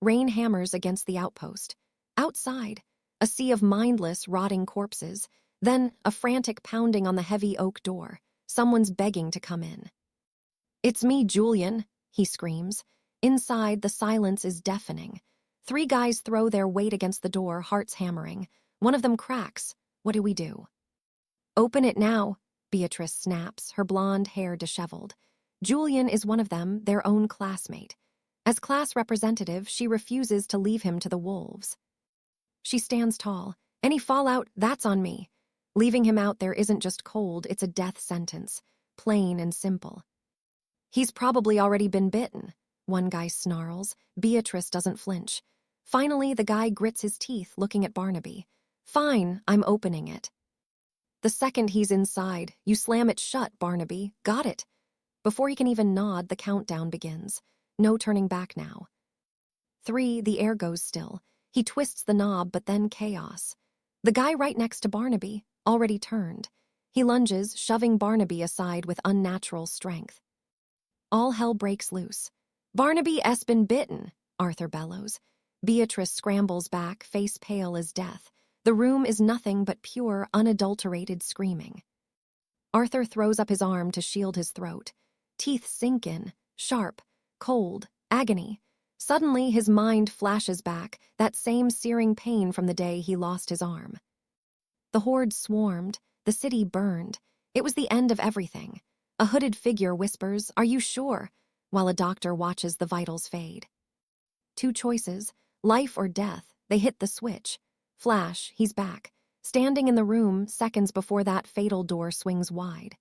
Rain hammers against the outpost. Outside, a sea of mindless, rotting corpses, then a frantic pounding on the heavy oak door. Someone's begging to come in. "It's me, Julian," he screams. Inside, the silence is deafening. 3 guys throw their weight against the door, hearts hammering. One of them cracks. What do we do? "Open it now," Beatrice snaps, her blonde hair disheveled. Julian is one of them, their own classmate. As class representative, she refuses to leave him to the wolves. She stands tall. "Any fallout, that's on me." Leaving him out there isn't just cold, it's a death sentence. Plain and simple. "He's probably already been bitten," one guy snarls. Beatrice doesn't flinch. Finally, the guy grits his teeth, looking at Barnaby. "Fine, I'm opening it." The second he's inside, "You slam it shut, Barnaby. Got it." Before he can even nod, the countdown begins. No turning back now. 3, the air goes still. He twists the knob, but then chaos. The guy right next to Barnaby, already turned. He lunges, shoving Barnaby aside with unnatural strength. All hell breaks loose. "Barnaby 's been bitten," Arthur bellows. Beatrice scrambles back, face pale as death. The room is nothing but pure, unadulterated screaming. Arthur throws up his arm to shield his throat. Teeth sink in, sharp, cold, agony. Suddenly, his mind flashes back, that same searing pain from the day he lost his arm. The horde swarmed, the city burned. It was the end of everything. A hooded figure whispers, "Are you sure?" while a doctor watches the vitals fade. 2 choices, life or death. They hit the switch. Flash, he's back, standing in the room seconds before that fatal door swings wide.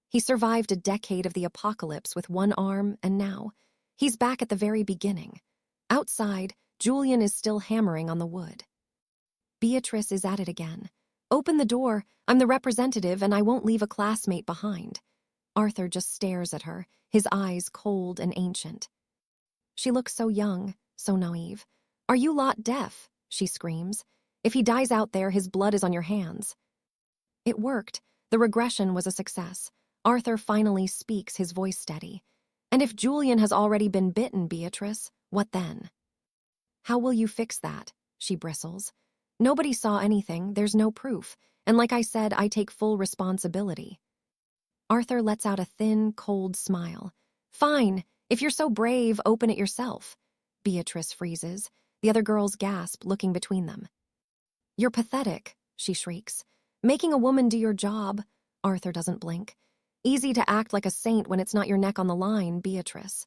He survived a decade of the apocalypse with one arm, and now, he's back at the very beginning. Outside, Julian is still hammering on the wood. Beatrice is at it again. "Open the door. I'm the representative, and I won't leave a classmate behind." Arthur just stares at her, his eyes cold and ancient. She looks so young, so naive. "Are you lot deaf?" she screams. "If he dies out there, his blood is on your hands." It worked. The regression was a success. Arthur finally speaks, his voice steady. "And if Julian has already been bitten, Beatrice, what then?" "How will you fix that?" she bristles. "Nobody saw anything, there's no proof, and like I said, I take full responsibility." Arthur lets out a thin, cold smile. "Fine, if you're so brave, open it yourself." Beatrice freezes. The other girls gasp, looking between them. "You're pathetic," she shrieks. "Making a woman do your job." Arthur doesn't blink. "Easy to act like a saint when it's not your neck on the line, Beatrice."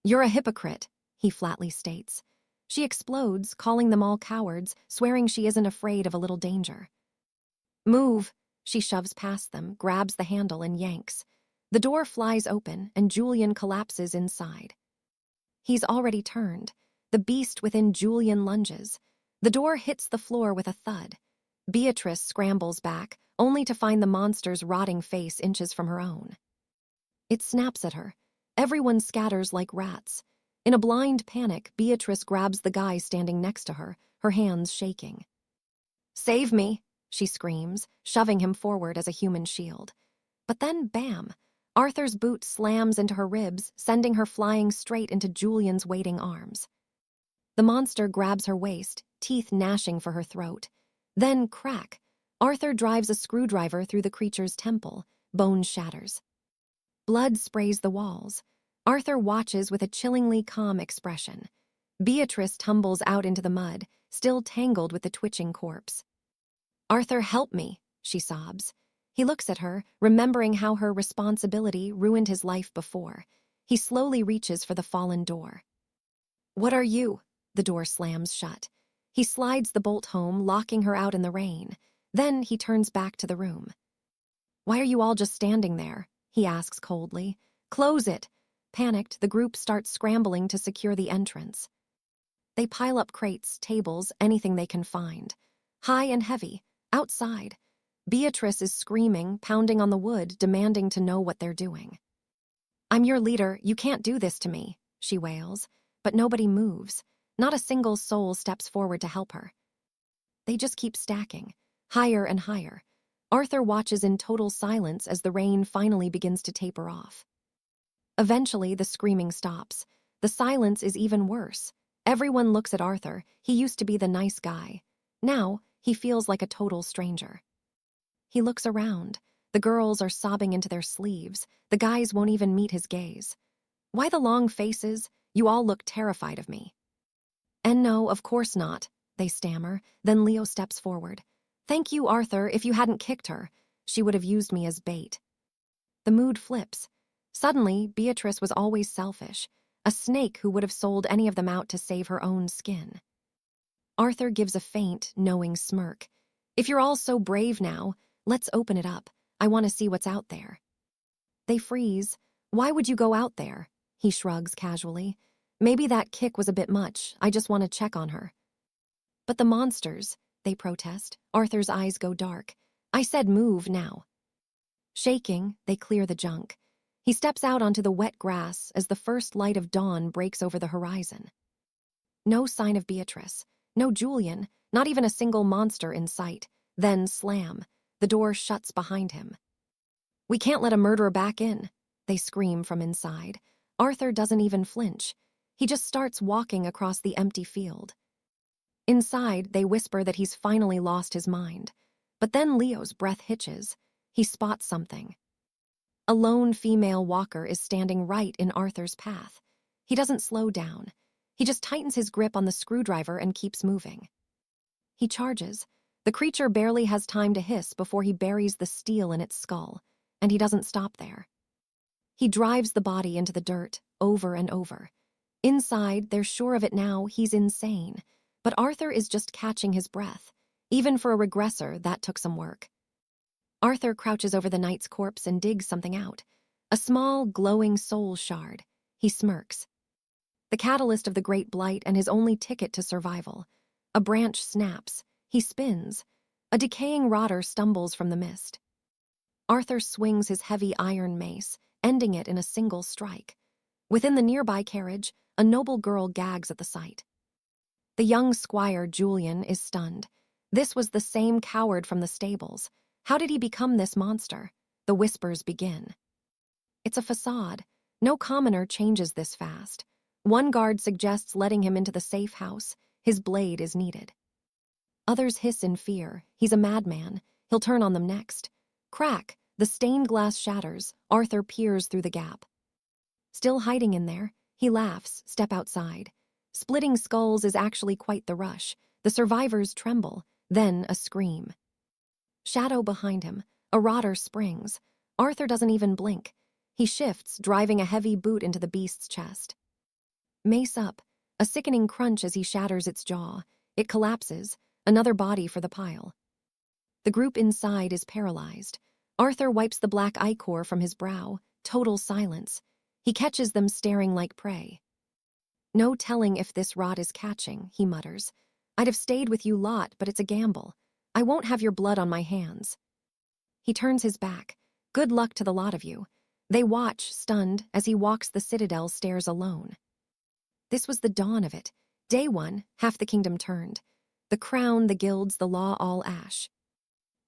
"You're a hypocrite," he flatly states. She explodes, calling them all cowards, swearing she isn't afraid of a little danger. "Move." She shoves past them, grabs the handle, and yanks. The door flies open, and Julian collapses inside. He's already turned. The beast within Julian lunges. The door hits the floor with a thud. Beatrice scrambles back, only to find the monster's rotting face inches from her own. It snaps at her. Everyone scatters like rats. In a blind panic, Beatrice grabs the guy standing next to her, her hands shaking. "Save me," she screams, shoving him forward as a human shield. But then, bam! Arthur's boot slams into her ribs, sending her flying straight into Julian's waiting arms. The monster grabs her waist, teeth gnashing for her throat. Then, crack! Arthur drives a screwdriver through the creature's temple. Bone shatters. Blood sprays the walls. Arthur watches with a chillingly calm expression. Beatrice tumbles out into the mud, still tangled with the twitching corpse. "Arthur, help me," she sobs. He looks at her, remembering how her responsibility ruined his life before. He slowly reaches for the fallen door. "What are you?" The door slams shut. He slides the bolt home, locking her out in the rain. Then he turns back to the room. "Why are you all just standing there?" he asks coldly. "Close it." Panicked, the group starts scrambling to secure the entrance. They pile up crates, tables, anything they can find. High and heavy, outside. Beatrice is screaming, pounding on the wood, demanding to know what they're doing. "I'm your leader, you can't do this to me," she wails. But nobody moves. Not a single soul steps forward to help her. They just keep stacking, higher and higher. Arthur watches in total silence as the rain finally begins to taper off. Eventually, the screaming stops. The silence is even worse. Everyone looks at Arthur. He used to be the nice guy. Now, he feels like a total stranger. He looks around. The girls are sobbing into their sleeves. The guys won't even meet his gaze. Why the long faces? You all look terrified of me. And no, of course not, they stammer. Then Leo steps forward. Thank you, Arthur. If you hadn't kicked her, she would have used me as bait. The mood flips. Suddenly, Beatrice was always selfish, a snake who would have sold any of them out to save her own skin. Arthur gives a faint, knowing smirk. If you're all so brave now, let's open it up. I want to see what's out there. They freeze. Why would you go out there? He shrugs casually. Maybe that kick was a bit much. I just want to check on her. But the monsters, they protest. Arthur's eyes go dark. I said move now. Shaking, they clear the junk. He steps out onto the wet grass as the first light of dawn breaks over the horizon. No sign of Beatrice. No Julian. Not even a single monster in sight. Then slam. The door shuts behind him. We can't let a murderer back in, they scream from inside. Arthur doesn't even flinch. He just starts walking across the empty field. Inside, they whisper that he's finally lost his mind. But then Leo's breath hitches. He spots something. A lone female walker is standing right in Arthur's path. He doesn't slow down. He just tightens his grip on the screwdriver and keeps moving. He charges. The creature barely has time to hiss before he buries the steel in its skull, and he doesn't stop there. He drives the body into the dirt over and over. Inside, they're sure of it now, he's insane. But Arthur is just catching his breath. Even for a regressor, that took some work. Arthur crouches over the knight's corpse and digs something out. A small, glowing soul shard. He smirks. The catalyst of the Great Blight and his only ticket to survival. A branch snaps. He spins. A decaying rotter stumbles from the mist. Arthur swings his heavy iron mace, ending it in a single strike. Within the nearby carriage, a noble girl gags at the sight. The young squire, Julian, is stunned. This was the same coward from the stables. How did he become this monster? The whispers begin. It's a facade. No commoner changes this fast. One guard suggests letting him into the safe house. His blade is needed. Others hiss in fear. He's a madman. He'll turn on them next. Crack! The stained glass shatters. Arthur peers through the gap. Still hiding in there, he laughs, step outside. Splitting skulls is actually quite the rush. The survivors tremble, then a scream. Shadow behind him, a rotter springs. Arthur doesn't even blink. He shifts, driving a heavy boot into the beast's chest. Mace up, a sickening crunch as he shatters its jaw. It collapses, another body for the pile. The group inside is paralyzed. Arthur wipes the black ichor from his brow, total silence. He catches them staring like prey. No telling if this rot is catching, he mutters. I'd have stayed with you lot, but it's a gamble. I won't have your blood on my hands. He turns his back. Good luck to the lot of you. They watch, stunned, as he walks the citadel stairs alone. This was the dawn of it. Day one, half the kingdom turned. The crown, the guilds, the law, all ash.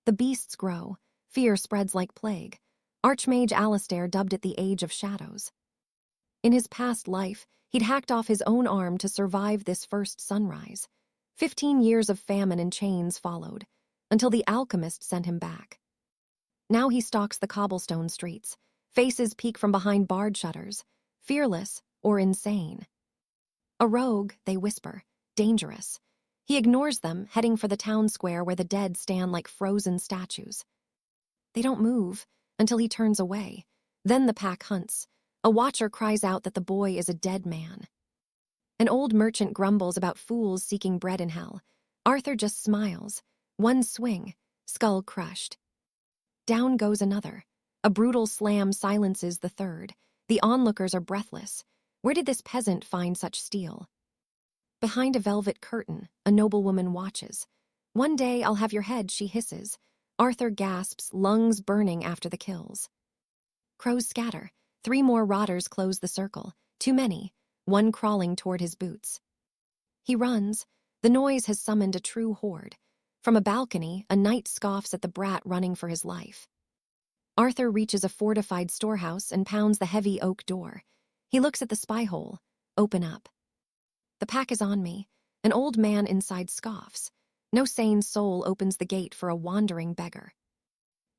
The beasts grow. Fear spreads like plague. Archmage Alistair dubbed it the Age of Shadows. In his past life, he'd hacked off his own arm to survive this first sunrise. 15 years of famine and chains followed, until the alchemist sent him back. Now he stalks the cobblestone streets. Faces peek from behind barred shutters, fearless or insane. A rogue, they whisper, dangerous. He ignores them, heading for the town square where the dead stand like frozen statues. They don't move until he turns away. Then the pack hunts. A watcher cries out that the boy is a dead man. An old merchant grumbles about fools seeking bread in hell. Arthur just smiles. One swing, skull crushed. Down goes another. A brutal slam silences the third. The onlookers are breathless. Where did this peasant find such steel? Behind a velvet curtain, a noblewoman watches. One day I'll have your head, she hisses. Arthur gasps, lungs burning after the kills. Crows scatter. 3 more rotters close the circle. Too many, one crawling toward his boots. He runs. The noise has summoned a true horde. From a balcony, a knight scoffs at the brat running for his life. Arthur reaches a fortified storehouse and pounds the heavy oak door. He looks at the spy hole. Open up. The pack is on me. An old man inside scoffs. No sane soul opens the gate for a wandering beggar.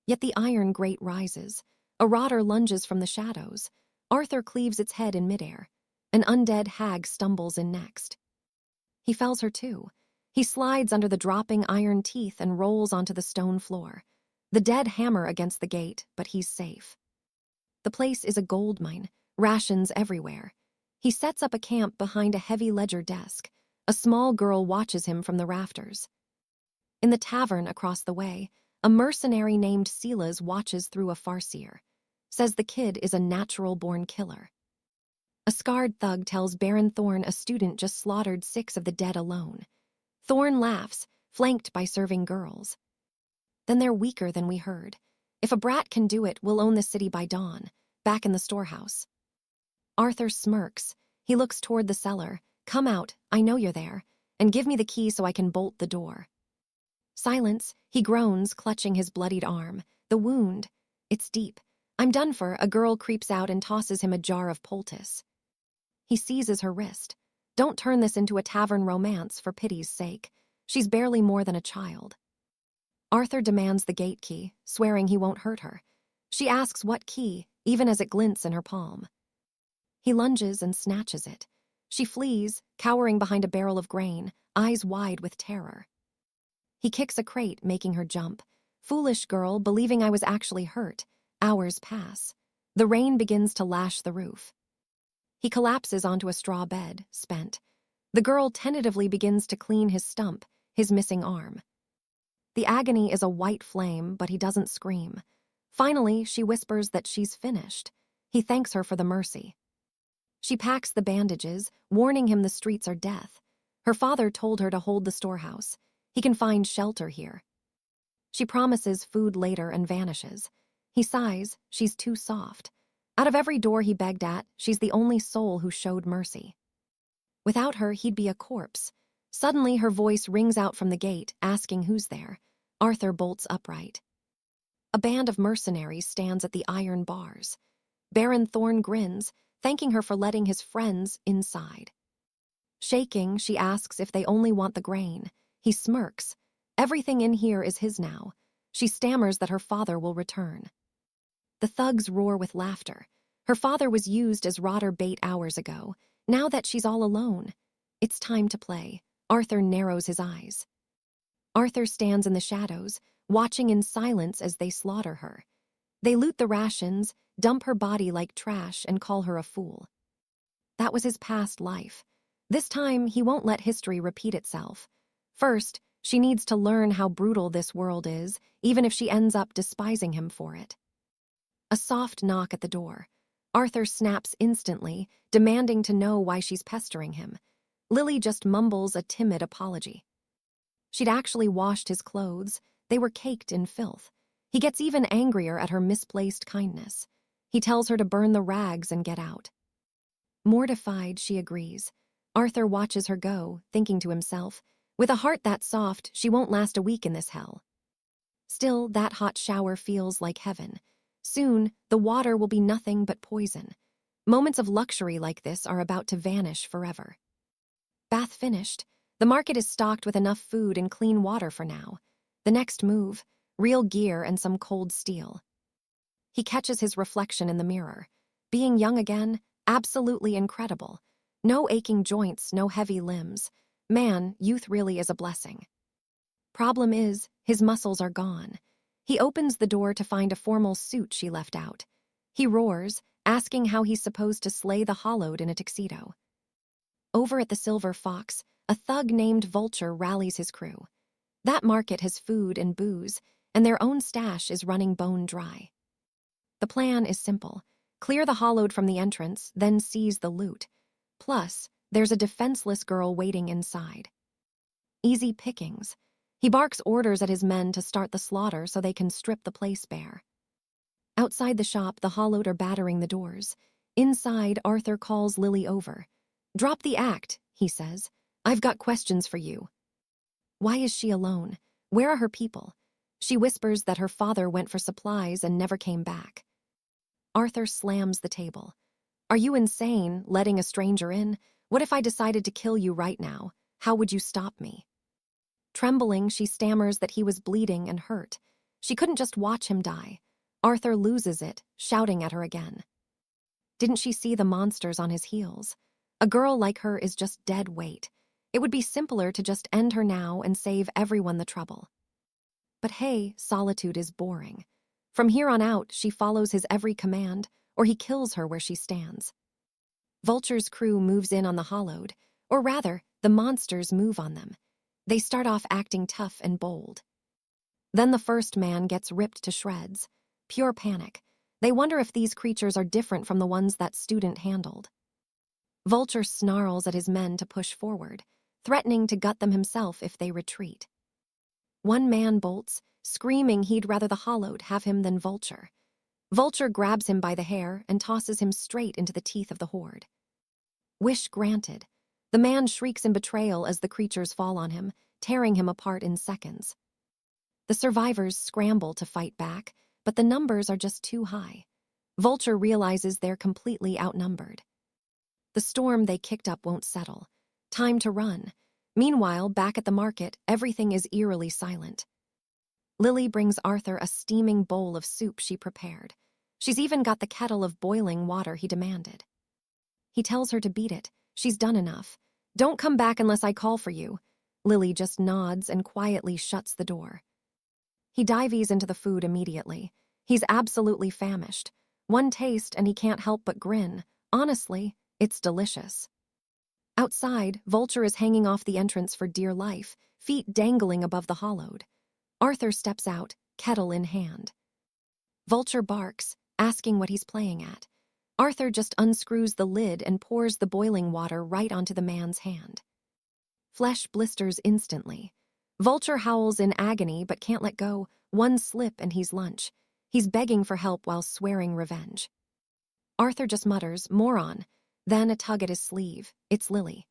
Yet the iron grate rises. A rotter lunges from the shadows. Arthur cleaves its head in midair. An undead hag stumbles in next. He fells her too. He slides under the dropping iron teeth and rolls onto the stone floor. The dead hammer against the gate, but he's safe. The place is a gold mine, rations everywhere. He sets up a camp behind a heavy ledger desk. A small girl watches him from the rafters. In the tavern across the way, a mercenary named Silas watches through a farseer. Says the kid is a natural-born killer. A scarred thug tells Baron Thorn a student just slaughtered 6 of the dead alone. Thorn laughs, flanked by serving girls. Then they're weaker than we heard. If a brat can do it, we'll own the city by dawn, back in the storehouse. Arthur smirks. He looks toward the cellar. Come out, I know you're there, and give me the key so I can bolt the door. Silence, he groans, clutching his bloodied arm. The wound. It's deep. I'm done for. A girl creeps out and tosses him a jar of poultice. He seizes her wrist. Don't turn this into a tavern romance, for pity's sake. She's barely more than a child. Arthur demands the gate key, swearing he won't hurt her. She asks what key, even as it glints in her palm. He lunges and snatches it. She flees, cowering behind a barrel of grain, eyes wide with terror. He kicks a crate, making her jump. Foolish girl, believing I was actually hurt. Hours pass. The rain begins to lash the roof. He collapses onto a straw bed, spent. The girl tentatively begins to clean his stump, his missing arm. The agony is a white flame, but he doesn't scream. Finally, she whispers that she's finished. He thanks her for the mercy. She packs the bandages, warning him the streets are death. Her father told her to hold the storehouse. He can find shelter here. She promises food later and vanishes. He sighs, she's too soft. Out of every door he begged at, she's the only soul who showed mercy. Without her, he'd be a corpse. Suddenly, her voice rings out from the gate, asking who's there. Arthur bolts upright. A band of mercenaries stands at the iron bars. Baron Thorn grins, thanking her for letting his friends inside. Shaking, she asks if they only want the grain. He smirks. Everything in here is his now. She stammers that her father will return. The thugs roar with laughter. Her father was used as rotter bait hours ago. Now that she's all alone, it's time to play. Arthur narrows his eyes. Arthur stands in the shadows, watching in silence as they slaughter her. They loot the rations, dump her body like trash, and call her a fool. That was his past life. This time, he won't let history repeat itself. First, she needs to learn how brutal this world is, even if she ends up despising him for it. A soft knock at the door. Arthur snaps instantly, demanding to know why she's pestering him. Lily just mumbles a timid apology. She'd actually washed his clothes. They were caked in filth. He gets even angrier at her misplaced kindness. He tells her to burn the rags and get out. Mortified, she agrees. Arthur watches her go, thinking to himself, with a heart that soft, she won't last a week in this hell. Still, that hot shower feels like heaven. Soon, the water will be nothing but poison. Moments of luxury like this are about to vanish forever. Bath finished. The market is stocked with enough food and clean water for now. The next move, real gear and some cold steel. He catches his reflection in the mirror. Being young again, absolutely incredible. No aching joints, no heavy limbs. Man, youth really is a blessing. Problem is, his muscles are gone. He opens the door to find a formal suit she left out. He roars, asking how he's supposed to slay the hollowed in a tuxedo. Over at the Silver Fox, a thug named Vulture rallies his crew. That market has food and booze, and their own stash is running bone dry. The plan is simple. Clear the hollowed from the entrance, then seize the loot. Plus, there's a defenseless girl waiting inside. Easy pickings. He barks orders at his men to start the slaughter so they can strip the place bare. Outside the shop, the hollowed are battering the doors. Inside, Arthur calls Lily over. "Drop the act," he says. "I've got questions for you." Why is she alone? Where are her people? She whispers that her father went for supplies and never came back. Arthur slams the table. "Are you insane, letting a stranger in? What if I decided to kill you right now? How would you stop me? Trembling, she stammers that he was bleeding and hurt. She couldn't just watch him die. Arthur loses it, shouting at her again. Didn't she see the monsters on his heels? A girl like her is just dead weight. It would be simpler to just end her now and save everyone the trouble. But hey, solitude is boring. From here on out, she follows his every command, or he kills her where she stands. Vulture's crew moves in on the Hollowed, or rather, the monsters move on them. They start off acting tough and bold. Then the first man gets ripped to shreds. Pure panic. They wonder if these creatures are different from the ones that student handled. Vulture snarls at his men to push forward, threatening to gut them himself if they retreat. One man bolts, screaming he'd rather the Hollowed have him than Vulture. Vulture grabs him by the hair and tosses him straight into the teeth of the horde. Wish granted. The man shrieks in betrayal as the creatures fall on him, tearing him apart in seconds. The survivors scramble to fight back, but the numbers are just too high. Vulture realizes they're completely outnumbered. The storm they kicked up won't settle. Time to run. Meanwhile, back at the market, everything is eerily silent. Lily brings Arthur a steaming bowl of soup she prepared. She's even got the kettle of boiling water he demanded. He tells her to beat it. She's done enough. Don't come back unless I call for you. Lily just nods and quietly shuts the door. He dives into the food immediately. He's absolutely famished. One taste and he can't help but grin. Honestly, it's delicious. Outside, Vulture is hanging off the entrance for dear life, feet dangling above the Hollowed. Arthur steps out, kettle in hand. Vulture barks, asking what he's playing at. Arthur just unscrews the lid and pours the boiling water right onto the man's hand. Flesh blisters instantly. Vulture howls in agony but can't let go. One slip and he's lunch. He's begging for help while swearing revenge. Arthur just mutters, "Moron." Then a tug at his sleeve. It's Lily.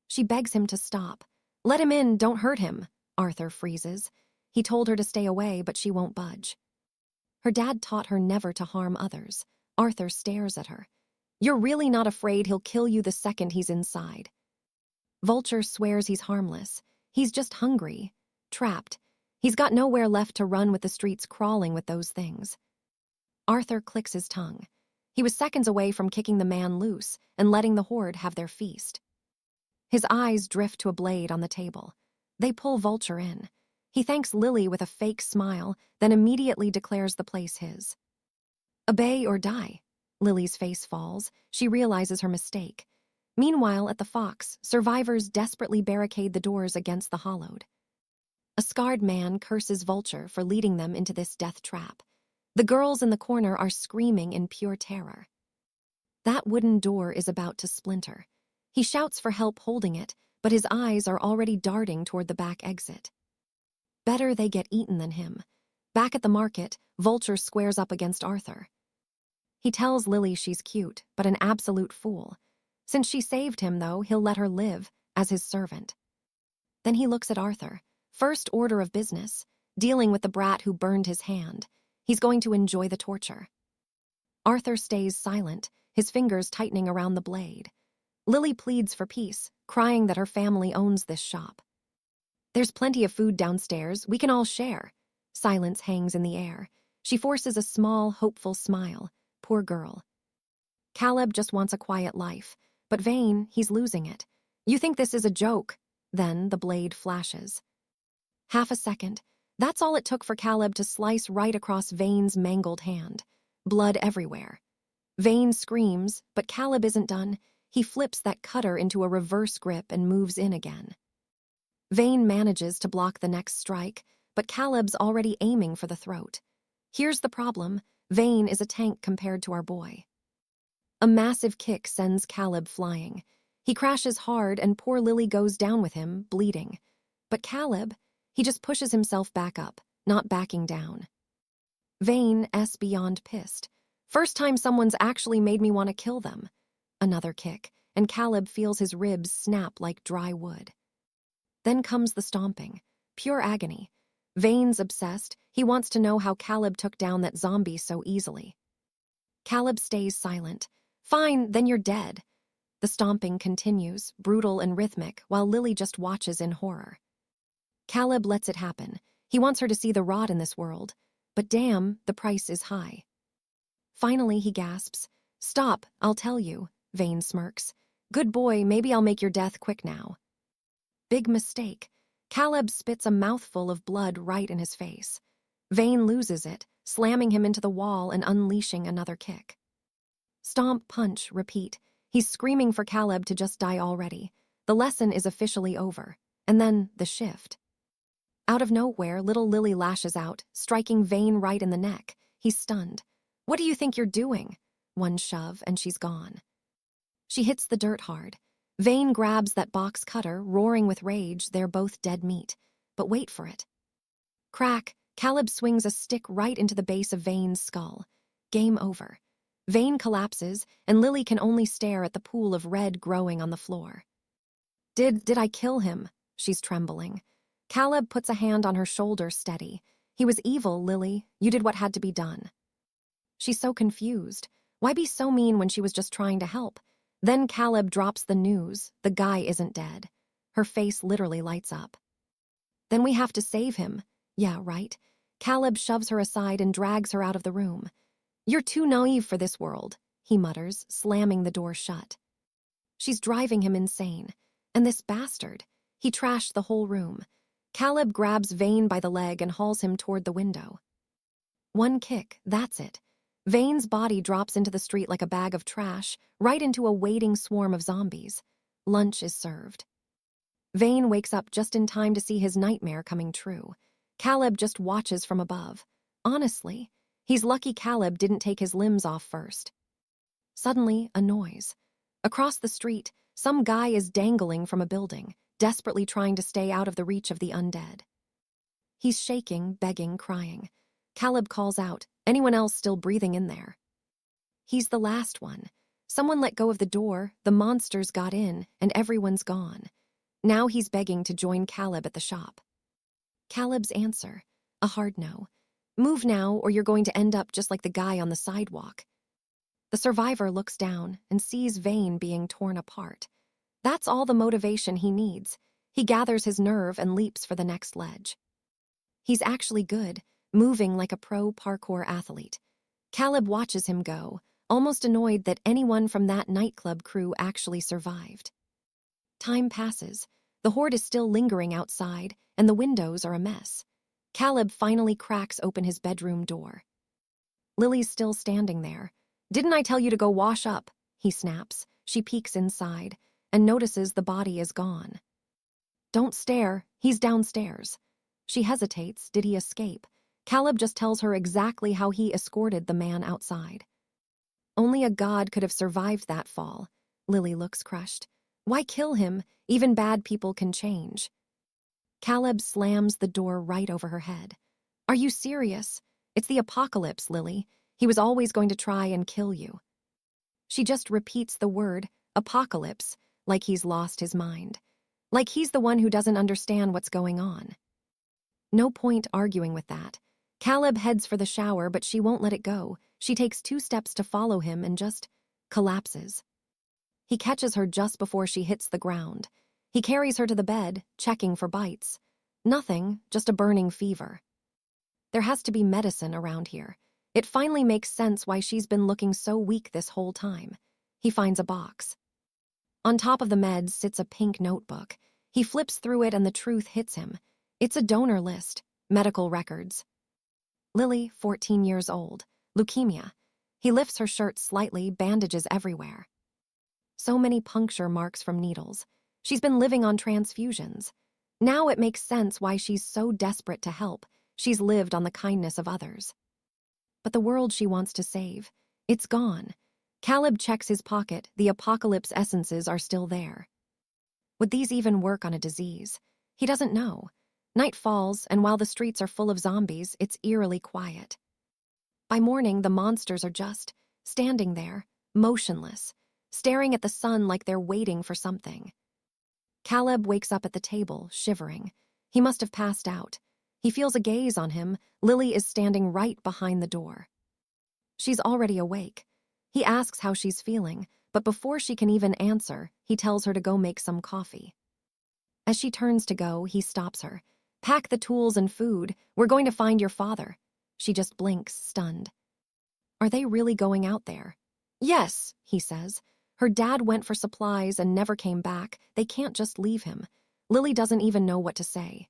She begs him to stop. "Let him in, don't hurt him." Arthur freezes. He told her to stay away, but she won't budge. Her dad taught her never to harm others. Arthur stares at her. "You're really not afraid he'll kill you the second he's inside." Vulture swears he's harmless. He's just hungry, trapped. He's got nowhere left to run with the streets crawling with those things. Arthur clicks his tongue. He was seconds away from kicking the man loose and letting the horde have their feast. His eyes drift to a blade on the table. They pull Vulture in. He thanks Lily with a fake smile, then immediately declares the place his. "Obey or die." Lily's face falls. She realizes her mistake. Meanwhile, at the Fox, survivors desperately barricade the doors against the Hollowed. A scarred man curses Vulture for leading them into this death trap. The girls in the corner are screaming in pure terror. That wooden door is about to splinter. He shouts for help holding it, but his eyes are already darting toward the back exit. Better they get eaten than him. Back at the market, Vulture squares up against Arthur. He tells Lily she's cute, but an absolute fool. Since she saved him, though, he'll let her live, as his servant. Then he looks at Arthur. First order of business, dealing with the brat who burned his hand. He's going to enjoy the torture. Arthur stays silent, his fingers tightening around the blade. Lily pleads for peace, crying that her family owns this shop. "There's plenty of food downstairs, we can all share." Silence hangs in the air. She forces a small, hopeful smile. Poor girl. Caleb just wants a quiet life, but Vane, he's losing it. "You think this is a joke?" Then the blade flashes. Half a second. That's all it took for Caleb to slice right across Vane's mangled hand. Blood everywhere. Vane screams, but Caleb isn't done. He flips that cutter into a reverse grip and moves in again. Vane manages to block the next strike, but Caleb's already aiming for the throat. Here's the problem. Vane is a tank compared to our boy. A massive kick sends Caleb flying. He crashes hard and poor Lily goes down with him, bleeding. But Caleb, he just pushes himself back up, not backing down. Vane's beyond pissed. "First time someone's actually made me want to kill them." Another kick, and Caleb feels his ribs snap like dry wood. Then comes the stomping. Pure agony. Vane's obsessed. He wants to know how Caleb took down that zombie so easily. Caleb stays silent. "Fine, then you're dead." The stomping continues, brutal and rhythmic, while Lily just watches in horror. Caleb lets it happen. He wants her to see the rot in this world. But damn, the price is high. Finally, he gasps. "Stop, I'll tell you," Vane smirks. "Good boy, maybe I'll make your death quick now." Big mistake. Caleb spits a mouthful of blood right in his face. Vane loses it, slamming him into the wall and unleashing another kick. Stomp, punch, repeat. He's screaming for Caleb to just die already. The lesson is officially over. And then, the shift. Out of nowhere, little Lily lashes out, striking Vane right in the neck. He's stunned. "What do you think you're doing?" One shove, and she's gone. She hits the dirt hard. Vane grabs that box cutter, roaring with rage. They're both dead meat. But wait for it. Crack! Caleb swings a stick right into the base of Vane's skull. Game over. Vane collapses, and Lily can only stare at the pool of red growing on the floor. Did I kill him?" She's trembling. Caleb puts a hand on her shoulder, steady. "He was evil, Lily. You did what had to be done." She's so confused. Why be so mean when she was just trying to help? Then Caleb drops the news. The guy isn't dead. Her face literally lights up. "Then we have to save him." "Yeah, right." Caleb shoves her aside and drags her out of the room. "You're too naive for this world," he mutters, slamming the door shut. She's driving him insane. And this bastard. He trashed the whole room. Caleb grabs Vane by the leg and hauls him toward the window. One kick, that's it. Vane's body drops into the street like a bag of trash, right into a waiting swarm of zombies. Lunch is served. Vane wakes up just in time to see his nightmare coming true. Caleb just watches from above. Honestly, he's lucky Caleb didn't take his limbs off first. Suddenly, a noise. Across the street, some guy is dangling from a building, desperately trying to stay out of the reach of the undead. He's shaking, begging, crying. Caleb calls out, "Anyone else still breathing in there?" He's the last one. Someone let go of the door, the monsters got in, and everyone's gone. Now he's begging to join Caleb at the shop. Caleb's answer, a hard no. "Move now, or you're going to end up just like the guy on the sidewalk." The survivor looks down and sees Vane being torn apart. That's all the motivation he needs. He gathers his nerve and leaps for the next ledge. He's actually good, moving like a pro parkour athlete. Caleb watches him go, almost annoyed that anyone from that nightclub crew actually survived. Time passes. The horde is still lingering outside, and the windows are a mess. Caleb finally cracks open his bedroom door. Lily's still standing there. "Didn't I tell you to go wash up?" he snaps. She peeks inside and notices the body is gone. "Don't stare, he's downstairs." She hesitates. Did he escape? Caleb just tells her exactly how he escorted the man outside. Only a god could have survived that fall. Lily looks crushed. Why kill him? Even bad people can change. Caleb slams the door right over her head. "Are you serious? It's the apocalypse, Lily. He was always going to try and kill you." She just repeats the word, apocalypse, like he's lost his mind. Like he's the one who doesn't understand what's going on. No point arguing with that. Caleb heads for the shower, but she won't let it go. She takes 2 steps to follow him and just collapses. He catches her just before she hits the ground. He carries her to the bed, checking for bites. Nothing, just a burning fever. There has to be medicine around here. It finally makes sense why she's been looking so weak this whole time. He finds a box. On top of the meds sits a pink notebook. He flips through it and the truth hits him. It's a donor list, medical records. Lily, 14 years old, leukemia. He lifts her shirt slightly, bandages everywhere. So many puncture marks from needles. She's been living on transfusions. Now it makes sense why she's so desperate to help. She's lived on the kindness of others. But the world she wants to save, it's gone. Caleb checks his pocket. The apocalypse essences are still there. Would these even work on a disease? He doesn't know. Night falls, and while the streets are full of zombies, it's eerily quiet. By morning, the monsters are just standing there, motionless, staring at the sun like they're waiting for something. Caleb wakes up at the table, shivering. He must have passed out. He feels a gaze on him. Lily is standing right behind the door. She's already awake. He asks how she's feeling, but before she can even answer, he tells her to go make some coffee. As she turns to go, he stops her. "Pack the tools and food. We're going to find your father." She just blinks, stunned. Are they really going out there? "Yes," he says. "Her dad went for supplies and never came back. They can't just leave him." Lily doesn't even know what to say.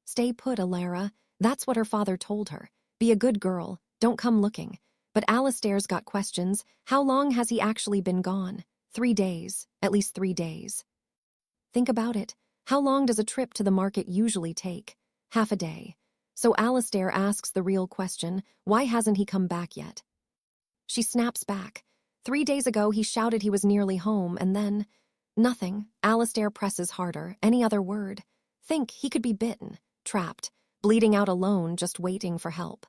"Stay put, Alara. That's what her father told her. Be a good girl. Don't come looking." But Alistair's got questions. How long has he actually been gone? 3 days. At least 3 days. Think about it. How long does a trip to the market usually take? Half a day. So Alistair asks the real question, why hasn't he come back yet? She snaps back. 3 days ago he shouted he was nearly home, and then… nothing. Alistair presses harder. Any other word? Think, he could be bitten, trapped, bleeding out alone, just waiting for help.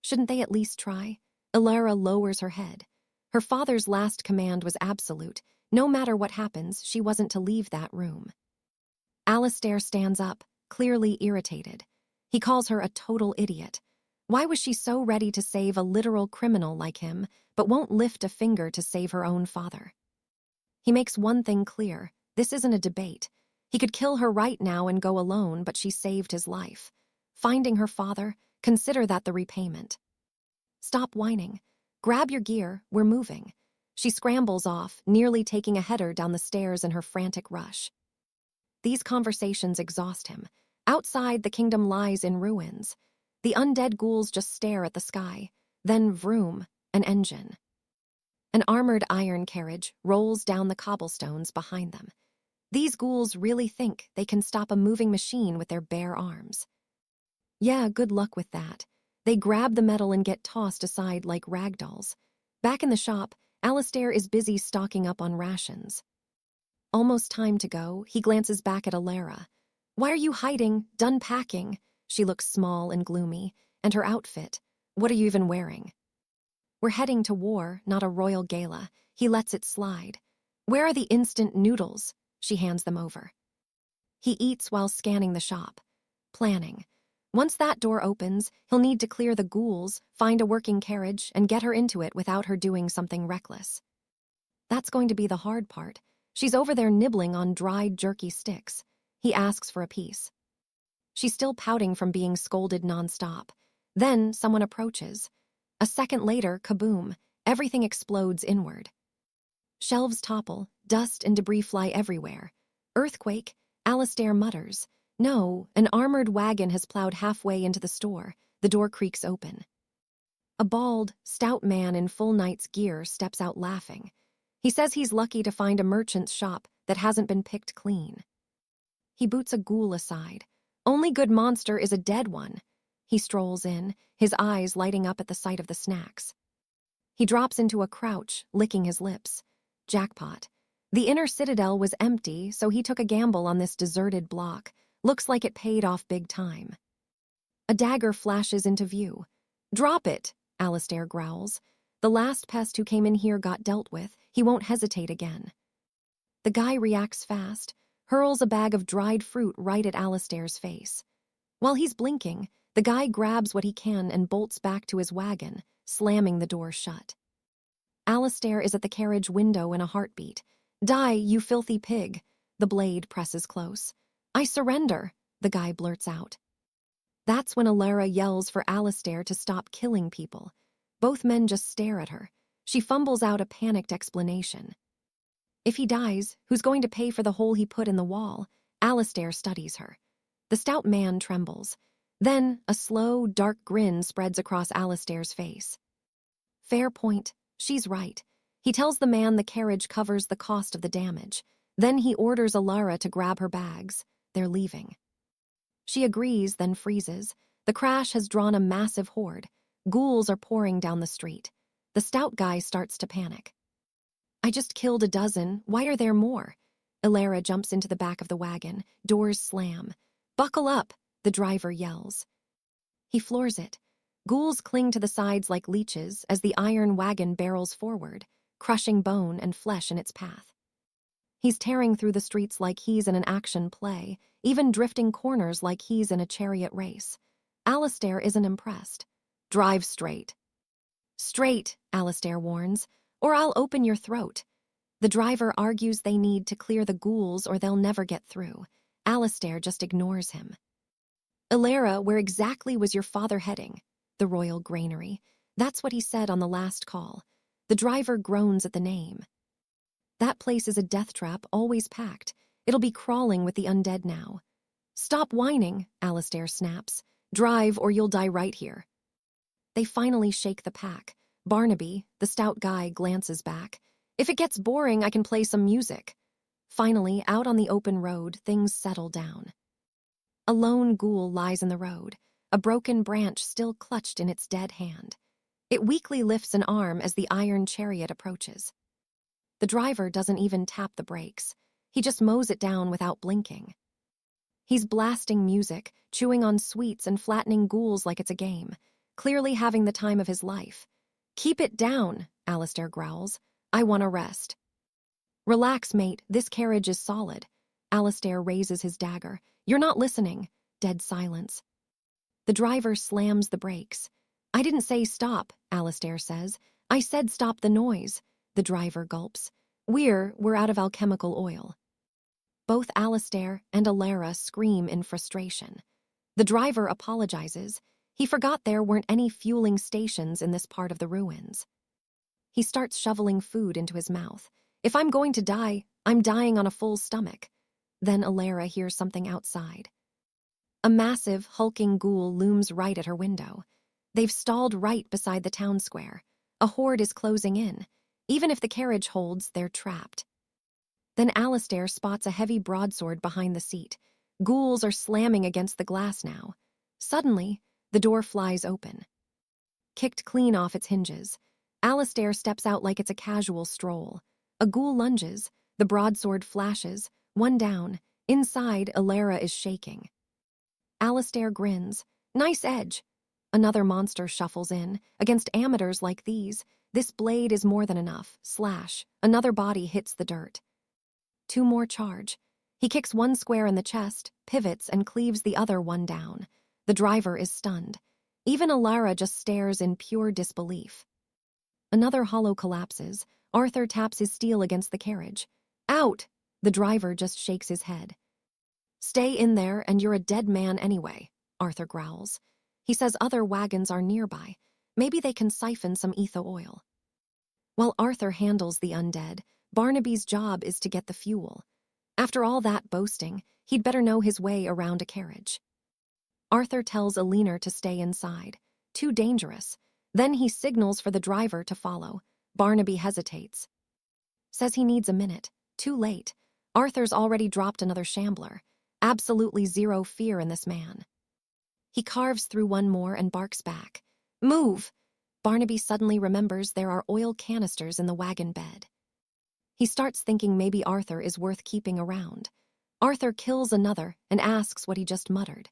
Shouldn't they at least try? Alara lowers her head. Her father's last command was absolute. No matter what happens, she wasn't to leave that room. Alistair stands up, clearly irritated. He calls her a total idiot. Why was she so ready to save a literal criminal like him, but won't lift a finger to save her own father? He makes one thing clear. This isn't a debate. He could kill her right now and go alone, but she saved his life. Finding her father, consider that the repayment. Stop whining. Grab your gear, we're moving. She scrambles off, nearly taking a header down the stairs in her frantic rush. These conversations exhaust him. Outside, the kingdom lies in ruins. The undead ghouls just stare at the sky. Then, vroom, an engine. An armored iron carriage rolls down the cobblestones behind them. These ghouls really think they can stop a moving machine with their bare arms. Yeah, good luck with that. They grab the metal and get tossed aside like ragdolls. Back in the shop, Alistair is busy stocking up on rations. Almost time to go, he glances back at Alara. "Why are you hiding? Done packing?" She looks small and gloomy. "And her outfit? What are you even wearing?" "We're heading to war, not a royal gala." He lets it slide. "Where are the instant noodles?" She hands them over. He eats while scanning the shop. Planning. Once that door opens, he'll need to clear the ghouls, find a working carriage, and get her into it without her doing something reckless. That's going to be the hard part. She's over there nibbling on dried jerky sticks. He asks for a piece. She's still pouting from being scolded nonstop. Then someone approaches. A second later, kaboom, everything explodes inward. Shelves topple, dust and debris fly everywhere. "Earthquake," Alistair mutters. No, an armored wagon has plowed halfway into the store. The door creaks open. A bald, stout man in full knight's gear steps out laughing. He says he's lucky to find a merchant's shop that hasn't been picked clean. He boots a ghoul aside. Only good monster is a dead one. He strolls in, his eyes lighting up at the sight of the snacks. He drops into a crouch, licking his lips. Jackpot. The inner citadel was empty, so he took a gamble on this deserted block. Looks like it paid off big time. A dagger flashes into view. "Drop it," Alistair growls. The last pest who came in here got dealt with. He won't hesitate again. The guy reacts fast, hurls a bag of dried fruit right at Alistair's face. While he's blinking, the guy grabs what he can and bolts back to his wagon, slamming the door shut. Alistair is at the carriage window in a heartbeat. "Die, you filthy pig." The blade presses close. "I surrender," the guy blurts out. That's when Alara yells for Alistair to stop killing people. Both men just stare at her. She fumbles out a panicked explanation. If he dies, who's going to pay for the hole he put in the wall? Alistair studies her. The stout man trembles. Then a slow, dark grin spreads across Alistair's face. Fair point. She's right. He tells the man the carriage covers the cost of the damage. Then he orders Alara to grab her bags. They're leaving. She agrees, then freezes. The crash has drawn a massive horde. Ghouls are pouring down the street. The stout guy starts to panic. "I just killed a dozen. Why are there more?" Alara jumps into the back of the wagon. Doors slam. "Buckle up," the driver yells. He floors it. Ghouls cling to the sides like leeches as the iron wagon barrels forward, crushing bone and flesh in its path. He's tearing through the streets like he's in an action play, even drifting corners like he's in a chariot race. Alistair isn't impressed. "Drive straight." "Straight," Alistair warns. or I'll open your throat. The driver argues they need to clear the ghouls or they'll never get through. Alistair just ignores him. Ilara, where exactly was your father heading? The royal granary. That's what he said on the last call. The driver groans at the name. That place is a death trap, always packed. It'll be crawling with the undead now. Stop whining, Alistair snaps. Drive or you'll die right here. They finally shake the pack. Barnaby, the stout guy, glances back. If it gets boring, I can play some music. Finally, out on the open road, things settle down. A lone ghoul lies in the road, a broken branch still clutched in its dead hand. It weakly lifts an arm as the iron chariot approaches. The driver doesn't even tap the brakes. He just mows it down without blinking. He's blasting music, chewing on sweets and flattening ghouls like it's a game, clearly having the time of his life. Keep it down, Alistair growls. I want to rest. Relax, mate, this carriage is solid. Alistair raises his dagger. You're not listening. Dead silence. The driver slams the brakes. I didn't say stop, Alistair says. I said stop the noise. The driver gulps. We're out of alchemical oil. Both Alistair and Ilara scream in frustration. The driver apologizes. He forgot there weren't any fueling stations in this part of the ruins. He starts shoveling food into his mouth. If I'm going to die, I'm dying on a full stomach. Then Ilara hears something outside. A massive, hulking ghoul looms right at her window. They've stalled right beside the town square. A horde is closing in. Even if the carriage holds, they're trapped. Then Alistair spots a heavy broadsword behind the seat. Ghouls are slamming against the glass now. Suddenly, the door flies open. Kicked clean off its hinges, Alistair steps out like it's a casual stroll. A ghoul lunges, the broadsword flashes, one down. Inside, Ilara is shaking. Alistair grins. Nice edge. Another monster shuffles in. Against amateurs like these, this blade is more than enough. Slash. Another body hits the dirt. Two more charge. He kicks one square in the chest, pivots, and cleaves the other one down. The driver is stunned. Even Ilara just stares in pure disbelief. Another hollow collapses. Arthur taps his steel against the carriage. Out! The driver just shakes his head. Stay in there and you're a dead man anyway, Arthur growls. He says other wagons are nearby. Maybe they can siphon some etho oil. While Arthur handles the undead, Barnaby's job is to get the fuel. After all that boasting, he'd better know his way around a carriage. Arthur tells Alina to stay inside. Too dangerous. Then he signals for the driver to follow. Barnaby hesitates. Says he needs a minute. Too late. Arthur's already dropped another shambler. Absolutely zero fear in this man. He carves through one more and barks back. Move! Barnaby suddenly remembers there are oil canisters in the wagon bed. He starts thinking maybe Arthur is worth keeping around. Arthur kills another and asks what he just muttered.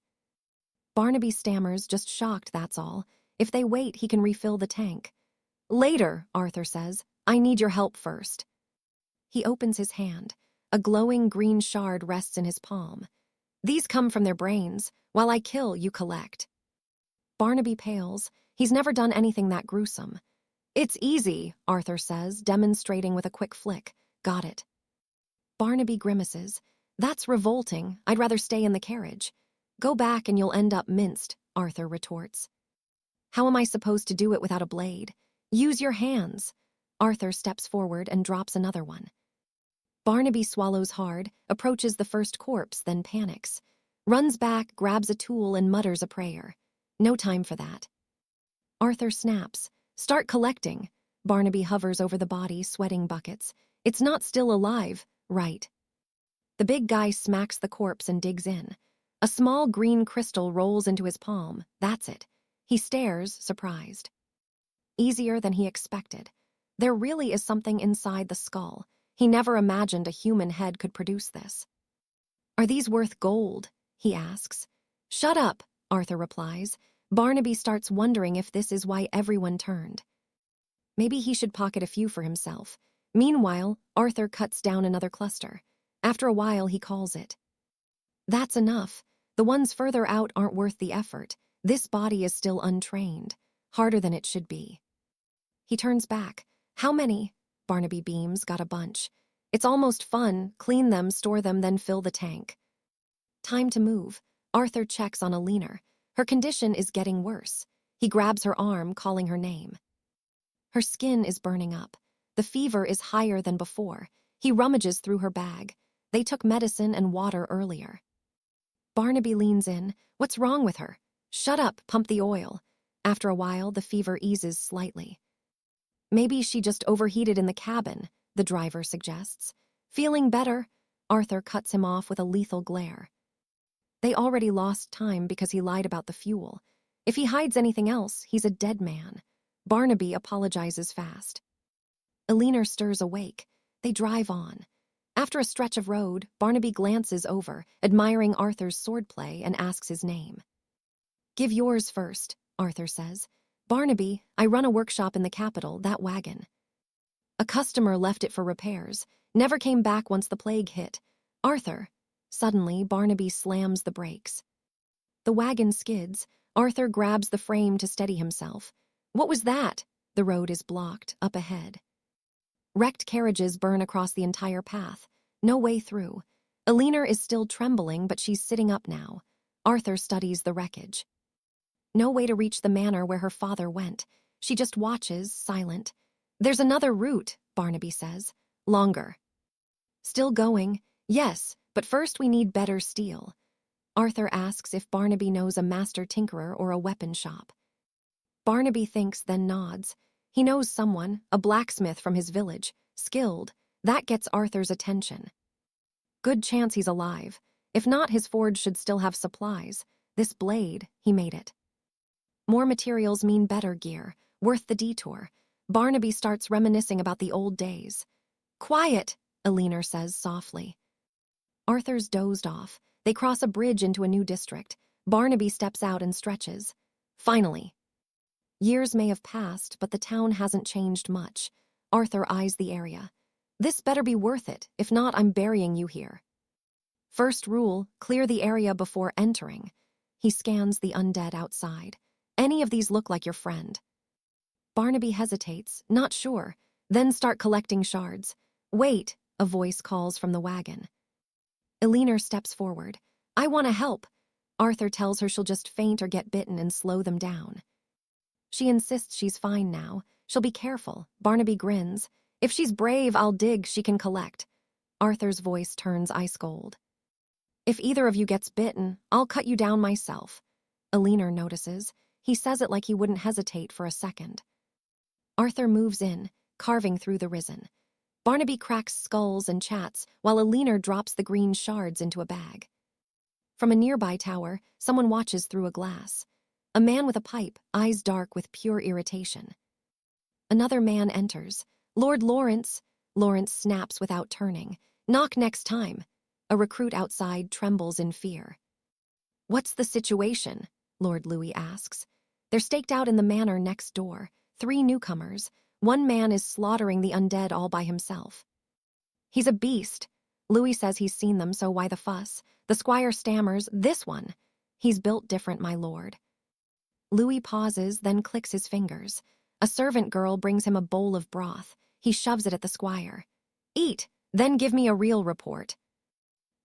Barnaby stammers, just shocked, that's all. If they wait, he can refill the tank. Later, Arthur says. I need your help first. He opens his hand. A glowing green shard rests in his palm. These come from their brains. While I kill, you collect. Barnaby pales. He's never done anything that gruesome. It's easy, Arthur says, demonstrating with a quick flick. Got it. Barnaby grimaces. That's revolting. I'd rather stay in the carriage. Go back and you'll end up minced, Arthur retorts. How am I supposed to do it without a blade? Use your hands. Arthur steps forward and drops another one. Barnaby swallows hard, approaches the first corpse, then panics. Runs back, grabs a tool, and mutters a prayer. No time for that. Arthur snaps. Start collecting. Barnaby hovers over the body, sweating buckets. It's not still alive, right? The big guy smacks the corpse and digs in. A small green crystal rolls into his palm. That's it. He stares, surprised. Easier than he expected. There really is something inside the skull. He never imagined a human head could produce this. Are these worth gold? He asks. Shut up, Arthur replies. Barnaby starts wondering if this is why everyone turned. Maybe he should pocket a few for himself. Meanwhile, Arthur cuts down another cluster. After a while, he calls it. That's enough. The ones further out aren't worth the effort. This body is still untrained. Harder than it should be. He turns back. How many? Barnaby beams, got a bunch. It's almost fun, clean them, store them, then fill the tank. Time to move. Arthur checks on Alina. Her condition is getting worse. He grabs her arm, calling her name. Her skin is burning up. The fever is higher than before. He rummages through her bag. They took medicine and water earlier. Barnaby leans in. What's wrong with her? Shut up, pump the oil. After a while, the fever eases slightly. Maybe she just overheated in the cabin, the driver suggests. Feeling better? Arthur cuts him off with a lethal glare. They already lost time because he lied about the fuel. If he hides anything else, he's a dead man. Barnaby apologizes fast. Alina stirs awake. They drive on. After a stretch of road, Barnaby glances over, admiring Arthur's swordplay, and asks his name. Give yours first, Arthur says. Barnaby, I run a workshop in the capital, that wagon. A customer left it for repairs, never came back once the plague hit. Arthur. Suddenly, Barnaby slams the brakes. The wagon skids. Arthur grabs the frame to steady himself. What was that? The road is blocked, up ahead. Wrecked carriages burn across the entire path. No way through. Alina is still trembling, but she's sitting up now. Arthur studies the wreckage. No way to reach the manor where her father went. She just watches, silent. There's another route, Barnaby says. Longer. Still going. Yes, but first we need better steel. Arthur asks if Barnaby knows a master tinkerer or a weapon shop. Barnaby thinks, then nods. He knows someone, a blacksmith from his village, skilled. That gets Arthur's attention. Good chance he's alive. If not, his forge should still have supplies. This blade, he made it. More materials mean better gear, worth the detour. Barnaby starts reminiscing about the old days. Quiet, Alina says softly. Arthur's dozed off. They cross a bridge into a new district. Barnaby steps out and stretches. Finally. Years may have passed, but the town hasn't changed much. Arthur eyes the area. This better be worth it. If not, I'm burying you here. First rule, clear the area before entering. He scans the undead outside. Any of these look like your friend. Barnaby hesitates, not sure, then start collecting shards. Wait, a voice calls from the wagon. Alina steps forward. I want to help. Arthur tells her she'll just faint or get bitten and slow them down. She insists she's fine now. She'll be careful. Barnaby grins. If she's brave, I'll dig, she can collect. Arthur's voice turns ice cold. If either of you gets bitten, I'll cut you down myself. Alina notices. He says it like he wouldn't hesitate for a second. Arthur moves in, carving through the risen. Barnaby cracks skulls and chats, while Alina drops the green shards into a bag. From a nearby tower, someone watches through a glass. A man with a pipe, eyes dark with pure irritation. Another man enters. Lord Lawrence. Lawrence snaps without turning. Knock next time. A recruit outside trembles in fear. What's the situation? Lord Louis asks. They're staked out in the manor next door. 3 newcomers. One man is slaughtering the undead all by himself. He's a beast. Louis says he's seen them, so why the fuss? The squire stammers, this one. He's built different, my lord. Louis pauses, then clicks his fingers. A servant girl brings him a bowl of broth. He shoves it at the squire. Eat, then give me a real report.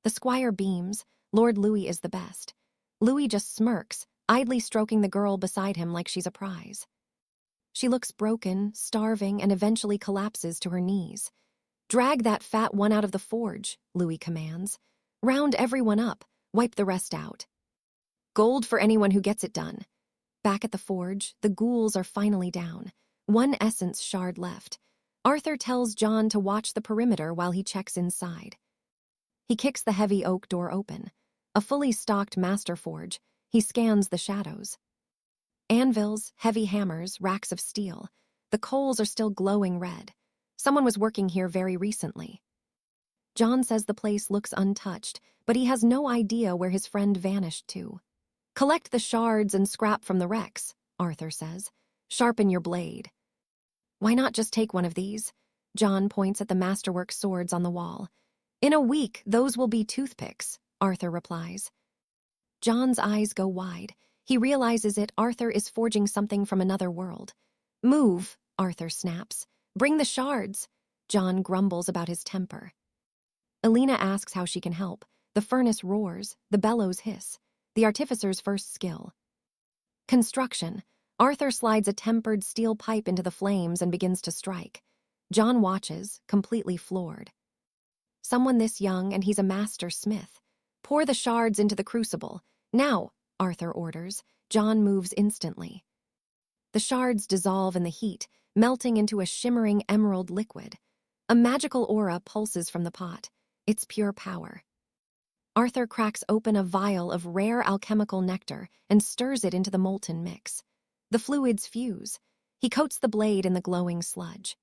The squire beams. Lord Louis is the best. Louis just smirks, idly stroking the girl beside him like she's a prize. She looks broken, starving, and eventually collapses to her knees. Drag that fat one out of the forge, Louis commands. Round everyone up, wipe the rest out. Gold for anyone who gets it done. Back at the forge, the ghouls are finally down. 1 essence shard left. Arthur tells John to watch the perimeter while he checks inside. He kicks the heavy oak door open. A fully stocked master forge. He scans the shadows. Anvils, heavy hammers, racks of steel. The coals are still glowing red. Someone was working here very recently. John says the place looks untouched, but he has no idea where his friend vanished to. Collect the shards and scrap from the wrecks, Arthur says. Sharpen your blade. Why not just take one of these? John points at the masterwork swords on the wall. In a week, those will be toothpicks, Arthur replies. John's eyes go wide. He realizes Arthur is forging something from another world. Move, Arthur snaps. Bring the shards. John grumbles about his temper. Alina asks how she can help. The furnace roars, the bellows hiss. The artificer's first skill. Construction. Arthur slides a tempered steel pipe into the flames and begins to strike. John watches, completely floored. Someone this young and he's a master smith. Pour the shards into the crucible. Now, Arthur orders. John moves instantly. The shards dissolve in the heat, melting into a shimmering emerald liquid. A magical aura pulses from the pot. It's pure power. Arthur cracks open a vial of rare alchemical nectar and stirs it into the molten mix. The fluids fuse. He coats the blade in the glowing sludge.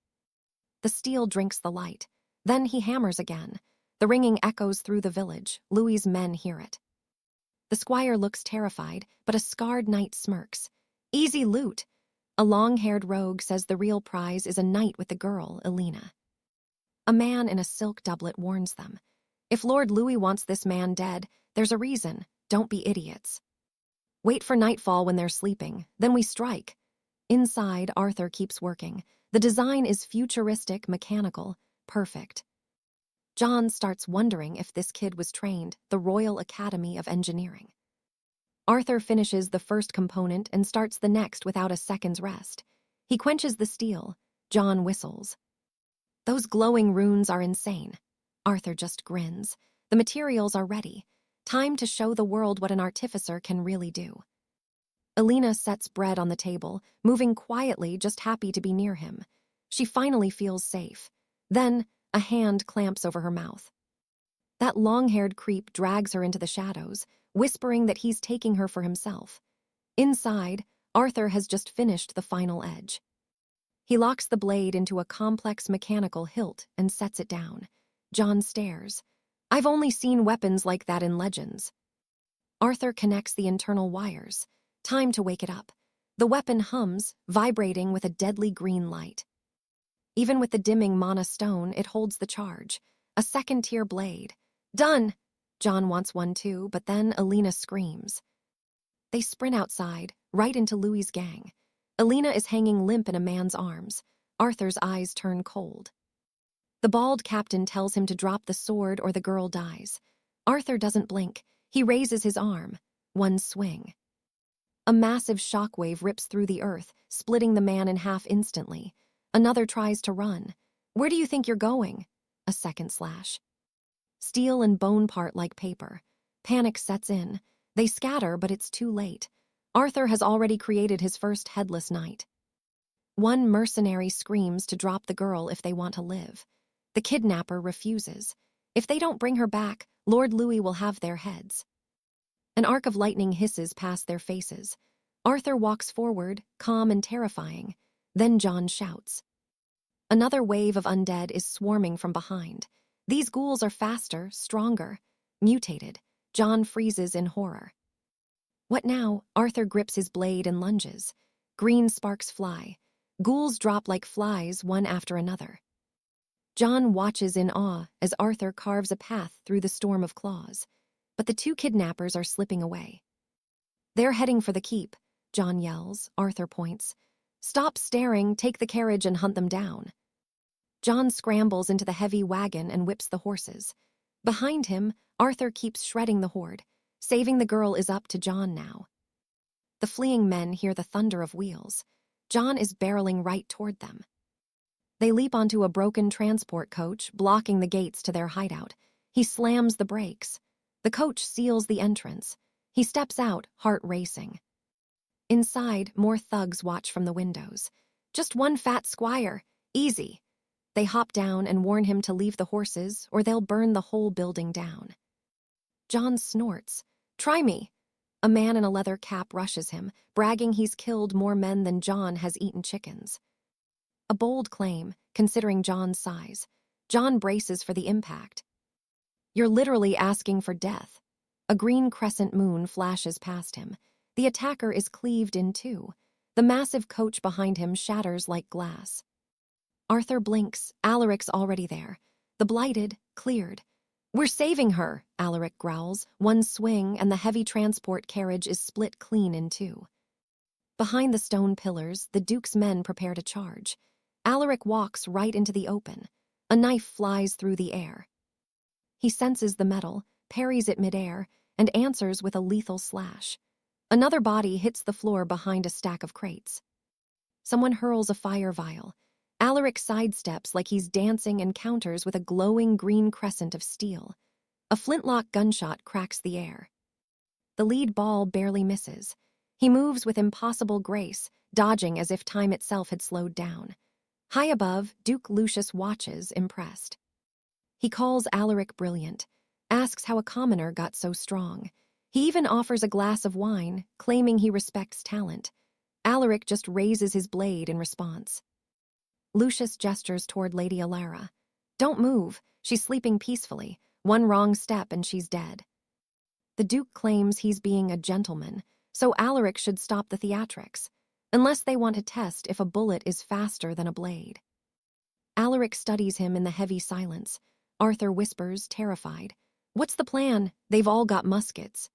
The steel drinks the light. Then he hammers again. The ringing echoes through the village. Louis's men hear it. The squire looks terrified, but a scarred knight smirks. Easy loot. A long-haired rogue says the real prize is a night with the girl, Alina. A man in a silk doublet warns them. If Lord Louis wants this man dead, there's a reason. Don't be idiots. Wait for nightfall when they're sleeping, then we strike. Inside, Arthur keeps working. The design is futuristic, mechanical, perfect. John starts wondering if this kid was trained, the Royal Academy of Engineering. Arthur finishes the first component and starts the next without a second's rest. He quenches the steel. John whistles. Those glowing runes are insane. Arthur just grins. The materials are ready. Time to show the world what an artificer can really do. Alina sets bread on the table, moving quietly, just happy to be near him. She finally feels safe. Then, a hand clamps over her mouth. That long-haired creep drags her into the shadows, whispering that he's taking her for himself. Inside, Arthur has just finished the final edge. He locks the blade into a complex mechanical hilt and sets it down. John stares. I've only seen weapons like that in legends. Arthur connects the internal wires. Time to wake it up. The weapon hums, vibrating with a deadly green light. Even with the dimming mana stone, it holds the charge. A second-tier blade. Done! John wants one too, but then Alina screams. They sprint outside, right into Louis's gang. Alina is hanging limp in a man's arms. Arthur's eyes turn cold. The bald captain tells him to drop the sword or the girl dies. Arthur doesn't blink. He raises his arm. One swing. A massive shockwave rips through the earth, splitting the man in half instantly. Another tries to run. Where do you think you're going? A second slash. Steel and bone part like paper. Panic sets in. They scatter, but it's too late. Arthur has already created his first headless knight. One mercenary screams to drop the girl if they want to live. The kidnapper refuses. If they don't bring her back, Lord Louis will have their heads. An arc of lightning hisses past their faces. Arthur walks forward, calm and terrifying. Then John shouts. Another wave of undead is swarming from behind. These ghouls are faster, stronger, mutated. John freezes in horror. What now? Arthur grips his blade and lunges. Green sparks fly. Ghouls drop like flies, one after another. John watches in awe as Arthur carves a path through the storm of claws. But the two kidnappers are slipping away. They're heading for the keep, John yells. Arthur points. Stop staring, take the carriage and hunt them down. John scrambles into the heavy wagon and whips the horses. Behind him, Arthur keeps shredding the horde. Saving the girl is up to John now. The fleeing men hear the thunder of wheels. John is barreling right toward them. They leap onto a broken transport coach, blocking the gates to their hideout. He slams the brakes. The coach seals the entrance. He steps out, heart racing. Inside, more thugs watch from the windows. Just one fat squire. Easy. They hop down and warn him to leave the horses, or they'll burn the whole building down. John snorts. Try me. A man in a leather cap rushes him, bragging he's killed more men than John has eaten chickens. A bold claim, considering John's size. John braces for the impact. You're literally asking for death. A green crescent moon flashes past him. The attacker is cleaved in two. The massive coach behind him shatters like glass. Arthur blinks. Alaric's already there. The blighted, cleared. We're saving her, Alaric growls. One swing, and the heavy transport carriage is split clean in two. Behind the stone pillars, the Duke's men prepare to charge. Alaric walks right into the open. A knife flies through the air. He senses the metal, parries it midair, and answers with a lethal slash. Another body hits the floor behind a stack of crates. Someone hurls a fire vial. Alaric sidesteps like he's dancing and counters with a glowing green crescent of steel. A flintlock gunshot cracks the air. The lead ball barely misses. He moves with impossible grace, dodging as if time itself had slowed down. High above, Duke Lucius watches, impressed. He calls Alaric brilliant, asks how a commoner got so strong. He even offers a glass of wine, claiming he respects talent. Alaric just raises his blade in response. Lucius gestures toward Lady Alara. "Don't move, she's sleeping peacefully. One wrong step and she's dead." The Duke claims he's being a gentleman, so Alaric should stop the theatrics, unless they want to test if a bullet is faster than a blade. Alaric studies him in the heavy silence. Arthur whispers, terrified, "What's the plan? They've all got muskets."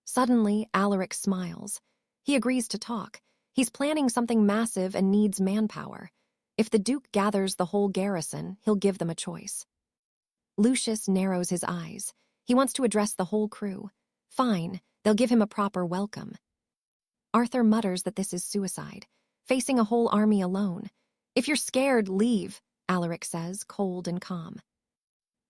Suddenly, Alaric smiles. He agrees to talk. He's planning something massive and needs manpower. If the Duke gathers the whole garrison, he'll give them a choice. Lucius narrows his eyes. He wants to address the whole crew. Fine, they'll give him a proper welcome. Arthur mutters that this is suicide, facing a whole army alone. "If you're scared, leave," Alaric says, cold and calm.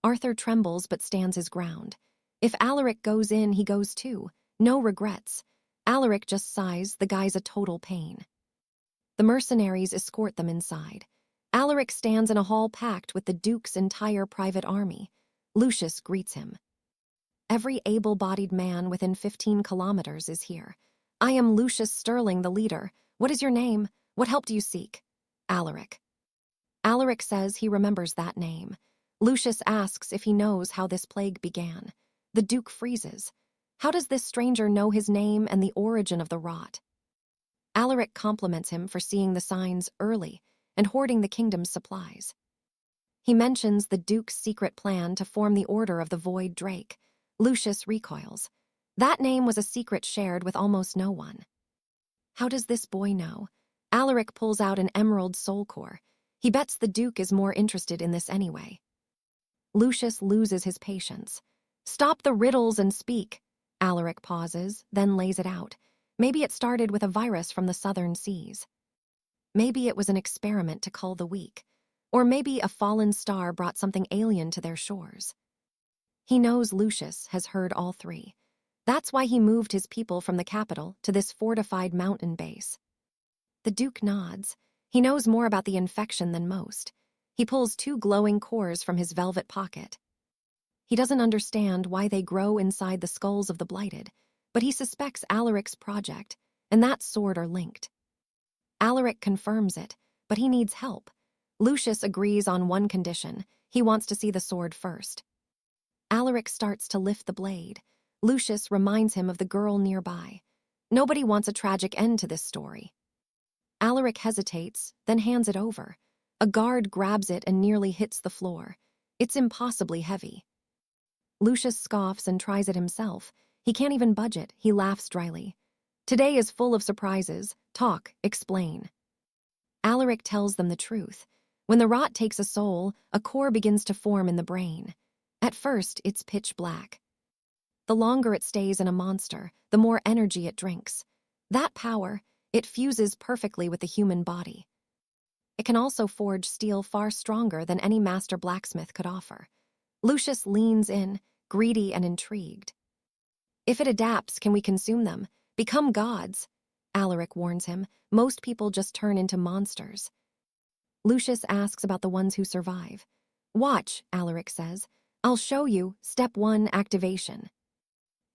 Arthur trembles but stands his ground. If Alaric goes in, he goes too. No regrets. Alaric just sighs, the guy's a total pain. The mercenaries escort them inside. Alaric stands in a hall packed with the Duke's entire private army. Lucius greets him. "Every able-bodied man within 15 kilometers is here. I am Lucius Sterling, the leader. What is your name? What help do you seek?" "Alaric." Alaric says he remembers that name. Lucius asks if he knows how this plague began. The Duke freezes. How does this stranger know his name and the origin of the rot? Alaric compliments him for seeing the signs early and hoarding the kingdom's supplies. He mentions the Duke's secret plan to form the Order of the Void Drake. Lucius recoils. That name was a secret shared with almost no one. How does this boy know? Alaric pulls out an emerald soul core. He bets the Duke is more interested in this anyway. Lucius loses his patience. "Stop the riddles and speak." Alaric pauses, then lays it out. Maybe it started with a virus from the southern seas. Maybe it was an experiment to cull the weak. Or maybe a fallen star brought something alien to their shores. He knows Lucius has heard all three. That's why he moved his people from the capital to this fortified mountain base. The Duke nods. He knows more about the infection than most. He pulls 2 glowing cores from his velvet pocket. He doesn't understand why they grow inside the skulls of the blighted, but he suspects Alaric's project, and that sword are linked. Alaric confirms it, but he needs help. Lucius agrees on one condition. He wants to see the sword first. Alaric starts to lift the blade. Lucius reminds him of the girl nearby. Nobody wants a tragic end to this story. Alaric hesitates, then hands it over. A guard grabs it and nearly hits the floor. It's impossibly heavy. Lucius scoffs and tries it himself. He can't even budge it. He laughs dryly. Today is full of surprises. Talk, explain. Alaric tells them the truth. When the rot takes a soul, a core begins to form in the brain. At first, it's pitch black. The longer it stays in a monster, the more energy it drinks. That power, it fuses perfectly with the human body. It can also forge steel far stronger than any master blacksmith could offer. Lucius leans in, greedy and intrigued. If it adapts, can we consume them? Become gods? Alaric warns him. Most people just turn into monsters. Lucius asks about the ones who survive. Watch, Alaric says. I'll show you. Step 1, activation.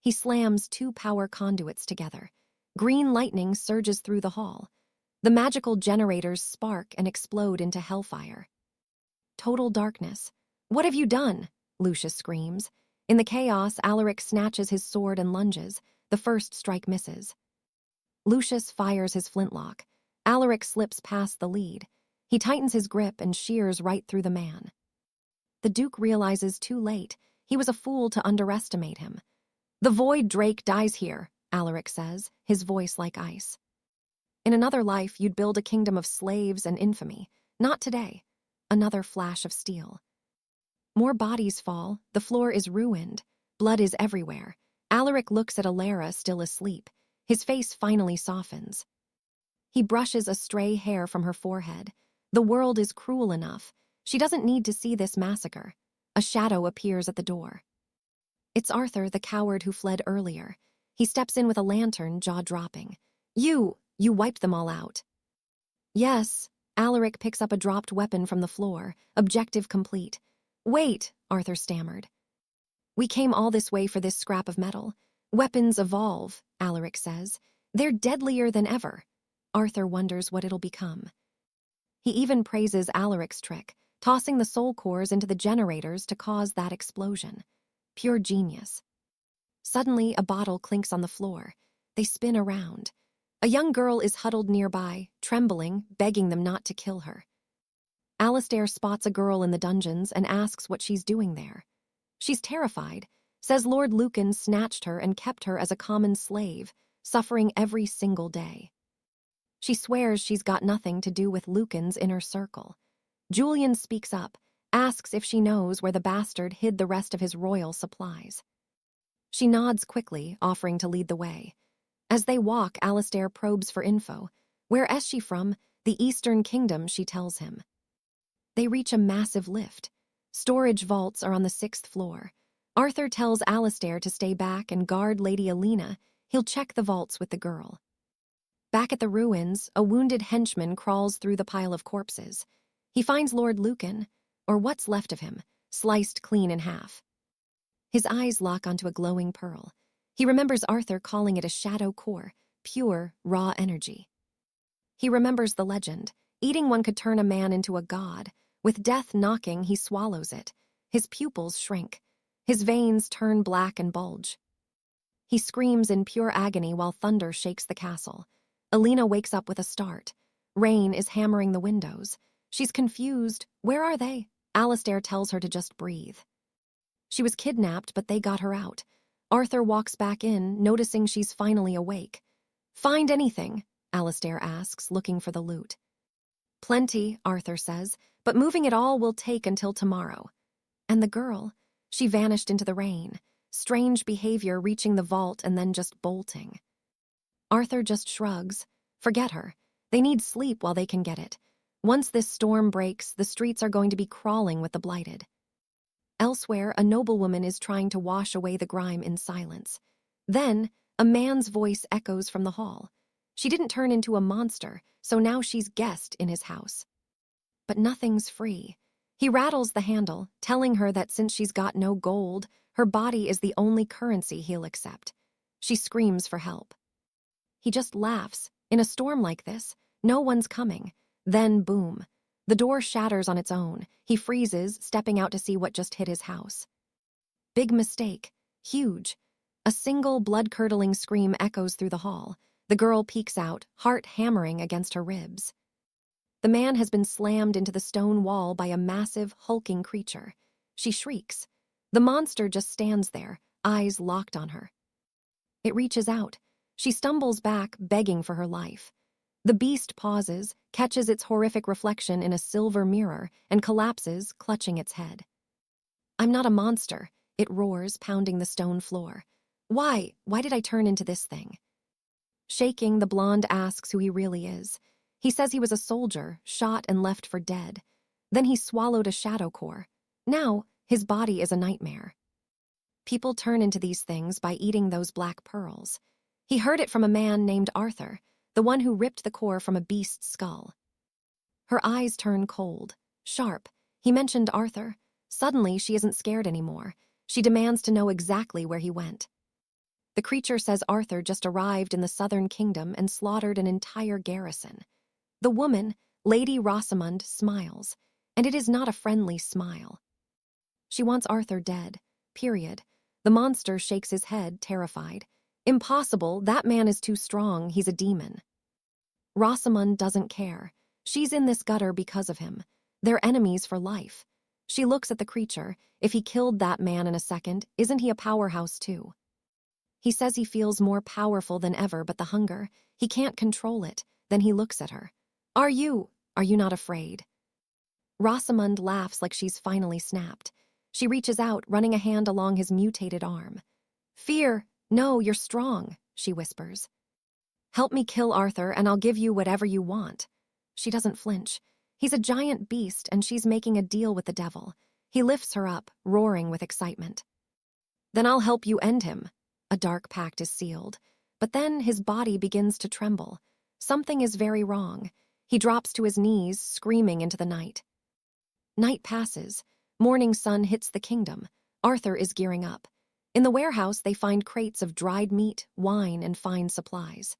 He slams 2 power conduits together. Green lightning surges through the hall. The magical generators spark and explode into hellfire. Total darkness. What have you done? Lucius screams. In the chaos, Alaric snatches his sword and lunges. The first strike misses. Lucius fires his flintlock. Alaric slips past the lead. He tightens his grip and shears right through the man. The Duke realizes too late. He was a fool to underestimate him. The Void Drake dies here, Alaric says, his voice like ice. In another life, you'd build a kingdom of slaves and infamy. Not today. another flash of steel. More bodies fall, the floor is ruined, blood is everywhere. Alaric looks at Alara still asleep. His face finally softens. He brushes a stray hair from her forehead. The world is cruel enough. She doesn't need to see this massacre. A shadow appears at the door. It's Arthur, the coward who fled earlier. He steps in with a lantern, jaw dropping. You wiped them all out. Yes. Alaric picks up a dropped weapon from the floor, objective complete. Wait, Arthur stammered. We came all this way for this scrap of metal. Weapons evolve, Alaric says. They're deadlier than ever. Arthur wonders what it'll become. He even praises Alaric's trick, tossing the soul cores into the generators to cause that explosion. Pure genius. Suddenly, a bottle clinks on the floor. They spin around. A young girl is huddled nearby, trembling, begging them not to kill her. Alistair spots a girl in the dungeons and asks what she's doing there. She's terrified, says Lord Lucan snatched her and kept her as a common slave, suffering every single day. She swears she's got nothing to do with Lucan's inner circle. Julian speaks up, asks if she knows where the bastard hid the rest of his royal supplies. She nods quickly, offering to lead the way. As they walk, Alistair probes for info. Where is she from? The Eastern Kingdom, she tells him. They reach a massive lift. Storage vaults are on the 6th floor. Arthur tells Alistair to stay back and guard Lady Alina. He'll check the vaults with the girl. Back at the ruins, a wounded henchman crawls through the pile of corpses. He finds Lord Lucan, or what's left of him, sliced clean in half. His eyes lock onto a glowing pearl. He remembers Arthur calling it a shadow core, pure, raw energy. He remembers the legend. Eating one could turn a man into a god. With death knocking, he swallows it. His pupils shrink. His veins turn black and bulge. He screams in pure agony while thunder shakes the castle. Alina wakes up with a start. Rain is hammering the windows. She's confused. Where are they? Alistair tells her to just breathe. She was kidnapped, but they got her out. Arthur walks back in, noticing she's finally awake. Find anything? Alistair asks, looking for the loot. Plenty, Arthur says, but moving it all will take until tomorrow. And the girl? She vanished into the rain. Strange behavior, reaching the vault and then just bolting. Arthur just shrugs. Forget her. They need sleep while they can get it. Once this storm breaks, the streets are going to be crawling with the blighted. Elsewhere, a noblewoman is trying to wash away the grime in silence. Then, a man's voice echoes from the hall. She didn't turn into a monster, so now she's guest in his house. But nothing's free. He rattles the handle, telling her that since she's got no gold, her body is the only currency he'll accept. She screams for help. He just laughs. In a storm like this, no one's coming. Then, boom. The door shatters on its own. He freezes, stepping out to see what just hit his house. Big mistake. Huge. A single blood-curdling scream echoes through the hall. The girl peeks out, heart hammering against her ribs. The man has been slammed into the stone wall by a massive, hulking creature. She shrieks. The monster just stands there, eyes locked on her. It reaches out. She stumbles back, begging for her life. The beast pauses, catches its horrific reflection in a silver mirror, and collapses, clutching its head. I'm not a monster, it roars, pounding the stone floor. Why did I turn into this thing? Shaking, the blonde asks who he really is. He says he was a soldier, shot and left for dead. Then he swallowed a shadow core. Now, his body is a nightmare. People turn into these things by eating those black pearls. He heard it from a man named Arthur, the one who ripped the core from a beast's skull. Her eyes turn cold, sharp. He mentioned Arthur. Suddenly, she isn't scared anymore. She demands to know exactly where he went. The creature says Arthur just arrived in the southern kingdom and slaughtered an entire garrison. The woman, Lady Rosamond, smiles, and it is not a friendly smile. She wants Arthur dead, period. The monster shakes his head, terrified. Impossible, that man is too strong, he's a demon. Rosamond doesn't care. She's in this gutter because of him. They're enemies for life. She looks at the creature. If he killed that man in a second, isn't he a powerhouse too? He says he feels more powerful than ever, but the hunger, he can't control it. Then he looks at her. Are you not afraid? Rosamund laughs like she's finally snapped. She reaches out, running a hand along his mutated arm. "Fear, no, you're strong," she whispers. "Help me kill Arthur and I'll give you whatever you want." She doesn't flinch. He's a giant beast and she's making a deal with the devil. He lifts her up, roaring with excitement. "Then I'll help you end him." A dark pact is sealed. But then his body begins to tremble. Something is very wrong. He drops to his knees, screaming into the night. Night passes. Morning sun hits the kingdom. Arthur is gearing up. In the warehouse, they find crates of dried meat, wine, and fine supplies.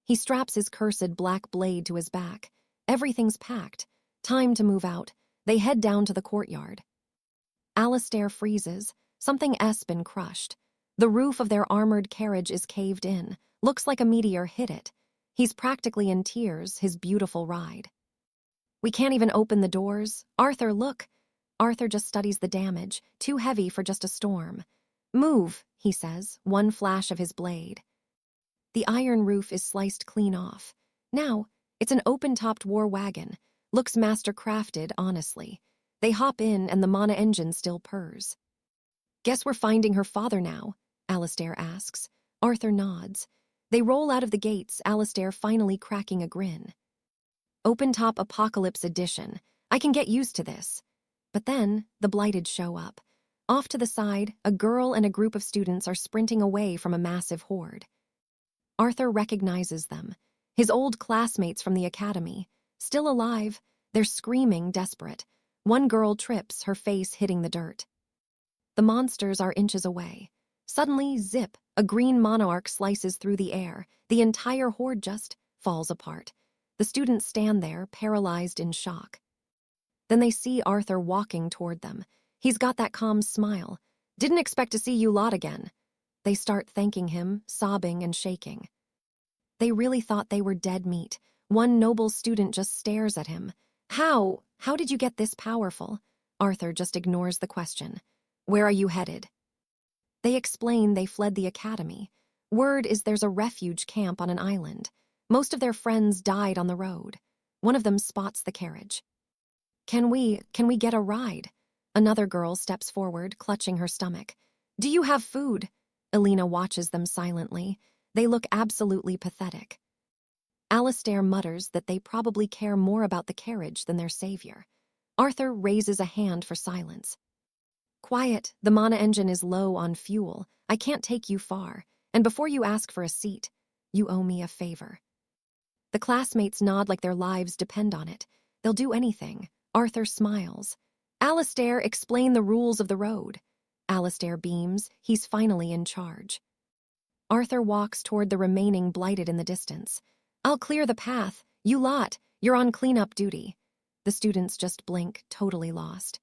He straps his cursed black blade to his back. Everything's packed. Time to move out. They head down to the courtyard. Alistair freezes. Something's been crushed. The roof of their armored carriage is caved in. Looks like a meteor hit it. He's practically in tears, his beautiful ride. "We can't even open the doors. Arthur, look." Arthur just studies the damage, too heavy for just a storm. "Move," he says, one flash of his blade. The iron roof is sliced clean off. Now, it's an open-topped war wagon. Looks master-crafted, honestly. They hop in and the Mana engine still purrs. "Guess we're finding her father now?" Alistair asks. Arthur nods. They roll out of the gates, Alistair finally cracking a grin. "Open-top Apocalypse Edition. I can get used to this." But then, the Blighted show up. Off to the side, a girl and a group of students are sprinting away from a massive horde. Arthur recognizes them. His old classmates from the academy. Still alive, they're screaming, desperate. One girl trips, her face hitting the dirt. The monsters are inches away. Suddenly, zip, a green monarch slices through the air. The entire horde just falls apart. The students stand there, paralyzed in shock. Then they see Arthur walking toward them. He's got that calm smile. "Didn't expect to see you lot again." They start thanking him, sobbing and shaking. They really thought they were dead meat. One noble student just stares at him. How did you get this powerful?" Arthur just ignores the question. "Where are you headed?" They explain they fled the academy. Word is there's a refuge camp on an island. Most of their friends died on the road. One of them spots the carriage. Can we get a ride?" Another girl steps forward, clutching her stomach. "Do you have food?" Elena watches them silently. They look absolutely pathetic. Alistair mutters that they probably care more about the carriage than their savior. Arthur raises a hand for silence. "Quiet, the Mana engine is low on fuel. I can't take you far. And before you ask for a seat, you owe me a favor." The classmates nod like their lives depend on it. They'll do anything. Arthur smiles. "Alistair, explain the rules of the road." Alistair beams. He's finally in charge. Arthur walks toward the remaining Blighted in the distance. "I'll clear the path. You lot, you're on cleanup duty." The students just blink, totally lost.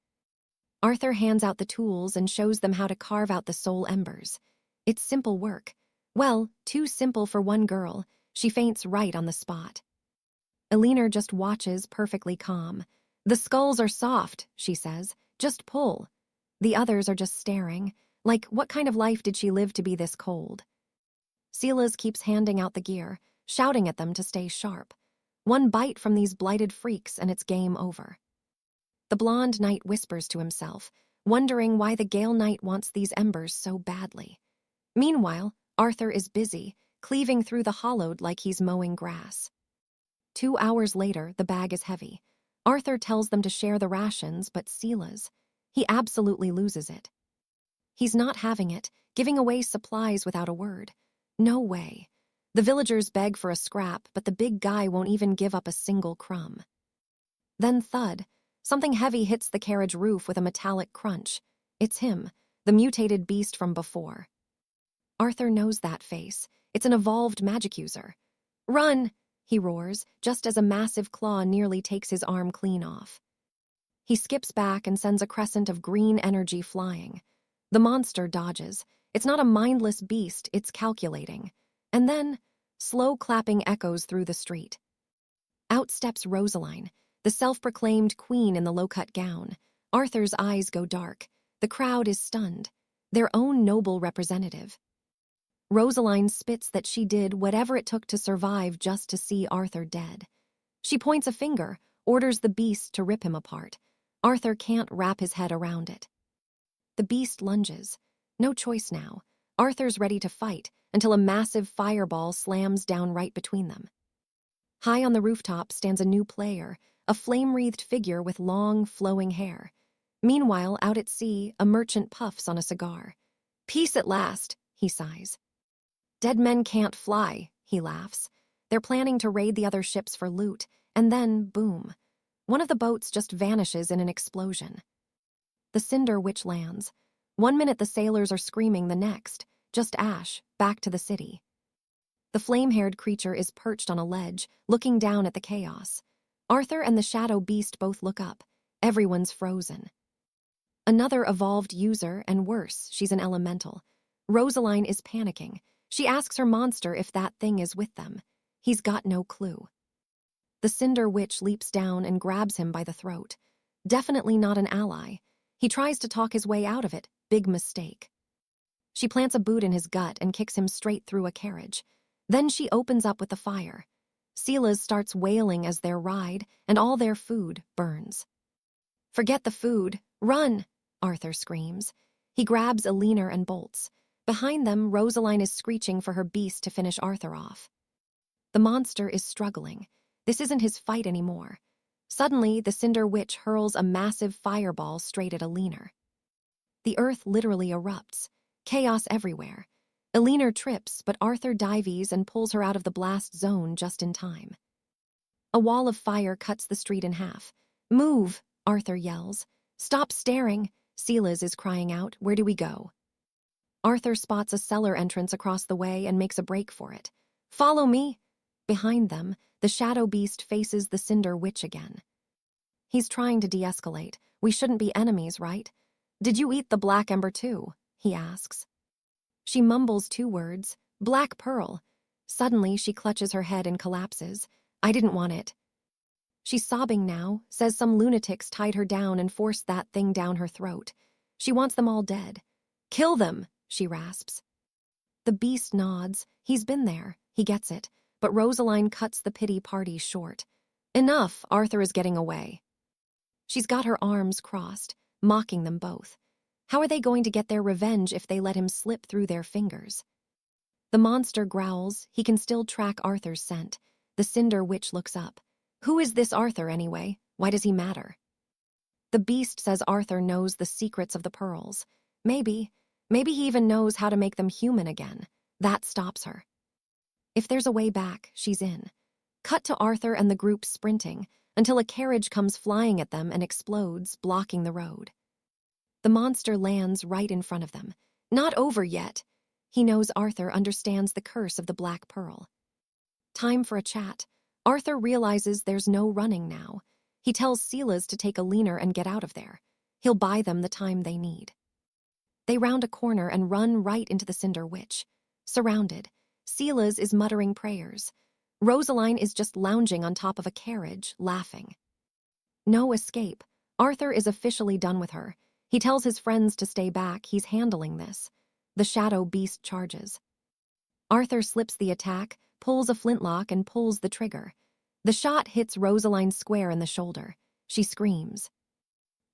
Arthur hands out the tools and shows them how to carve out the soul embers. It's simple work. Well, too simple for one girl. She faints right on the spot. Elena just watches, perfectly calm. "The skulls are soft," she says. "Just pull." The others are just staring. Like, what kind of life did she live to be this cold? Silas keeps handing out the gear, shouting at them to stay sharp. One bite from these blighted freaks and it's game over. The blonde knight whispers to himself, wondering why the Gale Knight wants these embers so badly. Meanwhile, Arthur is busy, cleaving through the hollowed like he's mowing grass. 2 hours later, the bag is heavy. Arthur tells them to share the rations, but Silas, he absolutely loses it. He's not having it, giving away supplies without a word. No way. The villagers beg for a scrap, but the big guy won't even give up a single crumb. Then thud. Something heavy hits the carriage roof with a metallic crunch. It's him, the mutated beast from before. Arthur knows that face. It's an evolved magic user. "Run!" he roars, just as a massive claw nearly takes his arm clean off. He skips back and sends a crescent of green energy flying. The monster dodges. It's not a mindless beast, it's calculating. And then, slow clapping echoes through the street. Out steps Rosaline, the self-proclaimed queen in the low-cut gown. Arthur's eyes go dark. The crowd is stunned. Their own noble representative. Rosaline spits that she did whatever it took to survive just to see Arthur dead. She points a finger, orders the beast to rip him apart. Arthur can't wrap his head around it. The beast lunges. No choice now. Arthur's ready to fight until a massive fireball slams down right between them. High on the rooftop stands a new player, a flame-wreathed figure with long, flowing hair. Meanwhile, out at sea, a merchant puffs on a cigar. "Peace at last," he sighs. "Dead men can't fly," he laughs. They're planning to raid the other ships for loot, and then, boom. One of the boats just vanishes in an explosion. The Cinder Witch lands. 1 minute the sailors are screaming, the next, just ash, back to the city. The flame-haired creature is perched on a ledge, looking down at the chaos. Arthur and the shadow beast both look up. Everyone's frozen. Another evolved user, and worse, she's an elemental. Rosaline is panicking. She asks her monster if that thing is with them. He's got no clue. The Cinder Witch leaps down and grabs him by the throat. Definitely not an ally. He tries to talk his way out of it. Big mistake. She plants a boot in his gut and kicks him straight through a carriage. Then she opens up with the fire. Silas starts wailing as their ride, and all their food burns. "Forget the food. Run!" Arthur screams. He grabs a leaner and bolts. Behind them, Rosaline is screeching for her beast to finish Arthur off. The monster is struggling. This isn't his fight anymore. Suddenly, the Cinder Witch hurls a massive fireball straight at a leaner. The earth literally erupts. Chaos everywhere. Eleanor trips, but Arthur dives and pulls her out of the blast zone just in time. A wall of fire cuts the street in half. "Move!" Arthur yells. "Stop staring!" Silas is crying out. "Where do we go?" Arthur spots a cellar entrance across the way and makes a break for it. "Follow me!" Behind them, the shadow beast faces the Cinder Witch again. He's trying to de-escalate. "We shouldn't be enemies, right? Did you eat the black ember too?" he asks. She mumbles 2 words, "Black pearl." Suddenly, she clutches her head and collapses. "I didn't want it." She's sobbing now, says some lunatics tied her down and forced that thing down her throat. She wants them all dead. "Kill them," she rasps. The beast nods. He's been there. He gets it. But Rosaline cuts the pity party short. "Enough, Arthur is getting away." She's got her arms crossed, mocking them both. How are they going to get their revenge if they let him slip through their fingers? The monster growls. He can still track Arthur's scent. The Cinder Witch looks up. "Who is this Arthur anyway? Why does he matter?" The beast says Arthur knows the secrets of the pearls. Maybe he even knows how to make them human again. That stops her. If there's a way back, she's in. Cut to Arthur and the group sprinting until a carriage comes flying at them and explodes, blocking the road. The monster lands right in front of them. Not over yet. He knows Arthur understands the curse of the Black Pearl. Time for a chat. Arthur realizes there's no running now. He tells Silas to take a leaner and get out of there. He'll buy them the time they need. They round a corner and run right into the Cinder Witch. Surrounded, Silas is muttering prayers. Rosaline is just lounging on top of a carriage, laughing. No escape. Arthur is officially done with her. He tells his friends to stay back. He's handling this. The shadow beast charges. Arthur slips the attack, pulls a flintlock, and pulls the trigger. The shot hits Rosaline square in the shoulder. She screams.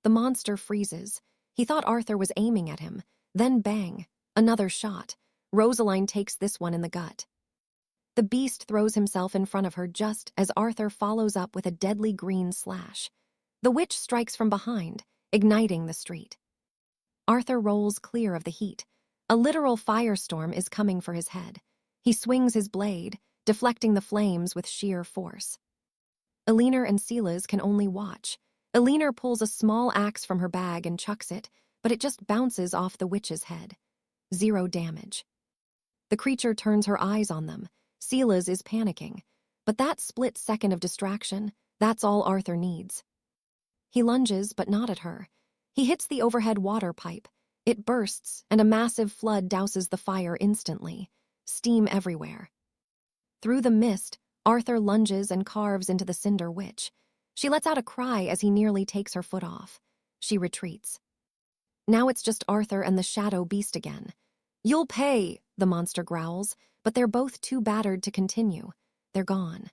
The monster freezes. He thought Arthur was aiming at him. Then bang, another shot. Rosaline takes this one in the gut. The beast throws himself in front of her just as Arthur follows up with a deadly green slash. The witch strikes from behind, igniting the street. Arthur rolls clear of the heat. A literal firestorm is coming for his head. He swings his blade, deflecting the flames with sheer force. Eleanor and Silas can only watch. Eleanor pulls a small axe from her bag and chucks it, but it just bounces off the witch's head. 0 damage. The creature turns her eyes on them. Silas is panicking. But that split second of distraction, that's all Arthur needs. He lunges, but not at her. He hits the overhead water pipe. It bursts, and a massive flood douses the fire instantly. Steam everywhere. Through the mist, Arthur lunges and carves into the Cinder Witch. She lets out a cry as he nearly takes her foot off. She retreats. Now it's just Arthur and the shadow beast again. "You'll pay," the monster growls, but they're both too battered to continue. They're gone.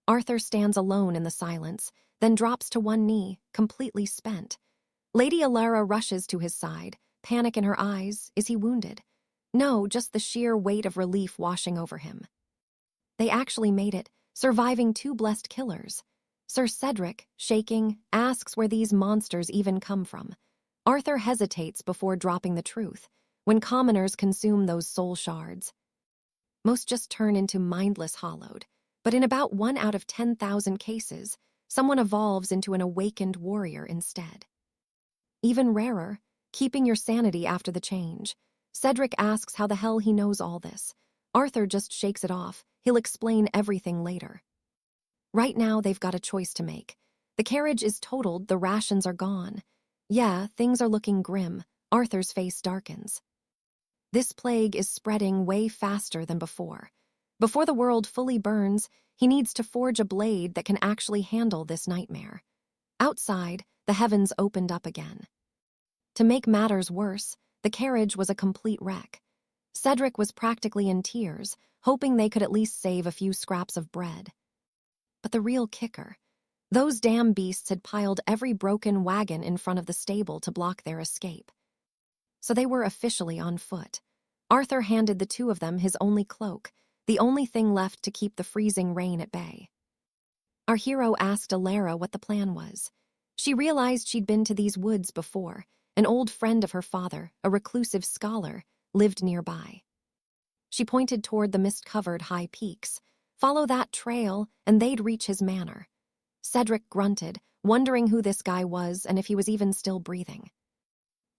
Arthur stands alone in the silence, then drops to one knee, completely spent. Lady Alara rushes to his side, panic in her eyes. Is he wounded? No, just the sheer weight of relief washing over him. They actually made it, surviving 2 blessed killers. Sir Cedric, shaking, asks where these monsters even come from. Arthur hesitates before dropping the truth. When commoners consume those soul shards, most just turn into mindless hollowed. But in about 1 out of 10,000 cases, someone evolves into an awakened warrior instead. Even rarer, keeping your sanity after the change. Cedric asks how the hell he knows all this. Arthur just shakes it off. He'll explain everything later. Right now, they've got a choice to make. The carriage is totaled, the rations are gone. Yeah, things are looking grim. Arthur's face darkens. This plague is spreading way faster than before. Before the world fully burns, he needs to forge a blade that can actually handle this nightmare. Outside, the heavens opened up again. To make matters worse, the carriage was a complete wreck. Cedric was practically in tears, hoping they could at least save a few scraps of bread. But the real kicker, those damn beasts had piled every broken wagon in front of the stable to block their escape. So they were officially on foot. Arthur handed the 2 of them his only cloak, the only thing left to keep the freezing rain at bay. Our hero asked Alara what the plan was. She realized she'd been to these woods before. An old friend of her father, a reclusive scholar, lived nearby. She pointed toward the mist-covered high peaks. Follow that trail, and they'd reach his manor. Cedric grunted, wondering who this guy was and if he was even still breathing.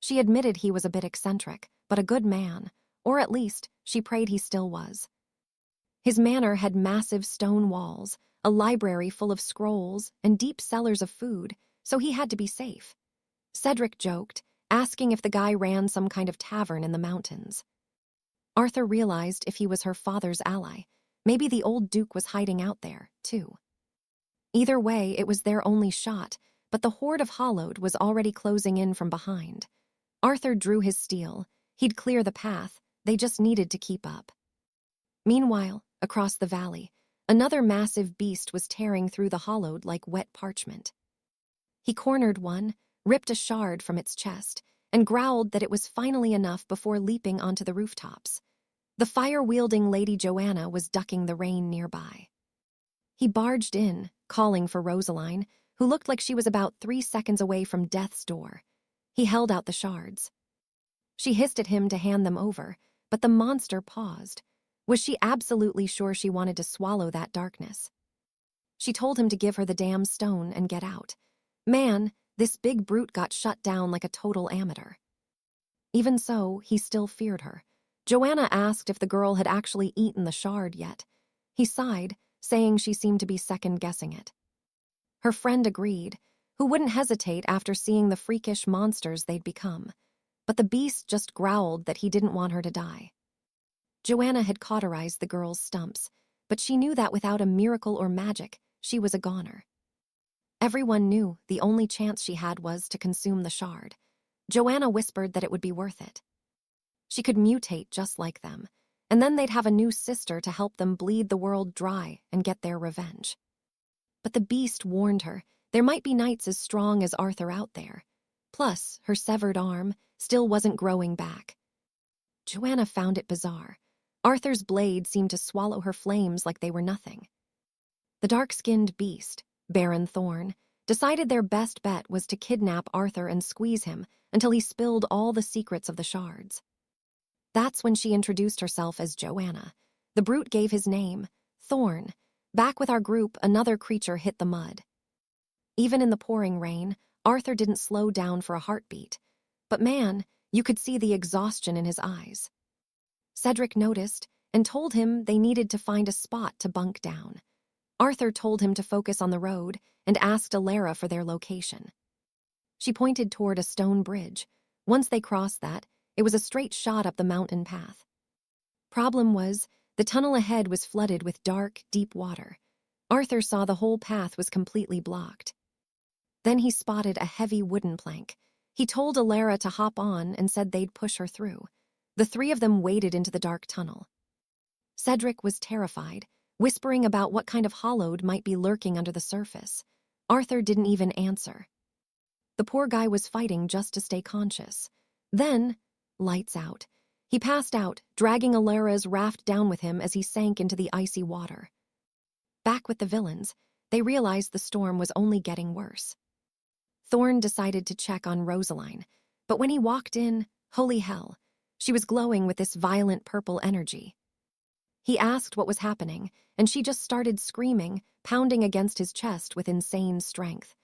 She admitted he was a bit eccentric, but a good man, or at least, she prayed he still was. His manor had massive stone walls, a library full of scrolls, and deep cellars of food, so he had to be safe. Cedric joked, asking if the guy ran some kind of tavern in the mountains. Arthur realized if he was her father's ally, maybe the old duke was hiding out there, too. Either way, it was their only shot, but the horde of Hollowed was already closing in from behind. Arthur drew his steel. He'd clear the path, they just needed to keep up. Meanwhile, across the valley, another massive beast was tearing through the Hollowed like wet parchment. He cornered one, ripped a shard from its chest, and growled that it was finally enough before leaping onto the rooftops. The fire-wielding Lady Joanna was ducking the rain nearby. He barged in, calling for Rosaline, who looked like she was about 3 seconds away from death's door. He held out the shards. She hissed at him to hand them over, but the monster paused. Was she absolutely sure she wanted to swallow that darkness? She told him to give her the damn stone and get out. Man, this big brute got shut down like a total amateur. Even so, he still feared her. Joanna asked if the girl had actually eaten the shard yet. He sighed, saying she seemed to be second-guessing it. Her friend agreed, who wouldn't hesitate after seeing the freakish monsters they'd become. But the beast just growled that he didn't want her to die. Joanna had cauterized the girl's stumps, but she knew that without a miracle or magic, she was a goner. Everyone knew the only chance she had was to consume the shard. Joanna whispered that it would be worth it. She could mutate just like them, and then they'd have a new sister to help them bleed the world dry and get their revenge. But the beast warned her there might be knights as strong as Arthur out there. Plus, her severed arm still wasn't growing back. Joanna found it bizarre. Arthur's blade seemed to swallow her flames like they were nothing. The dark-skinned beast, Baron Thorn, decided their best bet was to kidnap Arthur and squeeze him until he spilled all the secrets of the shards. That's when she introduced herself as Joanna. The brute gave his name, Thorn. Back with our group, another creature hit the mud. Even in the pouring rain, Arthur didn't slow down for a heartbeat. But man, you could see the exhaustion in his eyes. Cedric noticed and told him they needed to find a spot to bunk down. Arthur told him to focus on the road and asked Alara for their location. She pointed toward a stone bridge. Once they crossed that, it was a straight shot up the mountain path. Problem was, the tunnel ahead was flooded with dark, deep water. Arthur saw the whole path was completely blocked. Then he spotted a heavy wooden plank. He told Alara to hop on and said they'd push her through. The 3 of them waded into the dark tunnel. Cedric was terrified. whispering about what kind of hollowed might be lurking under the surface. Arthur didn't even answer. The poor guy was fighting just to stay conscious. Then, lights out. He passed out, dragging Alara's raft down with him as he sank into the icy water. Back with the villains, they realized the storm was only getting worse. Thorn decided to check on Rosaline, but when he walked in, holy hell, she was glowing with this violent purple energy. He asked what was happening, and she just started screaming, pounding against his chest with insane strength.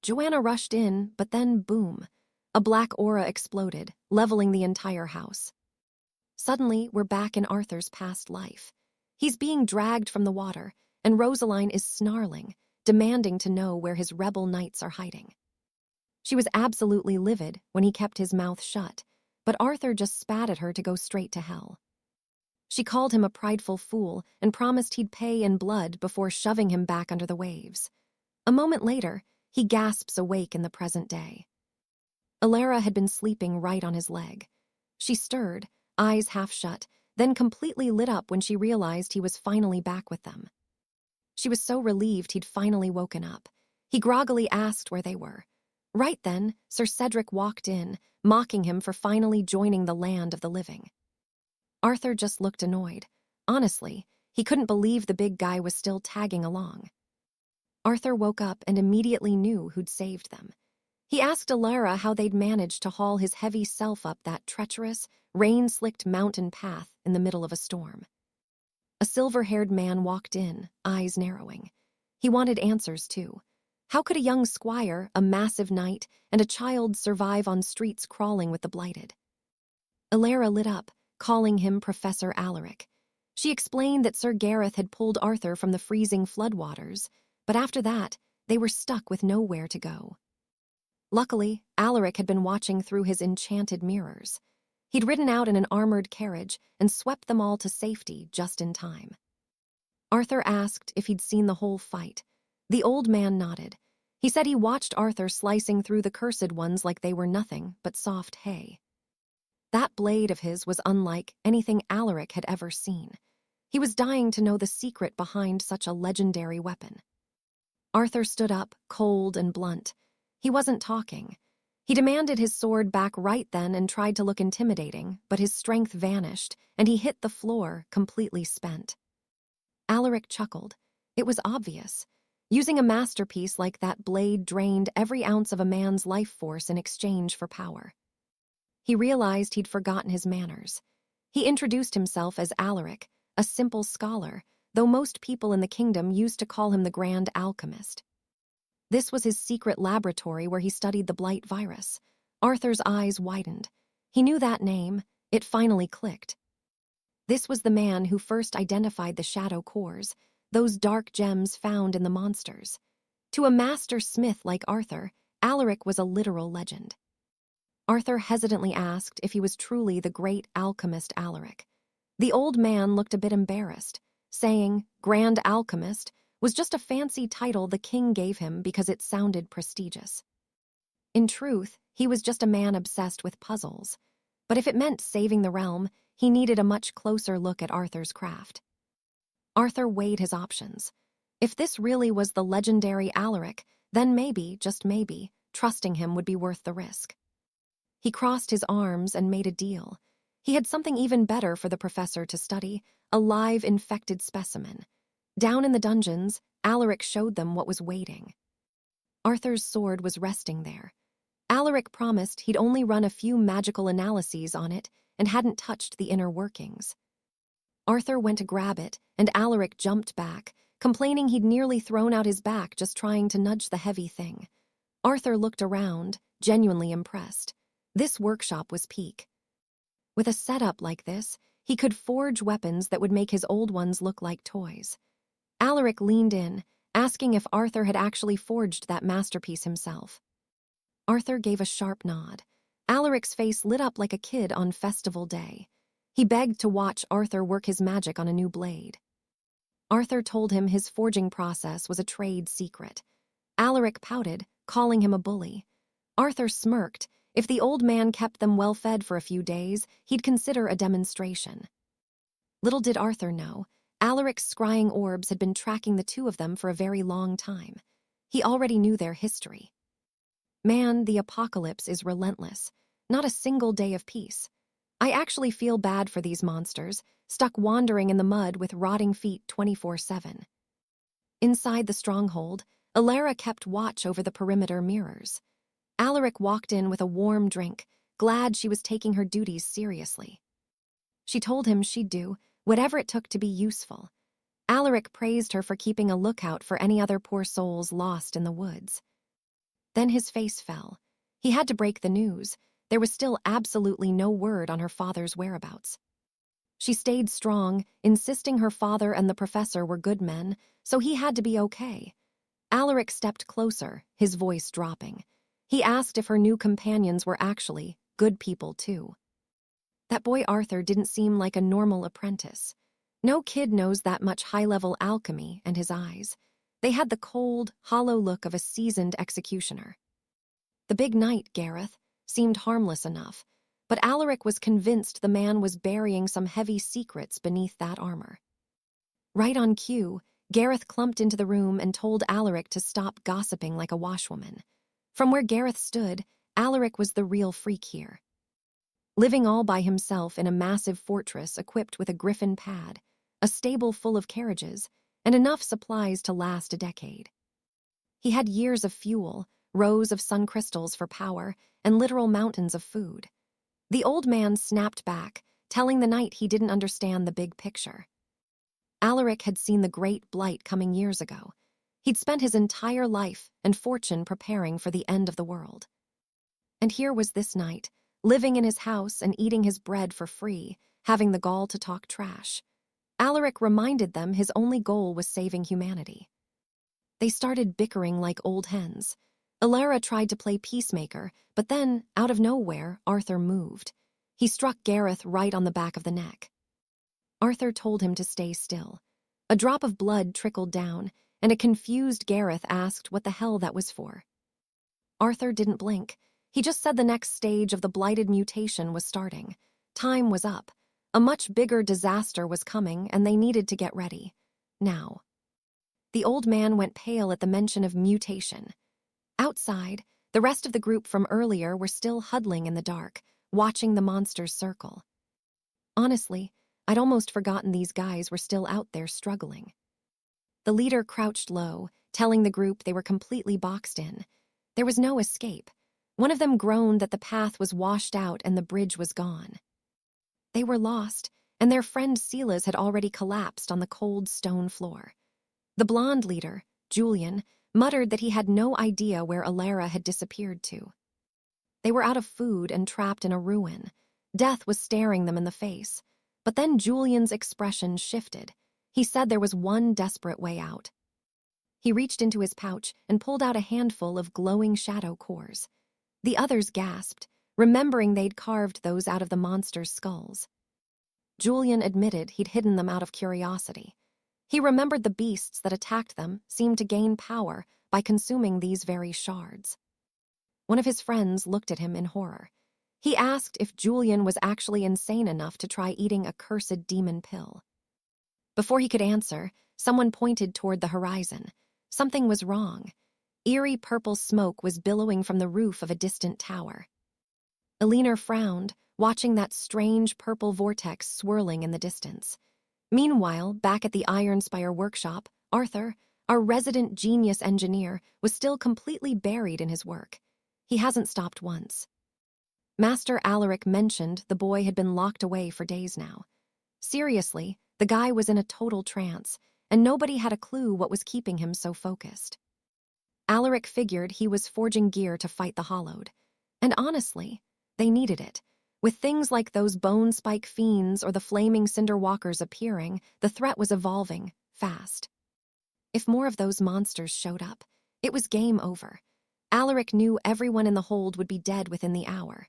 Joanna rushed in, but then boom, a black aura exploded, leveling the entire house. Suddenly, we're back in Arthur's past life. He's being dragged from the water, and Rosaline is snarling, demanding to know where his rebel knights are hiding. She was absolutely livid when he kept his mouth shut, but Arthur just spat at her to go straight to hell. She called him a prideful fool and promised he'd pay in blood before shoving him back under the waves. A moment later, he gasps awake in the present day. Alara had been sleeping right on his leg. She stirred, eyes half shut, then completely lit up when she realized he was finally back with them. She was so relieved he'd finally woken up. He groggily asked where they were. Right then, Sir Cedric walked in, mocking him for finally joining the land of the living. Arthur just looked annoyed. Honestly, he couldn't believe the big guy was still tagging along. Arthur woke up and immediately knew who'd saved them. He asked Alara how they'd managed to haul his heavy self up that treacherous, rain-slicked mountain path in the middle of a storm. A silver-haired man walked in, eyes narrowing. He wanted answers, too. How could a young squire, a massive knight, and a child survive on streets crawling with the blighted? Alara lit up, calling him Professor Alaric. She explained that Sir Gareth had pulled Arthur from the freezing floodwaters, but after that, they were stuck with nowhere to go. Luckily, Alaric had been watching through his enchanted mirrors. He'd ridden out in an armored carriage and swept them all to safety just in time. Arthur asked if he'd seen the whole fight. The old man nodded. He said he watched Arthur slicing through the cursed ones like they were nothing but soft hay. That blade of his was unlike anything Alaric had ever seen. He was dying to know the secret behind such a legendary weapon. Arthur stood up, cold and blunt. He wasn't talking. He demanded his sword back right then and tried to look intimidating, but his strength vanished, and he hit the floor, completely spent. Alaric chuckled. It was obvious. Using a masterpiece like that blade drained every ounce of a man's life force in exchange for power. He realized he'd forgotten his manners. He introduced himself as Alaric, a simple scholar, though most people in the kingdom used to call him the Grand Alchemist. This was his secret laboratory where he studied the blight virus. Arthur's eyes widened. He knew that name. It finally clicked. This was the man who first identified the shadow cores, those dark gems found in the monsters. To a master smith like Arthur, Alaric was a literal legend. Arthur hesitantly asked if he was truly the great alchemist Alaric. The old man looked a bit embarrassed, saying Grand Alchemist was just a fancy title the king gave him because it sounded prestigious. In truth, he was just a man obsessed with puzzles. But if it meant saving the realm, he needed a much closer look at Arthur's craft. Arthur weighed his options. If this really was the legendary Alaric, then maybe, just maybe, trusting him would be worth the risk. He crossed his arms and made a deal. He had something even better for the professor to study, a live infected specimen. Down in the dungeons, Alaric showed them what was waiting. Arthur's sword was resting there. Alaric promised he'd only run a few magical analyses on it and hadn't touched the inner workings. Arthur went to grab it, and Alaric jumped back, complaining he'd nearly thrown out his back just trying to nudge the heavy thing. Arthur looked around, genuinely impressed. This workshop was peak. With a setup like this, he could forge weapons that would make his old ones look like toys. Alaric leaned in, asking if Arthur had actually forged that masterpiece himself. Arthur gave a sharp nod. Alaric's face lit up like a kid on festival day. He begged to watch Arthur work his magic on a new blade. Arthur told him his forging process was a trade secret. Alaric pouted, calling him a bully. Arthur smirked. If the old man kept them well fed for a few days, he'd consider a demonstration. Little did Arthur know, Alaric's scrying orbs had been tracking the two of them for a very long time. He already knew their history. Man, the apocalypse is relentless. Not a single day of peace. I actually feel bad for these monsters, stuck wandering in the mud with rotting feet 24/7. Inside the stronghold, Alara kept watch over the perimeter mirrors. Alaric walked in with a warm drink, glad she was taking her duties seriously. She told him she'd do whatever it took to be useful. Alaric praised her for keeping a lookout for any other poor souls lost in the woods. Then his face fell. He had to break the news. There was still absolutely no word on her father's whereabouts. She stayed strong, insisting her father and the professor were good men, so he had to be okay. Alaric stepped closer, his voice dropping. He asked if her new companions were actually good people too. That boy Arthur didn't seem like a normal apprentice. No kid knows that much high-level alchemy, and his eyes. They had the cold, hollow look of a seasoned executioner. The big knight, Gareth, seemed harmless enough, but Alaric was convinced the man was burying some heavy secrets beneath that armor. Right on cue, Gareth clumped into the room and told Alaric to stop gossiping like a washwoman. From where Gareth stood, Alaric was the real freak here. Living all by himself in a massive fortress equipped with a griffin pad, a stable full of carriages, and enough supplies to last a decade. He had years of fuel, rows of sun crystals for power, and literal mountains of food. The old man snapped back, telling the knight he didn't understand the big picture. Alaric had seen the Great Blight coming years ago. He'd spent his entire life and fortune preparing for the end of the world. And here was this knight, living in his house and eating his bread for free, having the gall to talk trash. Alaric reminded them his only goal was saving humanity. They started bickering like old hens. Alara tried to play peacemaker, but then, out of nowhere, Arthur moved. He struck Gareth right on the back of the neck. Arthur told him to stay still. A drop of blood trickled down, and a confused Gareth asked what the hell that was for. Arthur didn't blink. He just said the next stage of the blighted mutation was starting. Time was up. A much bigger disaster was coming, and they needed to get ready. Now. The old man went pale at the mention of mutation. Outside, the rest of the group from earlier were still huddling in the dark, watching the monsters circle. Honestly, I'd almost forgotten these guys were still out there struggling. The leader crouched low, telling the group they were completely boxed in. There was no escape. One of them groaned that the path was washed out and the bridge was gone. They were lost, and their friend Silas had already collapsed on the cold stone floor. The blonde leader, Julian, muttered that he had no idea where Alara had disappeared to. They were out of food and trapped in a ruin. Death was staring them in the face. But then Julian's expression shifted. He said there was one desperate way out. He reached into his pouch and pulled out a handful of glowing shadow cores. The others gasped, remembering they'd carved those out of the monsters' skulls. Julian admitted he'd hidden them out of curiosity. He remembered the beasts that attacked them seemed to gain power by consuming these very shards. One of his friends looked at him in horror. He asked if Julian was actually insane enough to try eating a cursed demon pill. Before he could answer, someone pointed toward the horizon. Something was wrong. Eerie purple smoke was billowing from the roof of a distant tower. Elinor frowned, watching that strange purple vortex swirling in the distance. Meanwhile, back at the Ironspire workshop, Arthur, our resident genius engineer, was still completely buried in his work. He hasn't stopped once. Master Alaric mentioned the boy had been locked away for days now. Seriously, the guy was in a total trance, and nobody had a clue what was keeping him so focused. Alaric figured he was forging gear to fight the Hollowed. And honestly, they needed it. With things like those bone spike fiends or the flaming cinder walkers appearing, the threat was evolving, fast. If more of those monsters showed up, it was game over. Alaric knew everyone in the hold would be dead within the hour.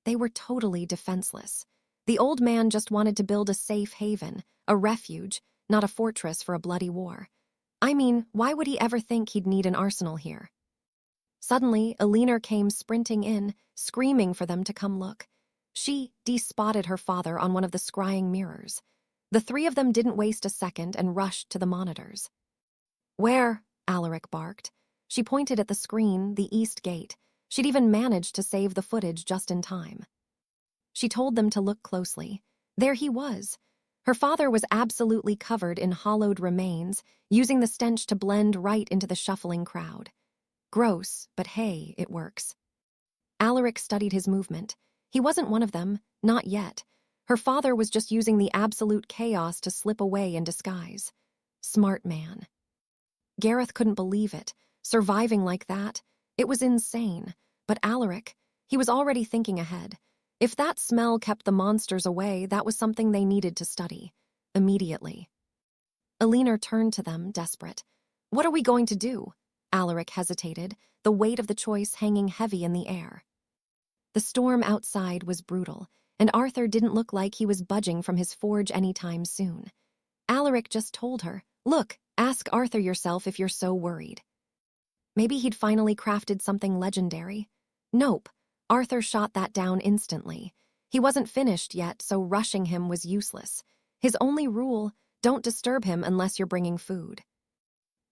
They were totally defenseless. The old man just wanted to build a safe haven, a refuge, not a fortress for a bloody war. I mean, why would he ever think he'd need an arsenal here? Suddenly, Elinor came sprinting in, screaming for them to come look. She de-spotted her father on one of the scrying mirrors. The three of them didn't waste a second and rushed to the monitors. "Where?" Alaric barked. She pointed at the screen, the east gate. She'd even managed to save the footage just in time. She told them to look closely. There he was. Her father was absolutely covered in hollowed remains, using the stench to blend right into the shuffling crowd. Gross, but hey, it works. Alaric studied his movement. He wasn't one of them, not yet. Her father was just using the absolute chaos to slip away in disguise. Smart man. Gareth couldn't believe it. Surviving like that, it was insane. But Alaric, he was already thinking ahead. If that smell kept the monsters away, that was something they needed to study. Immediately. Elinor turned to them, desperate. "What are we going to do?" Alaric hesitated, the weight of the choice hanging heavy in the air. The storm outside was brutal, and Arthur didn't look like he was budging from his forge anytime soon. Alaric just told her, "Look, ask Arthur yourself if you're so worried." Maybe he'd finally crafted something legendary? Nope. Arthur shot that down instantly. He wasn't finished yet, so rushing him was useless. His only rule, don't disturb him unless you're bringing food.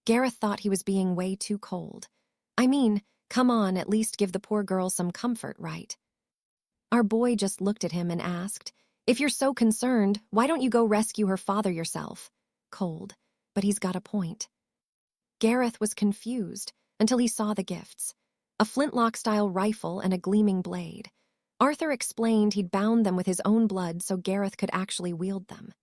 Gareth thought he was being way too cold. I mean, come on, at least give the poor girl some comfort, right? Our boy just looked at him and asked, "If you're so concerned, why don't you go rescue her father yourself?" Cold, but he's got a point. Gareth was confused until he saw the gifts. A flintlock-style rifle and a gleaming blade. Arthur explained he'd bound them with his own blood so Gareth could actually wield them.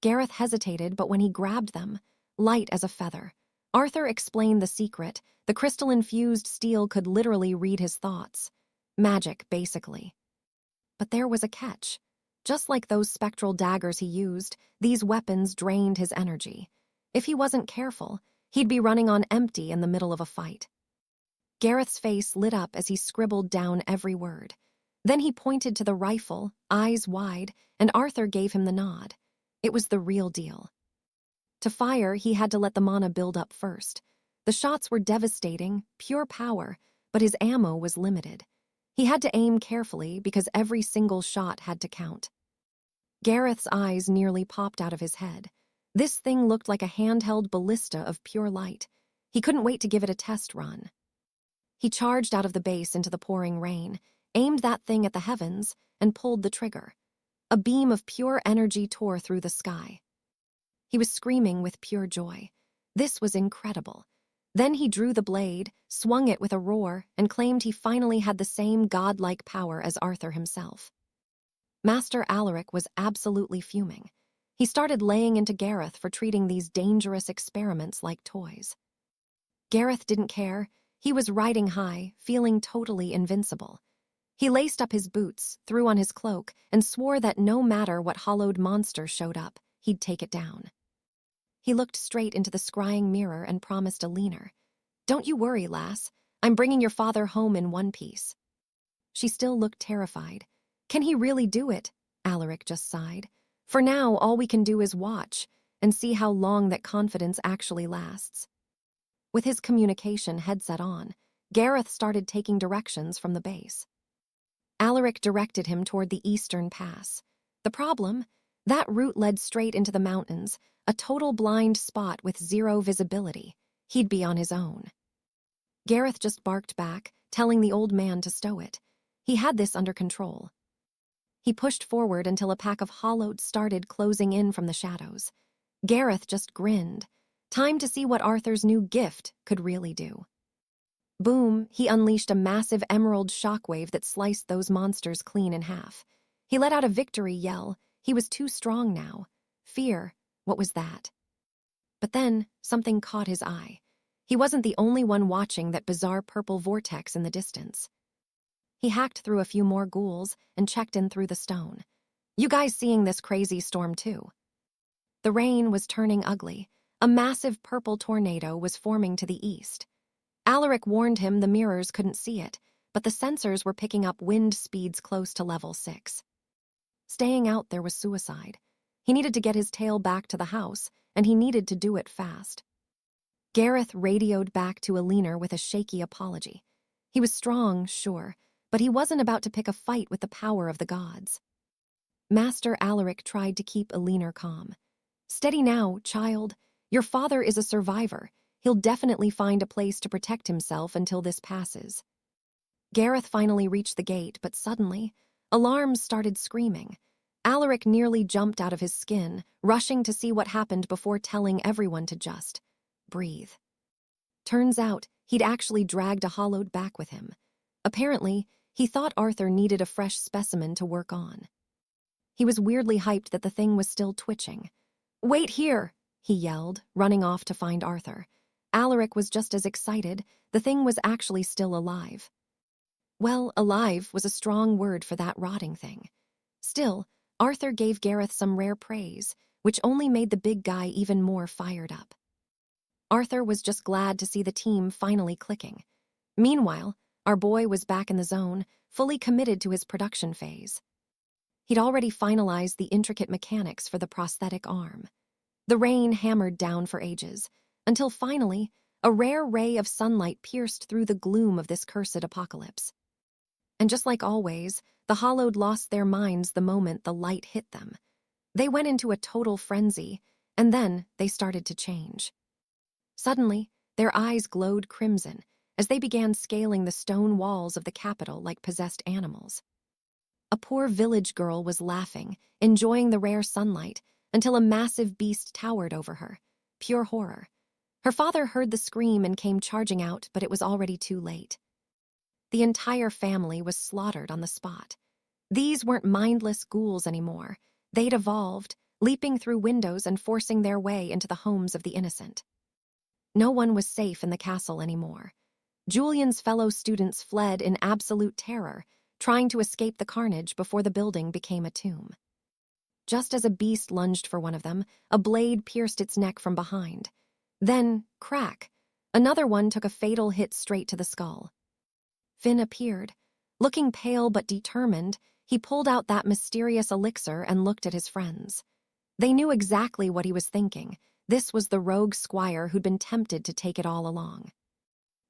Gareth hesitated, but when he grabbed them, light as a feather, Arthur explained the secret. The crystal-infused steel could literally read his thoughts. Magic, basically. But there was a catch. Just like those spectral daggers he used, these weapons drained his energy. If he wasn't careful, he'd be running on empty in the middle of a fight. Gareth's face lit up as he scribbled down every word. Then he pointed to the rifle, eyes wide, and Arthur gave him the nod. It was the real deal. To fire, he had to let the mana build up first. The shots were devastating, pure power, but his ammo was limited. He had to aim carefully because every single shot had to count. Gareth's eyes nearly popped out of his head. This thing looked like a handheld ballista of pure light. He couldn't wait to give it a test run. He charged out of the base into the pouring rain, aimed that thing at the heavens, and pulled the trigger. A beam of pure energy tore through the sky. He was screaming with pure joy. This was incredible. Then he drew the blade, swung it with a roar, and claimed he finally had the same godlike power as Arthur himself. Master Alaric was absolutely fuming. He started laying into Gareth for treating these dangerous experiments like toys. Gareth didn't care. He was riding high, feeling totally invincible. He laced up his boots, threw on his cloak, and swore that no matter what hollowed monster showed up, he'd take it down. He looked straight into the scrying mirror and promised Elinor, "Don't you worry, lass. I'm bringing your father home in one piece." She still looked terrified. "Can he really do it?" Alaric just sighed. "For now, all we can do is watch and see how long that confidence actually lasts." With his communication headset on, Gareth started taking directions from the base. Alaric directed him toward the eastern pass. The problem? That route led straight into the mountains, a total blind spot with zero visibility. He'd be on his own. Gareth just barked back, telling the old man to stow it. He had this under control. He pushed forward until a pack of hollowed started closing in from the shadows. Gareth just grinned. Time to see what Arthur's new gift could really do. Boom, he unleashed a massive emerald shockwave that sliced those monsters clean in half. He let out a victory yell. He was too strong now. Fear, what was that? But then, something caught his eye. He wasn't the only one watching that bizarre purple vortex in the distance. He hacked through a few more ghouls and checked in through the stone. "You guys seeing this crazy storm too?" The rain was turning ugly. A massive purple tornado was forming to the east. Alaric warned him the mirrors couldn't see it, but the sensors were picking up wind speeds close to level 6. Staying out there was suicide. He needed to get his tail back to the house, and he needed to do it fast. Gareth radioed back to Elinor with a shaky apology. He was strong, sure, but he wasn't about to pick a fight with the power of the gods. Master Alaric tried to keep Elinor calm. "Steady now, child. Your father is a survivor. He'll definitely find a place to protect himself until this passes." Gareth finally reached the gate, but suddenly, alarms started screaming. Alaric nearly jumped out of his skin, rushing to see what happened before telling everyone to just breathe. Turns out, he'd actually dragged a hollowed back with him. Apparently, he thought Arthur needed a fresh specimen to work on. He was weirdly hyped that the thing was still twitching. "Wait here!" he yelled, running off to find Arthur. Alaric was just as excited. The thing was actually still alive. Well, alive was a strong word for that rotting thing. Still, Arthur gave Gareth some rare praise, which only made the big guy even more fired up. Arthur was just glad to see the team finally clicking. Meanwhile, our boy was back in the zone, fully committed to his production phase. He'd already finalized the intricate mechanics for the prosthetic arm. The rain hammered down for ages, until finally, a rare ray of sunlight pierced through the gloom of this cursed apocalypse. And just like always, the hollowed lost their minds the moment the light hit them. They went into a total frenzy, and then they started to change. Suddenly, their eyes glowed crimson as they began scaling the stone walls of the capital like possessed animals. A poor village girl was laughing, enjoying the rare sunlight, until a massive beast towered over her. Pure horror. Her father heard the scream and came charging out, but it was already too late. The entire family was slaughtered on the spot. These weren't mindless ghouls anymore. They'd evolved, leaping through windows and forcing their way into the homes of the innocent. No one was safe in the castle anymore. Julian's fellow students fled in absolute terror, trying to escape the carnage before the building became a tomb. Just as a beast lunged for one of them, a blade pierced its neck from behind. Then, crack, another one took a fatal hit straight to the skull. Finn appeared. Looking pale but determined, he pulled out that mysterious elixir and looked at his friends. They knew exactly what he was thinking. This was the rogue squire who'd been tempted to take it all along.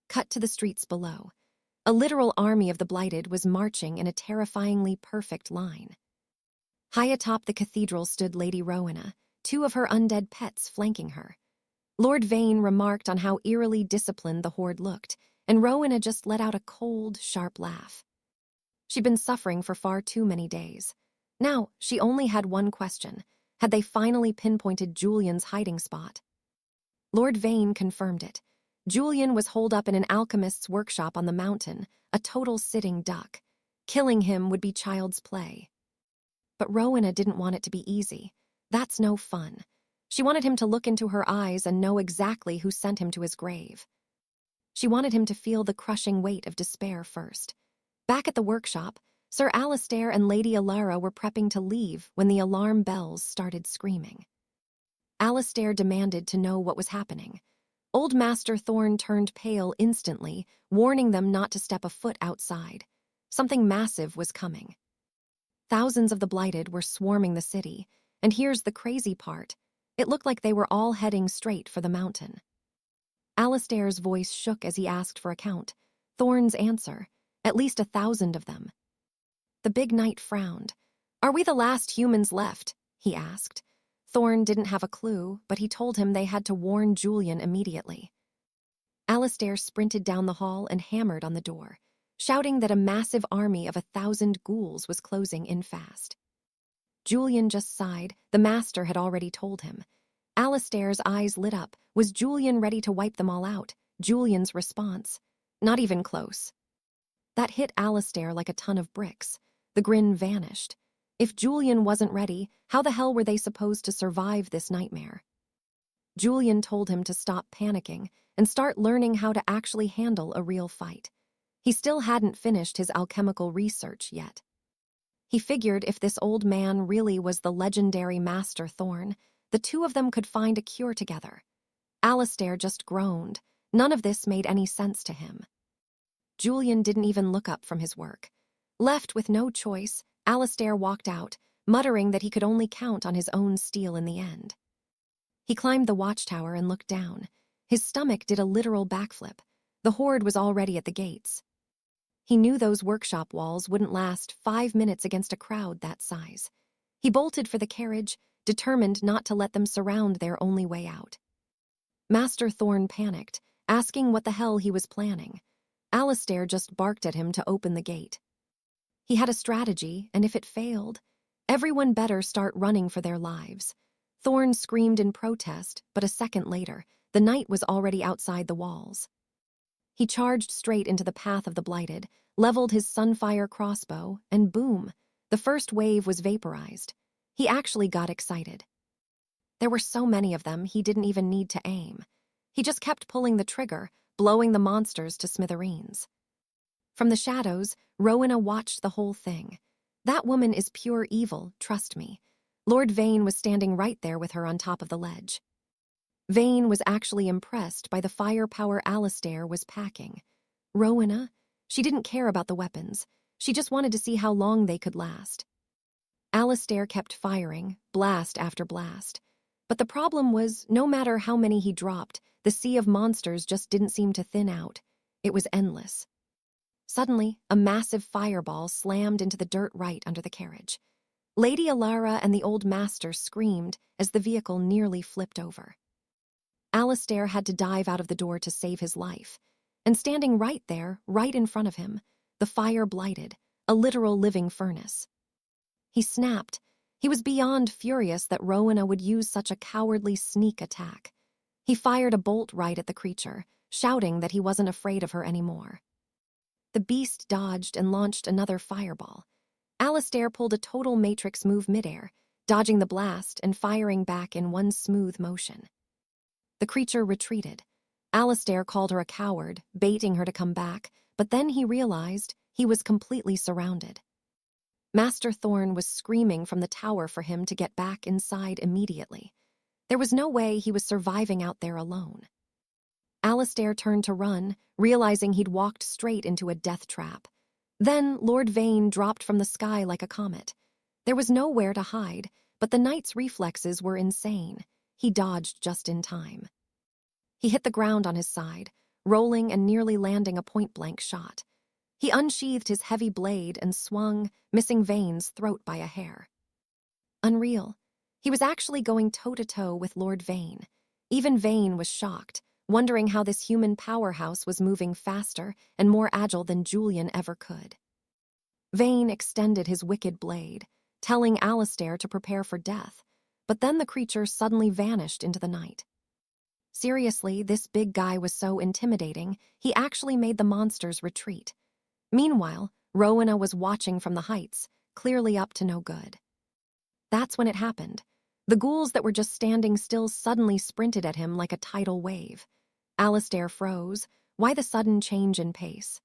Cut to the streets below. A literal army of the Blighted was marching in a terrifyingly perfect line. High atop the cathedral stood Lady Rowena, two of her undead pets flanking her. Lord Vane remarked on how eerily disciplined the horde looked, and Rowena just let out a cold, sharp laugh. She'd been suffering for far too many days. Now, she only had one question. Had they finally pinpointed Julian's hiding spot? Lord Vane confirmed it. Julian was holed up in an alchemist's workshop on the mountain, a total sitting duck. Killing him would be child's play. But Rowena didn't want it to be easy. That's no fun. She wanted him to look into her eyes and know exactly who sent him to his grave. She wanted him to feel the crushing weight of despair first. Back at the workshop, Sir Alistair and Lady Alara were prepping to leave when the alarm bells started screaming. Alistair demanded to know what was happening. Old Master Thorn turned pale instantly, warning them not to step a foot outside. Something massive was coming. Thousands of the Blighted were swarming the city, and here's the crazy part. It looked like they were all heading straight for the mountain. Alistair's voice shook as he asked for a count. Thorn's answer, at least 1,000 of them. The big knight frowned. "Are we the last humans left?" he asked. Thorn didn't have a clue, but he told him they had to warn Julian immediately. Alistair sprinted down the hall and hammered on the door, shouting that a massive army of 1,000 ghouls was closing in fast. Julian just sighed. The master had already told him. Alistair's eyes lit up. Was Julian ready to wipe them all out? Julian's response, "Not even close." That hit Alistair like a ton of bricks. The grin vanished. If Julian wasn't ready, how the hell were they supposed to survive this nightmare? Julian told him to stop panicking and start learning how to actually handle a real fight. He still hadn't finished his alchemical research yet. He figured if this old man really was the legendary Master Thorn, the two of them could find a cure together. Alistair just groaned. None of this made any sense to him. Julian didn't even look up from his work. Left with no choice, Alistair walked out, muttering that he could only count on his own steel in the end. He climbed the watchtower and looked down. His stomach did a literal backflip. The horde was already at the gates. He knew those workshop walls wouldn't last 5 minutes against a crowd that size. He bolted for the carriage, determined not to let them surround their only way out. Master Thorn panicked, asking what the hell he was planning. Alistair just barked at him to open the gate. He had a strategy, and if it failed, everyone better start running for their lives. Thorn screamed in protest, but a second later, the knight was already outside the walls. He charged straight into the path of the blighted, leveled his sunfire crossbow, and boom, the first wave was vaporized. He actually got excited. There were so many of them, he didn't even need to aim. He just kept pulling the trigger, blowing the monsters to smithereens. From the shadows, Rowena watched the whole thing. That woman is pure evil, trust me. Lord Vane was standing right there with her on top of the ledge. Vane was actually impressed by the firepower Alistair was packing. Rowena? She didn't care about the weapons. She just wanted to see how long they could last. Alistair kept firing, blast after blast. But the problem was, no matter how many he dropped, the sea of monsters just didn't seem to thin out. It was endless. Suddenly, a massive fireball slammed into the dirt right under the carriage. Lady Alara and the old master screamed as the vehicle nearly flipped over. Alistair had to dive out of the door to save his life. And standing right there, right in front of him, the fire blighted, a literal living furnace. He snapped. He was beyond furious that Rowena would use such a cowardly sneak attack. He fired a bolt right at the creature, shouting that he wasn't afraid of her anymore. The beast dodged and launched another fireball. Alistair pulled a total Matrix move midair, dodging the blast and firing back in one smooth motion. The creature retreated. Alistair called her a coward, baiting her to come back, but then he realized he was completely surrounded. Master Thorn was screaming from the tower for him to get back inside immediately. There was no way he was surviving out there alone. Alistair turned to run, realizing he'd walked straight into a death trap. Then Lord Vane dropped from the sky like a comet. There was nowhere to hide, but the knight's reflexes were insane. He dodged just in time. He hit the ground on his side, rolling and nearly landing a point-blank shot. He unsheathed his heavy blade and swung, missing Vane's throat by a hair. Unreal. He was actually going toe-to-toe with Lord Vane. Even Vane was shocked, wondering how this human powerhouse was moving faster and more agile than Julian ever could. Vane extended his wicked blade, telling Alistair to prepare for death, but then the creature suddenly vanished into the night. Seriously, this big guy was so intimidating, he actually made the monsters retreat. Meanwhile, Rowena was watching from the heights, clearly up to no good. That's when it happened. The ghouls that were just standing still suddenly sprinted at him like a tidal wave. Alistair froze. Why the sudden change in pace?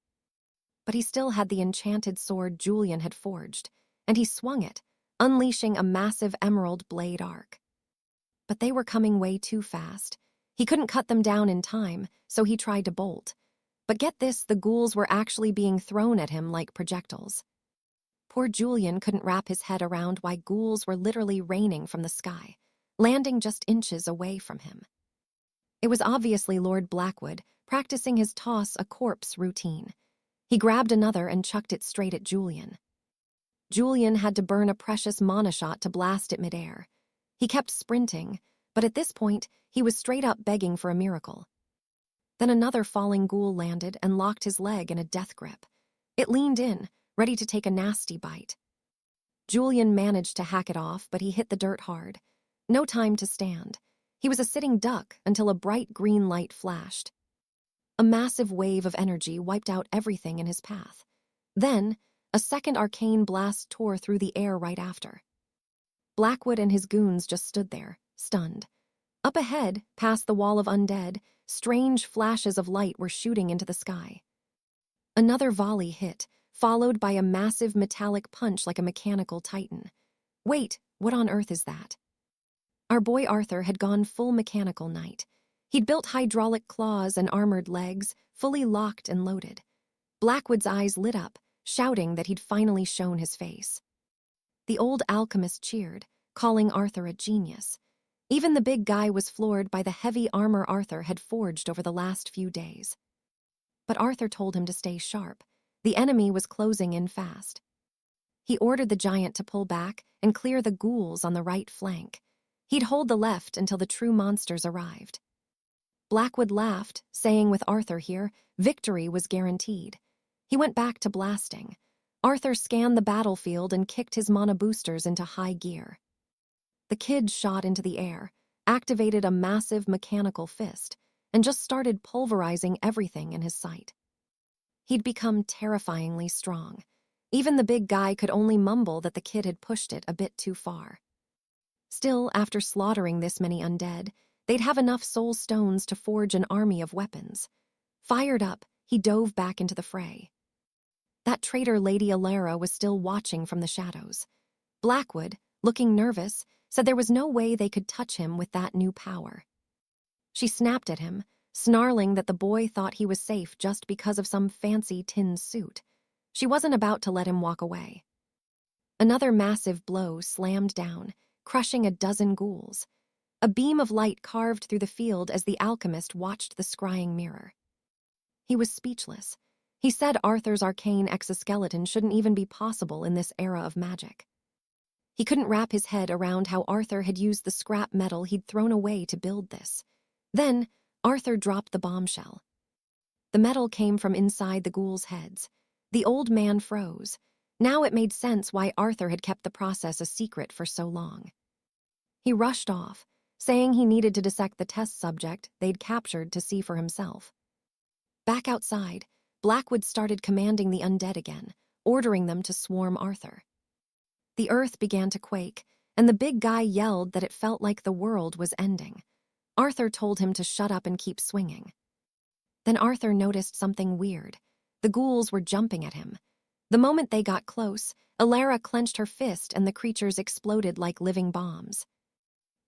But he still had the enchanted sword Julian had forged, and he swung it, unleashing a massive emerald blade arc. But they were coming way too fast. He couldn't cut them down in time, so he tried to bolt. But get this, the ghouls were actually being thrown at him like projectiles. Poor Julian couldn't wrap his head around why ghouls were literally raining from the sky, landing just inches away from him. It was obviously Lord Blackwood, practicing his toss-a-corpse routine. He grabbed another and chucked it straight at Julian. Julian had to burn a precious mana shot to blast it midair. He kept sprinting, but at this point, he was straight up begging for a miracle. Then another falling ghoul landed and locked his leg in a death grip. It leaned in, ready to take a nasty bite. Julian managed to hack it off, but he hit the dirt hard. No time to stand. He was a sitting duck until a bright green light flashed. A massive wave of energy wiped out everything in his path. Then, a second arcane blast tore through the air right after. Blackwood and his goons just stood there, stunned. Up ahead, past the wall of undead, strange flashes of light were shooting into the sky. Another volley hit, followed by a massive metallic punch like a mechanical titan. Wait, what on earth is that? Our boy Arthur had gone full mechanical knight. He'd built hydraulic claws and armored legs, fully locked and loaded. Blackwood's eyes lit up, shouting that he'd finally shown his face. The old alchemist cheered, calling Arthur a genius. Even the big guy was floored by the heavy armor Arthur had forged over the last few days. But Arthur told him to stay sharp. The enemy was closing in fast. He ordered the giant to pull back and clear the ghouls on the right flank. He'd hold the left until the true monsters arrived. Blackwood laughed, saying with Arthur here, victory was guaranteed. He went back to blasting. Arthur scanned the battlefield and kicked his mana boosters into high gear. The kid shot into the air, activated a massive mechanical fist, and just started pulverizing everything in his sight. He'd become terrifyingly strong. Even the big guy could only mumble that the kid had pushed it a bit too far. Still, after slaughtering this many undead, they'd have enough soul stones to forge an army of weapons. Fired up, he dove back into the fray. That traitor Lady Alara was still watching from the shadows. Blackwood, looking nervous, said there was no way they could touch him with that new power. She snapped at him, snarling that the boy thought he was safe just because of some fancy tin suit. She wasn't about to let him walk away. Another massive blow slammed down, crushing a dozen ghouls. A beam of light carved through the field as the alchemist watched the scrying mirror. He was speechless. He said Arthur's arcane exoskeleton shouldn't even be possible in this era of magic. He couldn't wrap his head around how Arthur had used the scrap metal he'd thrown away to build this. Then, Arthur dropped the bombshell. The metal came from inside the ghouls' heads. The old man froze. Now it made sense why Arthur had kept the process a secret for so long. He rushed off, saying he needed to dissect the test subject they'd captured to see for himself. Back outside, Blackwood started commanding the undead again, ordering them to swarm Arthur. The earth began to quake, and the big guy yelled that it felt like the world was ending. Arthur told him to shut up and keep swinging. Then Arthur noticed something weird. The ghouls were jumping at him. The moment they got close, Alara clenched her fist and the creatures exploded like living bombs.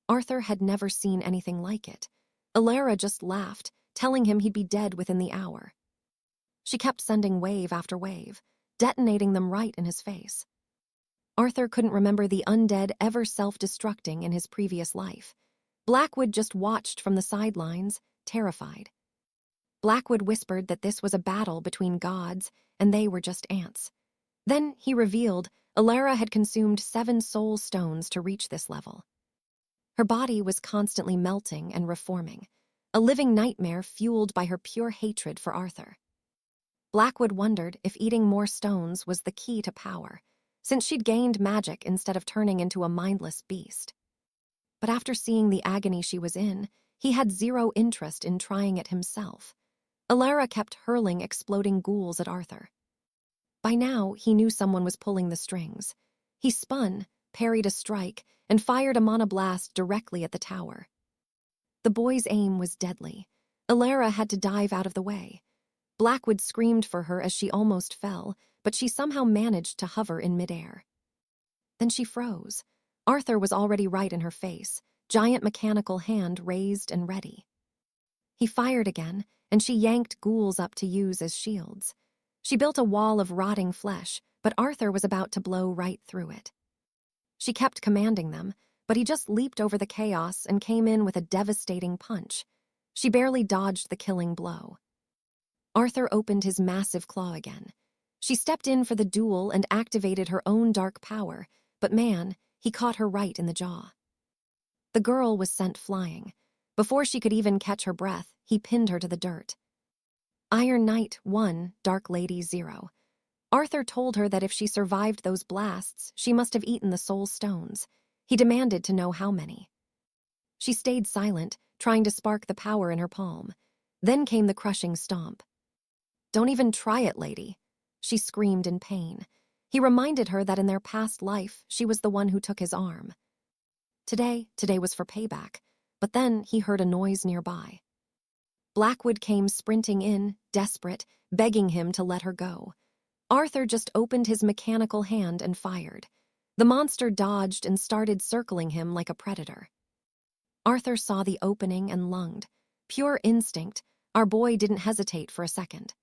Arthur had never seen anything like it. Alara just laughed, telling him he'd be dead within the hour. She kept sending wave after wave, detonating them right in his face. Arthur couldn't remember the undead ever self-destructing in his previous life. Blackwood just watched from the sidelines, terrified. Blackwood whispered that this was a battle between gods, and they were just ants. Then he revealed Alara had consumed 7 soul stones to reach this level. Her body was constantly melting and reforming, a living nightmare fueled by her pure hatred for Arthur. Blackwood wondered if eating more stones was the key to power, since she'd gained magic instead of turning into a mindless beast. But after seeing the agony she was in, he had zero interest in trying it himself. Alara kept hurling exploding ghouls at Arthur. By now, he knew someone was pulling the strings. He spun, parried a strike, and fired a mana blast directly at the tower. The boy's aim was deadly. Alara had to dive out of the way. Blackwood screamed for her as she almost fell, but she somehow managed to hover in midair. Then she froze. Arthur was already right in her face, giant mechanical hand raised and ready. He fired again, and she yanked ghouls up to use as shields. She built a wall of rotting flesh, but Arthur was about to blow right through it. She kept commanding them, but he just leaped over the chaos and came in with a devastating punch. She barely dodged the killing blow. Arthur opened his massive claw again. She stepped in for the duel and activated her own dark power, but man, he caught her right in the jaw. The girl was sent flying. Before she could even catch her breath, he pinned her to the dirt. Iron Knight 1, Dark Lady 0. Arthur told her that if she survived those blasts, she must have eaten the soul stones. He demanded to know how many. She stayed silent, trying to spark the power in her palm. Then came the crushing stomp. "Don't even try it, lady," she screamed in pain. He reminded her that in their past life, she was the one who took his arm. Today was for payback, but then he heard a noise nearby. Blackwood came sprinting in, desperate, begging him to let her go. Arthur just opened his mechanical hand and fired. The monster dodged and started circling him like a predator. Arthur saw the opening and lunged. Pure instinct, our boy didn't hesitate for a second.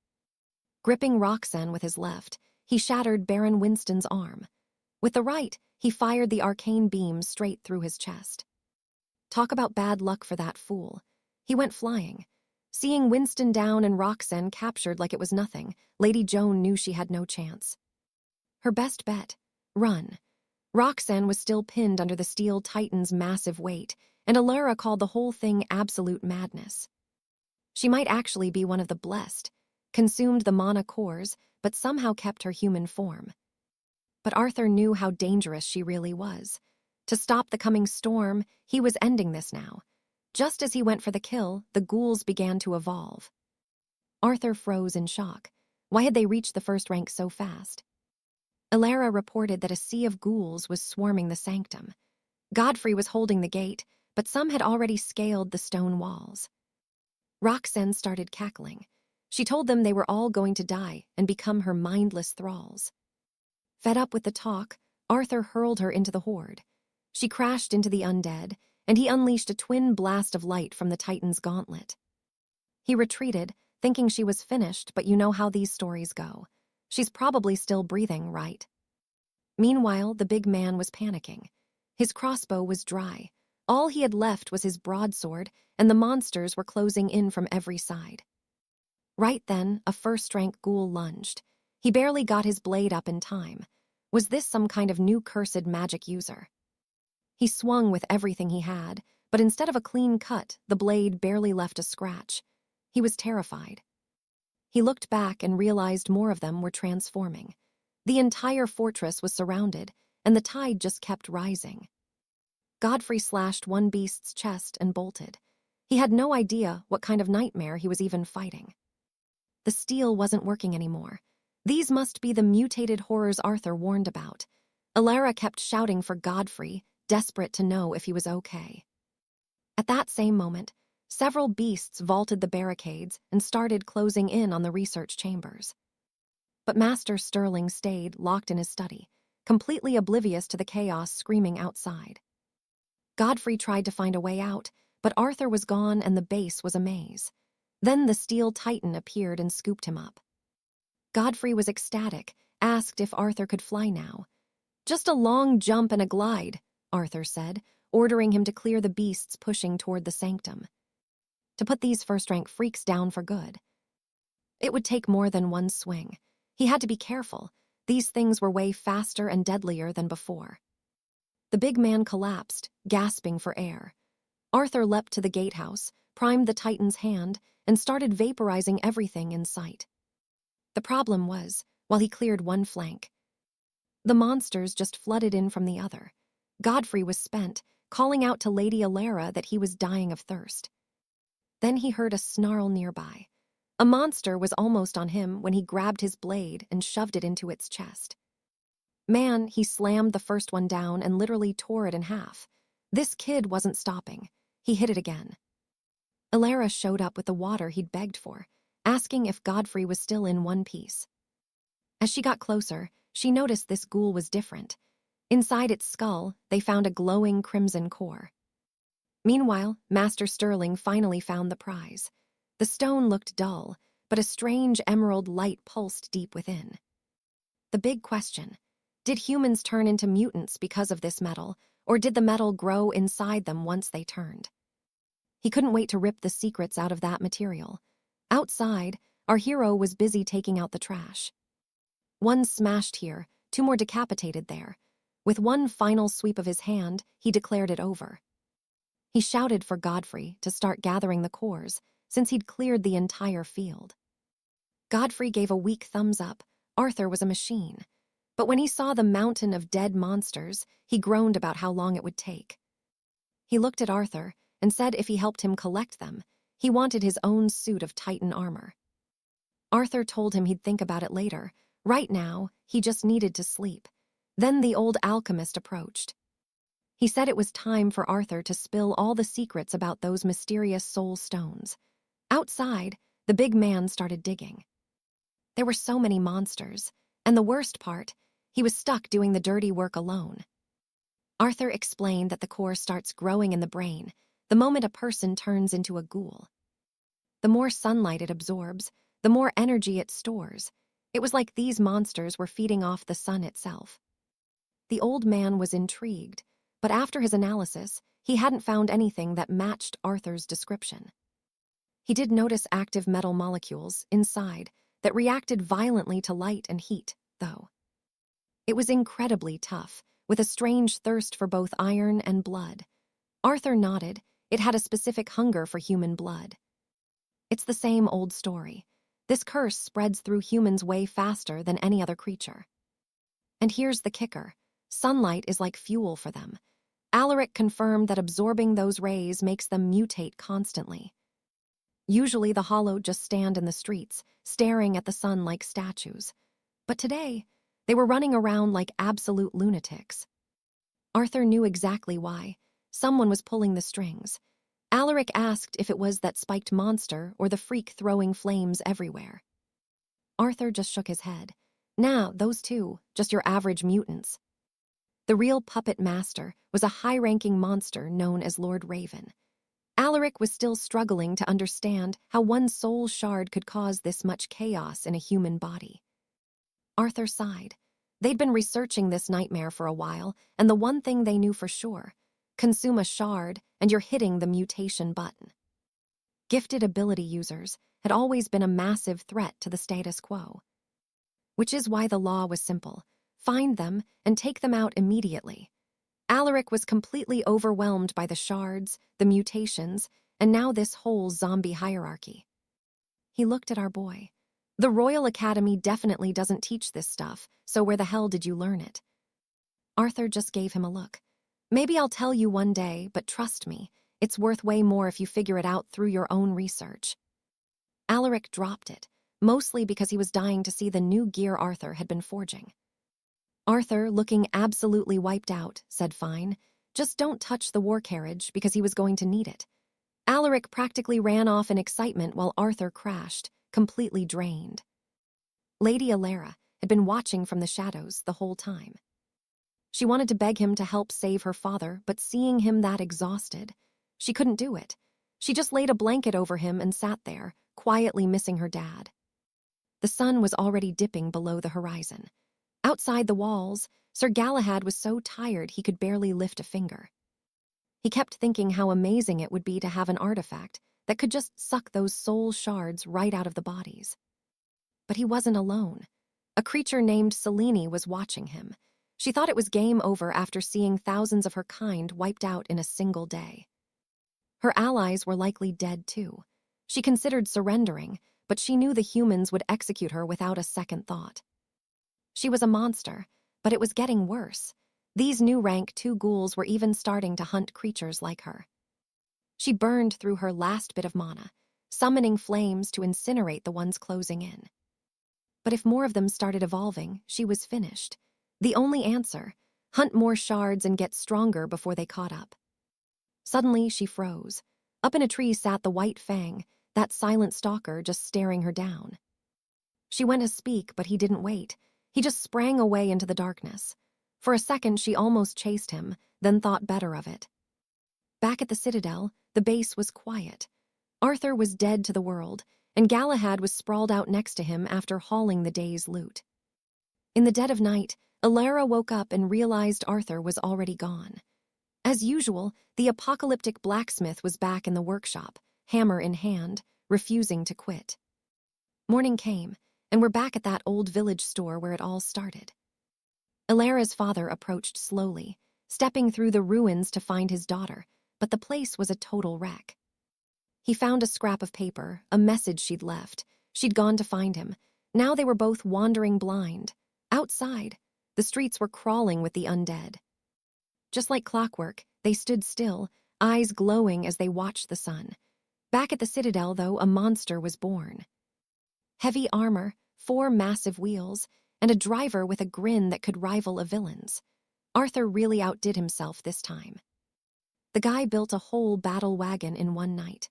Gripping Roxanne with his left, he shattered Baron Winston's arm. With the right, he fired the arcane beam straight through his chest. Talk about bad luck for that fool. He went flying. Seeing Winston down and Roxanne captured like it was nothing, Lady Joan knew she had no chance. Her best bet, Run. Roxanne was still pinned under the steel titan's massive weight, and Alara called the whole thing absolute madness. She might actually be one of the blessed, consumed the mana cores, but somehow kept her human form. But Arthur knew how dangerous she really was. To stop the coming storm, he was ending this now. Just as he went for the kill, the ghouls began to evolve. Arthur froze in shock. Why had they reached the first rank so fast? Alara reported that a sea of ghouls was swarming the sanctum. Godfrey was holding the gate, but some had already scaled the stone walls. Roxanne started cackling. She told them they were all going to die and become her mindless thralls. Fed up with the talk, Arthur hurled her into the horde. She crashed into the undead, and he unleashed a twin blast of light from the Titan's gauntlet. He retreated, thinking she was finished, but you know how these stories go. She's probably still breathing, right? Meanwhile, the big man was panicking. His crossbow was dry. All he had left was his broadsword, and the monsters were closing in from every side. Right then, a first-rank ghoul lunged. He barely got his blade up in time. Was this some kind of new cursed magic user? He swung with everything he had, but instead of a clean cut, the blade barely left a scratch. He was terrified. He looked back and realized more of them were transforming. The entire fortress was surrounded, and the tide just kept rising. Godfrey slashed one beast's chest and bolted. He had no idea what kind of nightmare he was even fighting. The steel wasn't working anymore. These must be the mutated horrors Arthur warned about. Alara kept shouting for Godfrey, desperate to know if he was okay. At that same moment, several beasts vaulted the barricades and started closing in on the research chambers. But Master Sterling stayed locked in his study, completely oblivious to the chaos screaming outside. Godfrey tried to find a way out, but Arthur was gone and the base was a maze. Then the steel titan appeared and scooped him up. Godfrey was ecstatic, asked if Arthur could fly now. "Just a long jump and a glide," Arthur said, ordering him to clear the beasts pushing toward the sanctum. To put these first-rank freaks down for good. It would take more than one swing. He had to be careful. These things were way faster and deadlier than before. The big man collapsed, gasping for air. Arthur leapt to the gatehouse, primed the Titan's hand, and started vaporizing everything in sight. The problem was, while he cleared one flank, the monsters just flooded in from the other. Godfrey was spent, calling out to Lady Alara that he was dying of thirst. Then he heard a snarl nearby. A monster was almost on him when he grabbed his blade and shoved it into its chest. Man, he slammed the first one down and literally tore it in half. This kid wasn't stopping. He hit it again. Alara showed up with the water he'd begged for, asking if Godfrey was still in one piece. As she got closer, she noticed this ghoul was different. Inside its skull, they found a glowing crimson core. Meanwhile, Master Sterling finally found the prize. The stone looked dull, but a strange emerald light pulsed deep within. The big question: did humans turn into mutants because of this metal, or did the metal grow inside them once they turned? He couldn't wait to rip the secrets out of that material. Outside, our hero was busy taking out the trash. One smashed here, two more decapitated there. With one final sweep of his hand, he declared it over. He shouted for Godfrey to start gathering the cores, since he'd cleared the entire field. Godfrey gave a weak thumbs up. Arthur was a machine. But when he saw the mountain of dead monsters, he groaned about how long it would take. He looked at Arthur and said if he helped him collect them, he wanted his own suit of Titan armor. Arthur told him he'd think about it later. Right now, he just needed to sleep. Then the old alchemist approached. He said it was time for Arthur to spill all the secrets about those mysterious soul stones. Outside, the big man started digging. There were so many monsters, and the worst part, he was stuck doing the dirty work alone. Arthur explained that the core starts growing in the brain the moment a person turns into a ghoul. The more sunlight it absorbs, the more energy it stores. It was like these monsters were feeding off the sun itself. The old man was intrigued, but after his analysis, he hadn't found anything that matched Arthur's description. He did notice active metal molecules inside that reacted violently to light and heat, though. It was incredibly tough, with a strange thirst for both iron and blood. Arthur nodded. It had a specific hunger for human blood. It's the same old story. This curse spreads through humans way faster than any other creature. And here's the kicker. Sunlight is like fuel for them. Alaric confirmed that absorbing those rays makes them mutate constantly. Usually the Hollow just stand in the streets, staring at the sun like statues. But today, they were running around like absolute lunatics. Arthur knew exactly why. Someone was pulling the strings. Alaric asked if it was that spiked monster or the freak throwing flames everywhere. Arthur just shook his head. Nah, those two, just your average mutants. The real puppet master was a high-ranking monster known as Lord Raven. Alaric was still struggling to understand how one soul shard could cause this much chaos in a human body. Arthur sighed. They'd been researching this nightmare for a while, and the one thing they knew for sure: consume a shard, and you're hitting the mutation button. Gifted ability users had always been a massive threat to the status quo. Which is why the law was simple: find them and take them out immediately. Alaric was completely overwhelmed by the shards, the mutations, and now this whole zombie hierarchy. He looked at our boy. The Royal Academy definitely doesn't teach this stuff, so where the hell did you learn it? Arthur just gave him a look. Maybe I'll tell you one day, but trust me, it's worth way more if you figure it out through your own research. Alaric dropped it, mostly because he was dying to see the new gear Arthur had been forging. Arthur, looking absolutely wiped out, said fine. Just don't touch the war carriage because he was going to need it. Alaric practically ran off in excitement while Arthur crashed, completely drained. Lady Alara had been watching from the shadows the whole time. She wanted to beg him to help save her father, but seeing him that exhausted, she couldn't do it. She just laid a blanket over him and sat there, quietly missing her dad. The sun was already dipping below the horizon. Outside the walls, Sir Galahad was so tired he could barely lift a finger. He kept thinking how amazing it would be to have an artifact that could just suck those soul shards right out of the bodies. But he wasn't alone. A creature named Selene was watching him. She thought it was game over after seeing thousands of her kind wiped out in a single day. Her allies were likely dead too. She considered surrendering, but she knew the humans would execute her without a second thought. She was a monster, but it was getting worse. These new rank 2 ghouls were even starting to hunt creatures like her. She burned through her last bit of mana, summoning flames to incinerate the ones closing in. But if more of them started evolving, she was finished. The only answer: hunt more shards and get stronger before they caught up. Suddenly, she froze. Up in a tree sat the White Fang, that silent stalker just staring her down. She went to speak, but he didn't wait. He just sprang away into the darkness. For a second, she almost chased him, then thought better of it. Back at the Citadel, the base was quiet. Arthur was dead to the world, and Galahad was sprawled out next to him after hauling the day's loot. In the dead of night, Alara woke up and realized Arthur was already gone. As usual, the apocalyptic blacksmith was back in the workshop, hammer in hand, refusing to quit. Morning came, and we're back at that old village store where it all started. Alara's father approached slowly, stepping through the ruins to find his daughter, but the place was a total wreck. He found a scrap of paper, a message she'd left. She'd gone to find him. Now they were both wandering blind. Outside, the streets were crawling with the undead. Just like clockwork, they stood still, eyes glowing as they watched the sun. Back at the Citadel, though, a monster was born. Heavy armor, 4 massive wheels, and a driver with a grin that could rival a villain's. Arthur really outdid himself this time. The guy built a whole battle wagon in one night.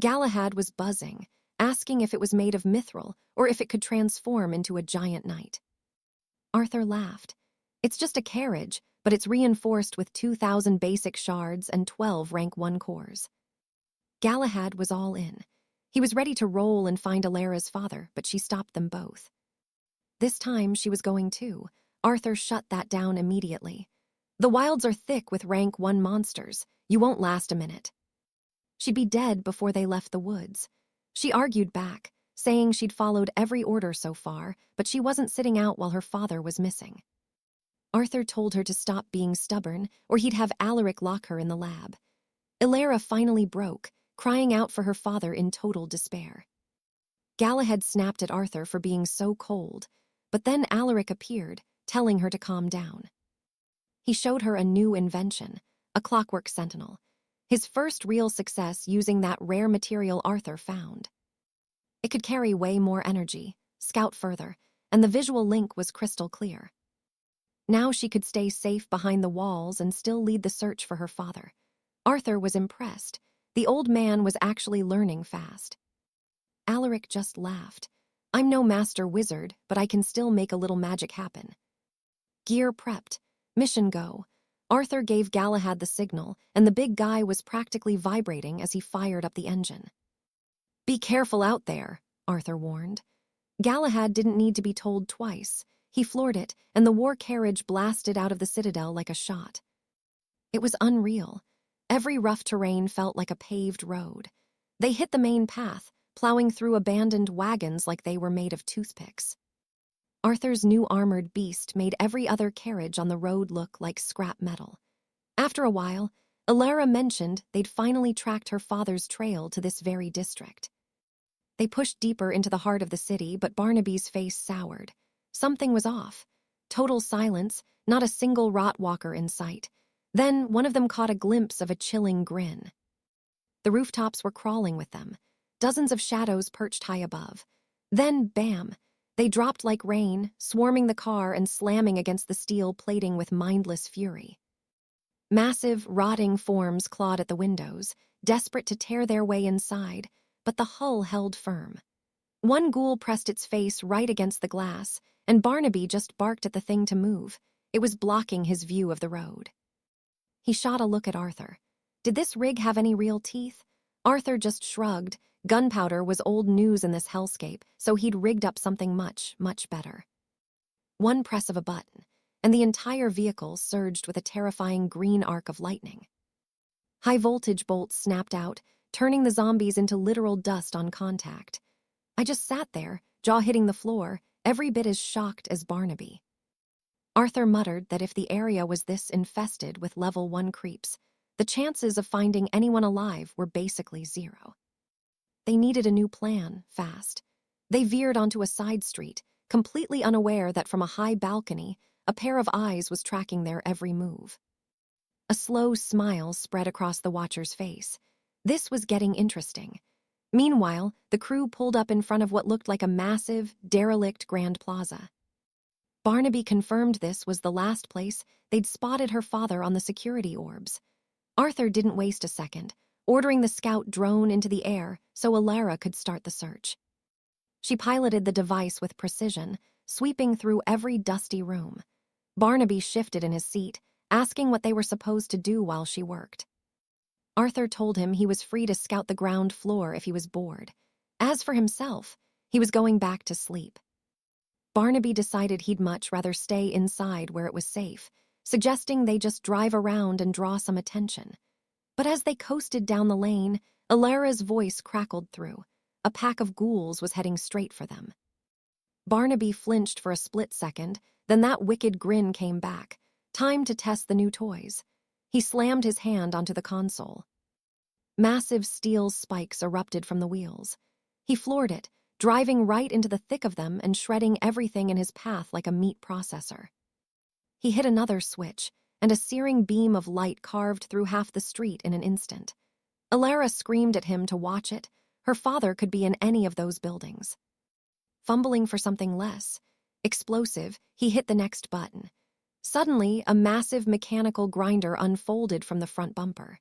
Galahad was buzzing, asking if it was made of mithril or if it could transform into a giant knight. Arthur laughed. It's just a carriage, but it's reinforced with 2,000 basic shards and 12 rank 1 cores. Galahad was all in. He was ready to roll and find Alara's father, but she stopped them both. This time she was going too. Arthur shut that down immediately. The wilds are thick with rank 1 monsters. You won't last a minute. She'd be dead before they left the woods. She argued back, saying she'd followed every order so far, but she wasn't sitting out while her father was missing. Arthur told her to stop being stubborn, or he'd have Alaric lock her in the lab. Ilara finally broke, crying out for her father in total despair. Galahad snapped at Arthur for being so cold, but then Alaric appeared, telling her to calm down. He showed her a new invention, a clockwork sentinel, his first real success using that rare material Arthur found. It could carry way more energy, scout further, and the visual link was crystal clear. Now she could stay safe behind the walls and still lead the search for her father. Arthur was impressed. The old man was actually learning fast. Alaric just laughed. I'm no master wizard, but I can still make a little magic happen. Gear prepped. Mission go. Arthur gave Galahad the signal, and the big guy was practically vibrating as he fired up the engine. Be careful out there, Arthur warned. Galahad didn't need to be told twice. He floored it, and the war carriage blasted out of the citadel like a shot. It was unreal. Every rough terrain felt like a paved road. They hit the main path, plowing through abandoned wagons like they were made of toothpicks. Arthur's new armored beast made every other carriage on the road look like scrap metal. After a while, Ilara mentioned they'd finally tracked her father's trail to this very district. They pushed deeper into the heart of the city, but Barnaby's face soured. Something was off. Total silence, not a single rot-walker in sight. Then one of them caught a glimpse of a chilling grin. The rooftops were crawling with them. Dozens of shadows perched high above. Then, bam! They dropped like rain, swarming the car and slamming against the steel plating with mindless fury. Massive, rotting forms clawed at the windows, desperate to tear their way inside, but the hull held firm. One ghoul pressed its face right against the glass, and Barnaby just barked at the thing to move. It was blocking his view of the road. He shot a look at Arthur. Did this rig have any real teeth? Arthur just shrugged. Gunpowder was old news in this hellscape, so he'd rigged up something much, much better. One press of a button, and the entire vehicle surged with a terrifying green arc of lightning. High-voltage bolts snapped out, turning the zombies into literal dust on contact. I just sat there, jaw hitting the floor, every bit as shocked as Barnaby. Arthur muttered that if the area was this infested with level 1 creeps, the chances of finding anyone alive were basically zero. They needed a new plan, fast. They veered onto a side street, completely unaware that from a high balcony, a pair of eyes was tracking their every move. A slow smile spread across the watcher's face. This was getting interesting. Meanwhile, the crew pulled up in front of what looked like a massive, derelict Grand Plaza. Barnaby confirmed this was the last place they'd spotted her father on the security orbs. Arthur didn't waste a second, ordering the scout drone into the air so Ilara could start the search. She piloted the device with precision, sweeping through every dusty room. Barnaby shifted in his seat, asking what they were supposed to do while she worked. Arthur told him he was free to scout the ground floor if he was bored. As for himself, he was going back to sleep. Barnaby decided he'd much rather stay inside where it was safe, suggesting they just drive around and draw some attention. But as they coasted down the lane, Ilara's voice crackled through. A pack of ghouls was heading straight for them. Barnaby flinched for a split second, then that wicked grin came back. Time to test the new toys. He slammed his hand onto the console. Massive steel spikes erupted from the wheels. He floored it, driving right into the thick of them and shredding everything in his path like a meat processor. He hit another switch, and a searing beam of light carved through half the street in an instant. Ilara screamed at him to watch it. Her father could be in any of those buildings. Fumbling for something less explosive, he hit the next button. Suddenly, a massive mechanical grinder unfolded from the front bumper.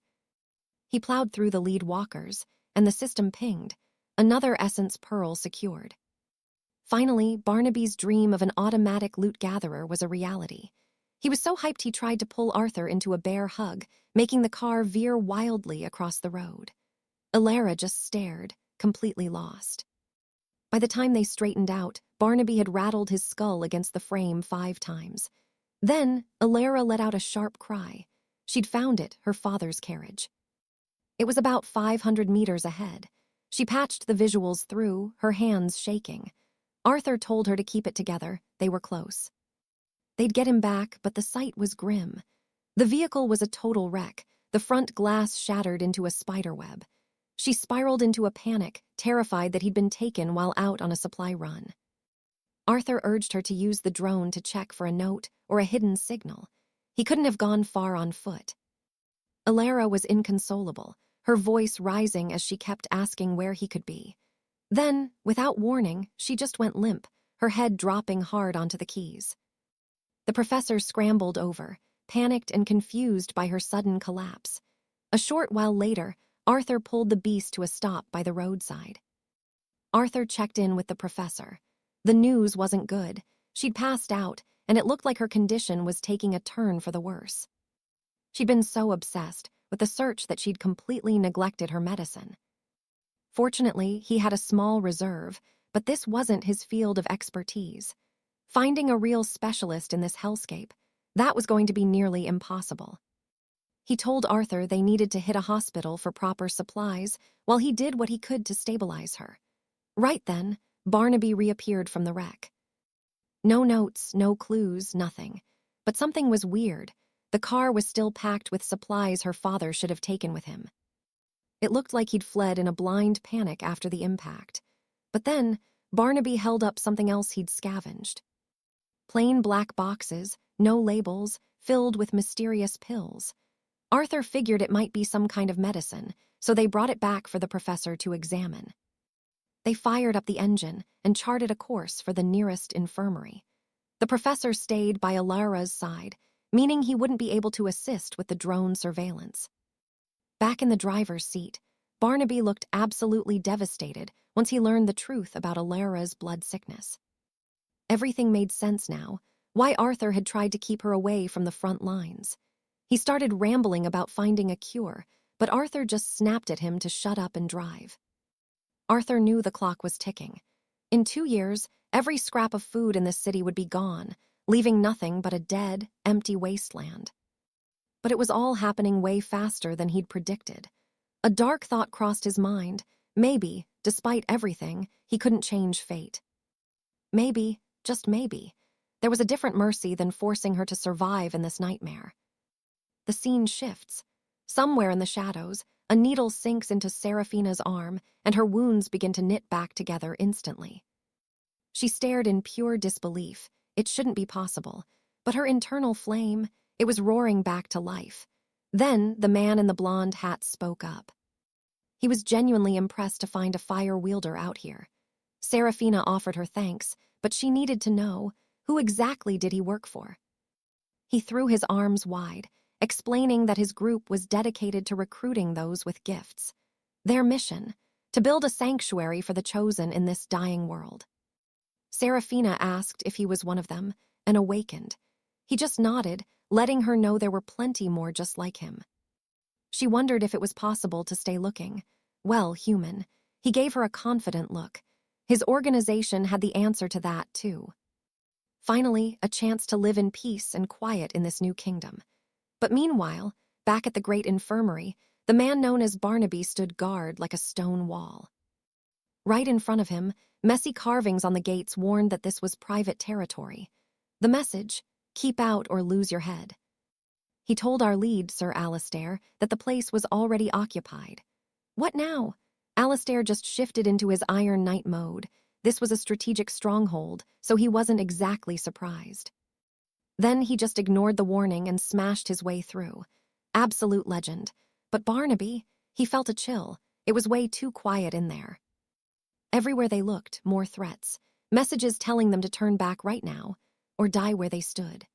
He plowed through the lead walkers, and the system pinged. Another essence pearl secured. Finally, Barnaby's dream of an automatic loot gatherer was a reality. He was so hyped he tried to pull Arthur into a bear hug, making the car veer wildly across the road. Ilara just stared, completely lost. By the time they straightened out, Barnaby had rattled his skull against the frame 5 times. Then, Ilara let out a sharp cry. She'd found it, her father's carriage. It was about 500 meters ahead. She patched the visuals through, her hands shaking. Arthur told her to keep it together. They were close. They'd get him back, but the sight was grim. The vehicle was a total wreck, the front glass shattered into a spiderweb. She spiraled into a panic, terrified that he'd been taken while out on a supply run. Arthur urged her to use the drone to check for a note or a hidden signal. He couldn't have gone far on foot. Alara was inconsolable, her voice rising as she kept asking where he could be. Then, without warning, she just went limp, her head dropping hard onto the keys. The professor scrambled over, panicked and confused by her sudden collapse. A short while later, Arthur pulled the beast to a stop by the roadside. Arthur checked in with the professor. The news wasn't good. She'd passed out, and it looked like her condition was taking a turn for the worse. She'd been so obsessed with the search that she'd completely neglected her medicine. Fortunately, he had a small reserve, but this wasn't his field of expertise. Finding a real specialist in this hellscape, that was going to be nearly impossible. He told Arthur they needed to hit a hospital for proper supplies while he did what he could to stabilize her. Right then, Barnaby reappeared from the wreck. No notes, no clues, nothing. But something was weird. The car was still packed with supplies her father should have taken with him. It looked like he'd fled in a blind panic after the impact. But then, Barnaby held up something else he'd scavenged. Plain black boxes, no labels, filled with mysterious pills. Arthur figured it might be some kind of medicine, so they brought it back for the professor to examine. They fired up the engine and charted a course for the nearest infirmary. The professor stayed by Alara's side, meaning he wouldn't be able to assist with the drone surveillance. Back in the driver's seat, Barnaby looked absolutely devastated once he learned the truth about Alara's blood sickness. Everything made sense now, why Arthur had tried to keep her away from the front lines. He started rambling about finding a cure, but Arthur just snapped at him to shut up and drive. Arthur knew the clock was ticking. In 2 years, every scrap of food in this city would be gone, leaving nothing but a dead, empty wasteland. But it was all happening way faster than he'd predicted. A dark thought crossed his mind. Maybe, despite everything, he couldn't change fate. Maybe, just maybe, there was a different mercy than forcing her to survive in this nightmare. The scene shifts. Somewhere in the shadows, a needle sinks into Seraphina's arm, and her wounds begin to knit back together instantly. She stared in pure disbelief. It shouldn't be possible. But her internal flame, it was roaring back to life. Then the man in the blonde hat spoke up. He was genuinely impressed to find a fire wielder out here. Seraphina offered her thanks, but she needed to know, who exactly did he work for? He threw his arms wide, explaining that his group was dedicated to recruiting those with gifts. Their mission, to build a sanctuary for the chosen in this dying world. Seraphina asked if he was one of them, and awakened. He just nodded, letting her know there were plenty more just like him. She wondered if it was possible to stay looking. Well, human. He gave her a confident look. His organization had the answer to that, too. Finally, a chance to live in peace and quiet in this new kingdom. But meanwhile, back at the great infirmary, the man known as Barnaby stood guard like a stone wall. Right in front of him, messy carvings on the gates warned that this was private territory. The message, keep out or lose your head. He told our lead, Sir Alistair, that the place was already occupied. What now? Alistair just shifted into his Iron Knight mode. This was a strategic stronghold, so he wasn't exactly surprised. Then he just ignored the warning and smashed his way through. Absolute legend. But Barnaby, he felt a chill. It was way too quiet in there. Everywhere they looked, more threats. Messages telling them to turn back right now, or die where they stood.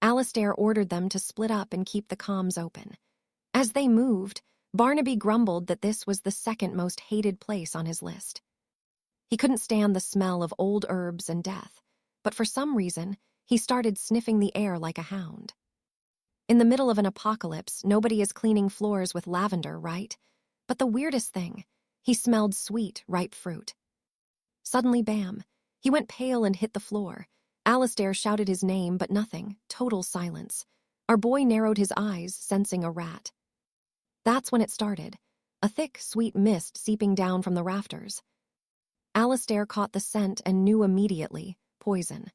Alistair ordered them to split up and keep the comms open. As they moved, Barnaby grumbled that this was the second most hated place on his list. He couldn't stand the smell of old herbs and death, but for some reason, he started sniffing the air like a hound. In the middle of an apocalypse, nobody is cleaning floors with lavender, right? But the weirdest thing, he smelled sweet, ripe fruit. Suddenly, bam, he went pale and hit the floor. Alistair shouted his name, but nothing, total silence. Our boy narrowed his eyes, sensing a rat. That's when it started, a thick, sweet mist seeping down from the rafters. Alistair caught the scent and knew immediately, poison.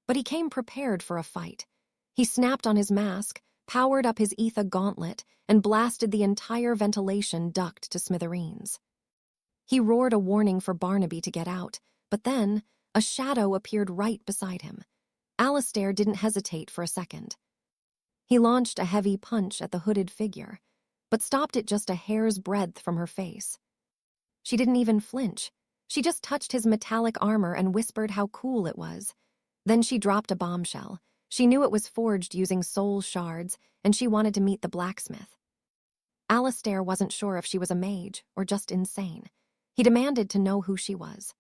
But he came prepared for a fight. He snapped on his mask, powered up his 𝒂𝒑𝒏𝒂𝒍𝒚𝒑𝒔𝒆 gauntlet, and blasted the entire ventilation duct to smithereens. He roared a warning for Barnaby to get out, but then a shadow appeared right beside him. Alistair didn't hesitate for a second. He launched a heavy punch at the hooded figure, but stopped it just a hair's breadth from her face. She didn't even flinch. She just touched his metallic armor and whispered how cool it was. Then she dropped a bombshell. She knew it was forged using soul shards, and she wanted to meet the blacksmith. Alistair wasn't sure if she was a mage or just insane. He demanded to know who she was.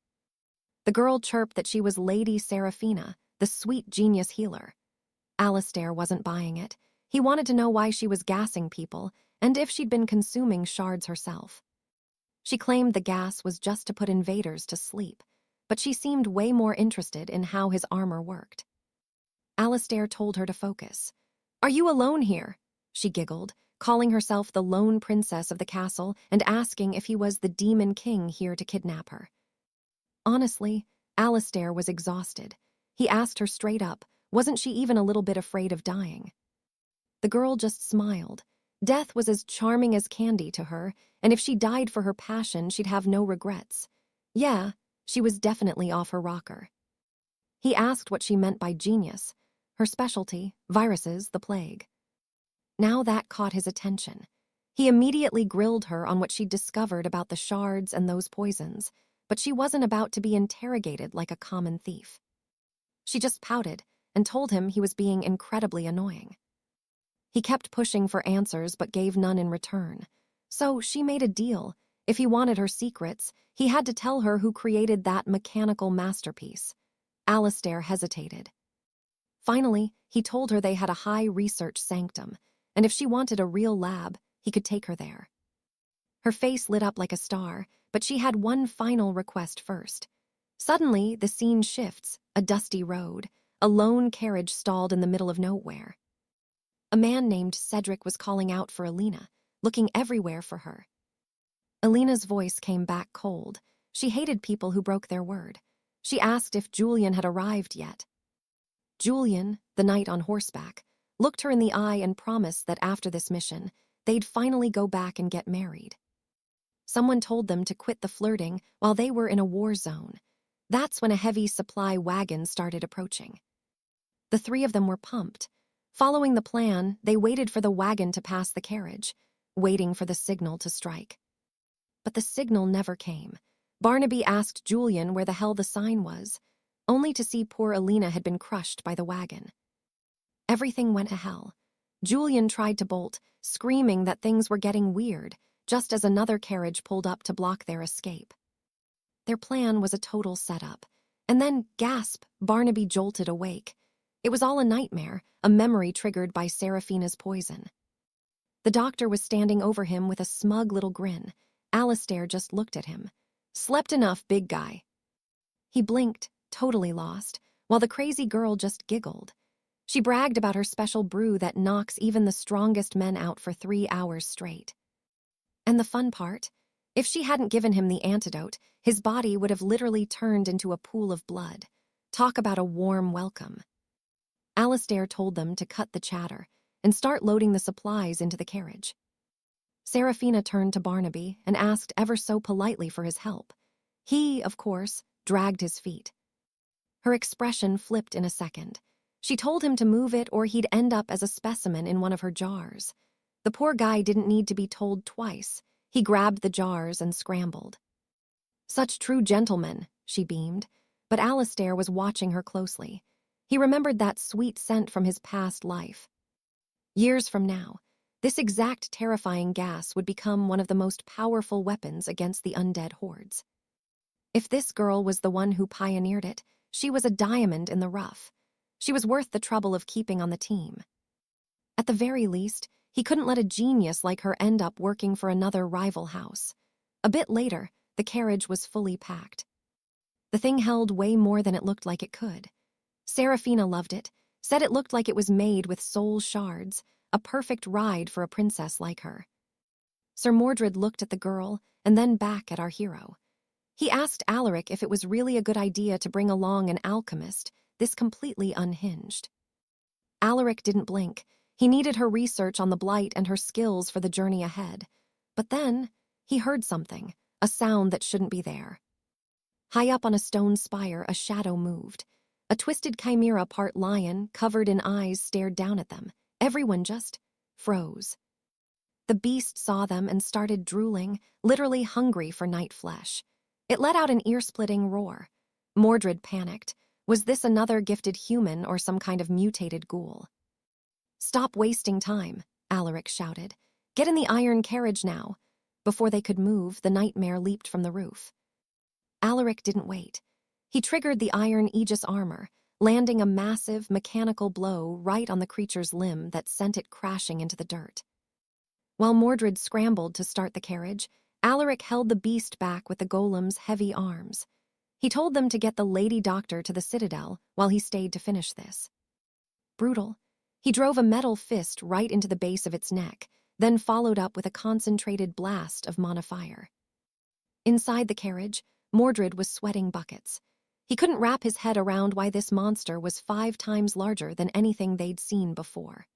The girl chirped that she was Lady Seraphina, the sweet genius healer. Alistair wasn't buying it. He wanted to know why she was gassing people and if she'd been consuming shards herself. She claimed the gas was just to put invaders to sleep, but she seemed way more interested in how his armor worked. Alistair told her to focus. "Are you alone here?" she giggled, calling herself the lone princess of the castle and asking if he was the demon king here to kidnap her. Honestly, Alistair was exhausted. He asked her straight up, wasn't she even a little bit afraid of dying? The girl just smiled. Death was as charming as candy to her, and if she died for her passion, she'd have no regrets. Yeah, she was definitely off her rocker. He asked what she meant by genius. Her specialty, viruses, the plague. Now that caught his attention. He immediately grilled her on what she'd discovered about the shards and those poisons, but she wasn't about to be interrogated like a common thief. She just pouted and told him he was being incredibly annoying. He kept pushing for answers but gave none in return. So she made a deal. If he wanted her secrets, he had to tell her who created that mechanical masterpiece. Alistair hesitated. Finally, he told her they had a high research sanctum, and if she wanted a real lab, he could take her there. Her face lit up like a star, but she had one final request first. Suddenly, the scene shifts, a dusty road, a lone carriage stalled in the middle of nowhere. A man named Cedric was calling out for Alina, looking everywhere for her. Alina's voice came back cold. She hated people who broke their word. She asked if Julian had arrived yet. Julian, the knight on horseback, looked her in the eye and promised that after this mission, they'd finally go back and get married. Someone told them to quit the flirting while they were in a war zone. That's when a heavy supply wagon started approaching. The three of them were pumped. Following the plan, they waited for the wagon to pass the carriage, waiting for the signal to strike. But the signal never came. Barnaby asked Julian where the hell the sign was, only to see poor Alina had been crushed by the wagon. Everything went to hell. Julian tried to bolt, screaming that things were getting weird, just as another carriage pulled up to block their escape. Their plan was a total setup. And then, gasp, Barnaby jolted awake. It was all a nightmare, a memory triggered by Seraphina's poison. The doctor was standing over him with a smug little grin. Alistair just looked at him. "Slept enough, big guy." He blinked, totally lost, while the crazy girl just giggled. She bragged about her special brew that knocks even the strongest men out for 3 hours straight. And the fun part? If she hadn't given him the antidote, his body would have literally turned into a pool of blood. Talk about a warm welcome. Alistair told them to cut the chatter and start loading the supplies into the carriage. Seraphina turned to Barnaby and asked ever so politely for his help. He, of course, dragged his feet. Her expression flipped in a second. She told him to move it or he'd end up as a specimen in one of her jars. The poor guy didn't need to be told twice. He grabbed the jars and scrambled. "Such true gentlemen," she beamed, but Alistair was watching her closely. He remembered that sweet scent from his past life. Years from now, this exact terrifying gas would become one of the most powerful weapons against the undead hordes. If this girl was the one who pioneered it, she was a diamond in the rough. She was worth the trouble of keeping on the team. At the very least, he couldn't let a genius like her end up working for another rival house. A bit later, the carriage was fully packed. The thing held way more than it looked like it could. Seraphina loved it, said it looked like it was made with soul shards, a perfect ride for a princess like her. Sir Mordred looked at the girl and then back at our hero. He asked Alaric if it was really a good idea to bring along an alchemist, this completely unhinged. Alaric didn't blink. He needed her research on the blight and her skills for the journey ahead. But then, he heard something, a sound that shouldn't be there. High up on a stone spire, a shadow moved. A twisted chimera, part lion, covered in eyes, stared down at them. Everyone just froze. The beast saw them and started drooling, literally hungry for night flesh. It let out an ear-splitting roar. Mordred panicked. Was this another gifted human or some kind of mutated ghoul? "Stop wasting time," Alaric shouted. "Get in the iron carriage now." Before they could move, the nightmare leaped from the roof. Alaric didn't wait. He triggered the iron aegis armor, landing a massive, mechanical blow right on the creature's limb that sent it crashing into the dirt. While Mordred scrambled to start the carriage, Alaric held the beast back with the golem's heavy arms. He told them to get the lady doctor to the citadel while he stayed to finish this. Brutal. He drove a metal fist right into the base of its neck, then followed up with a concentrated blast of mana fire. Inside the carriage, Mordred was sweating buckets. He couldn't wrap his head around why this monster was 5 times larger than anything they'd seen before.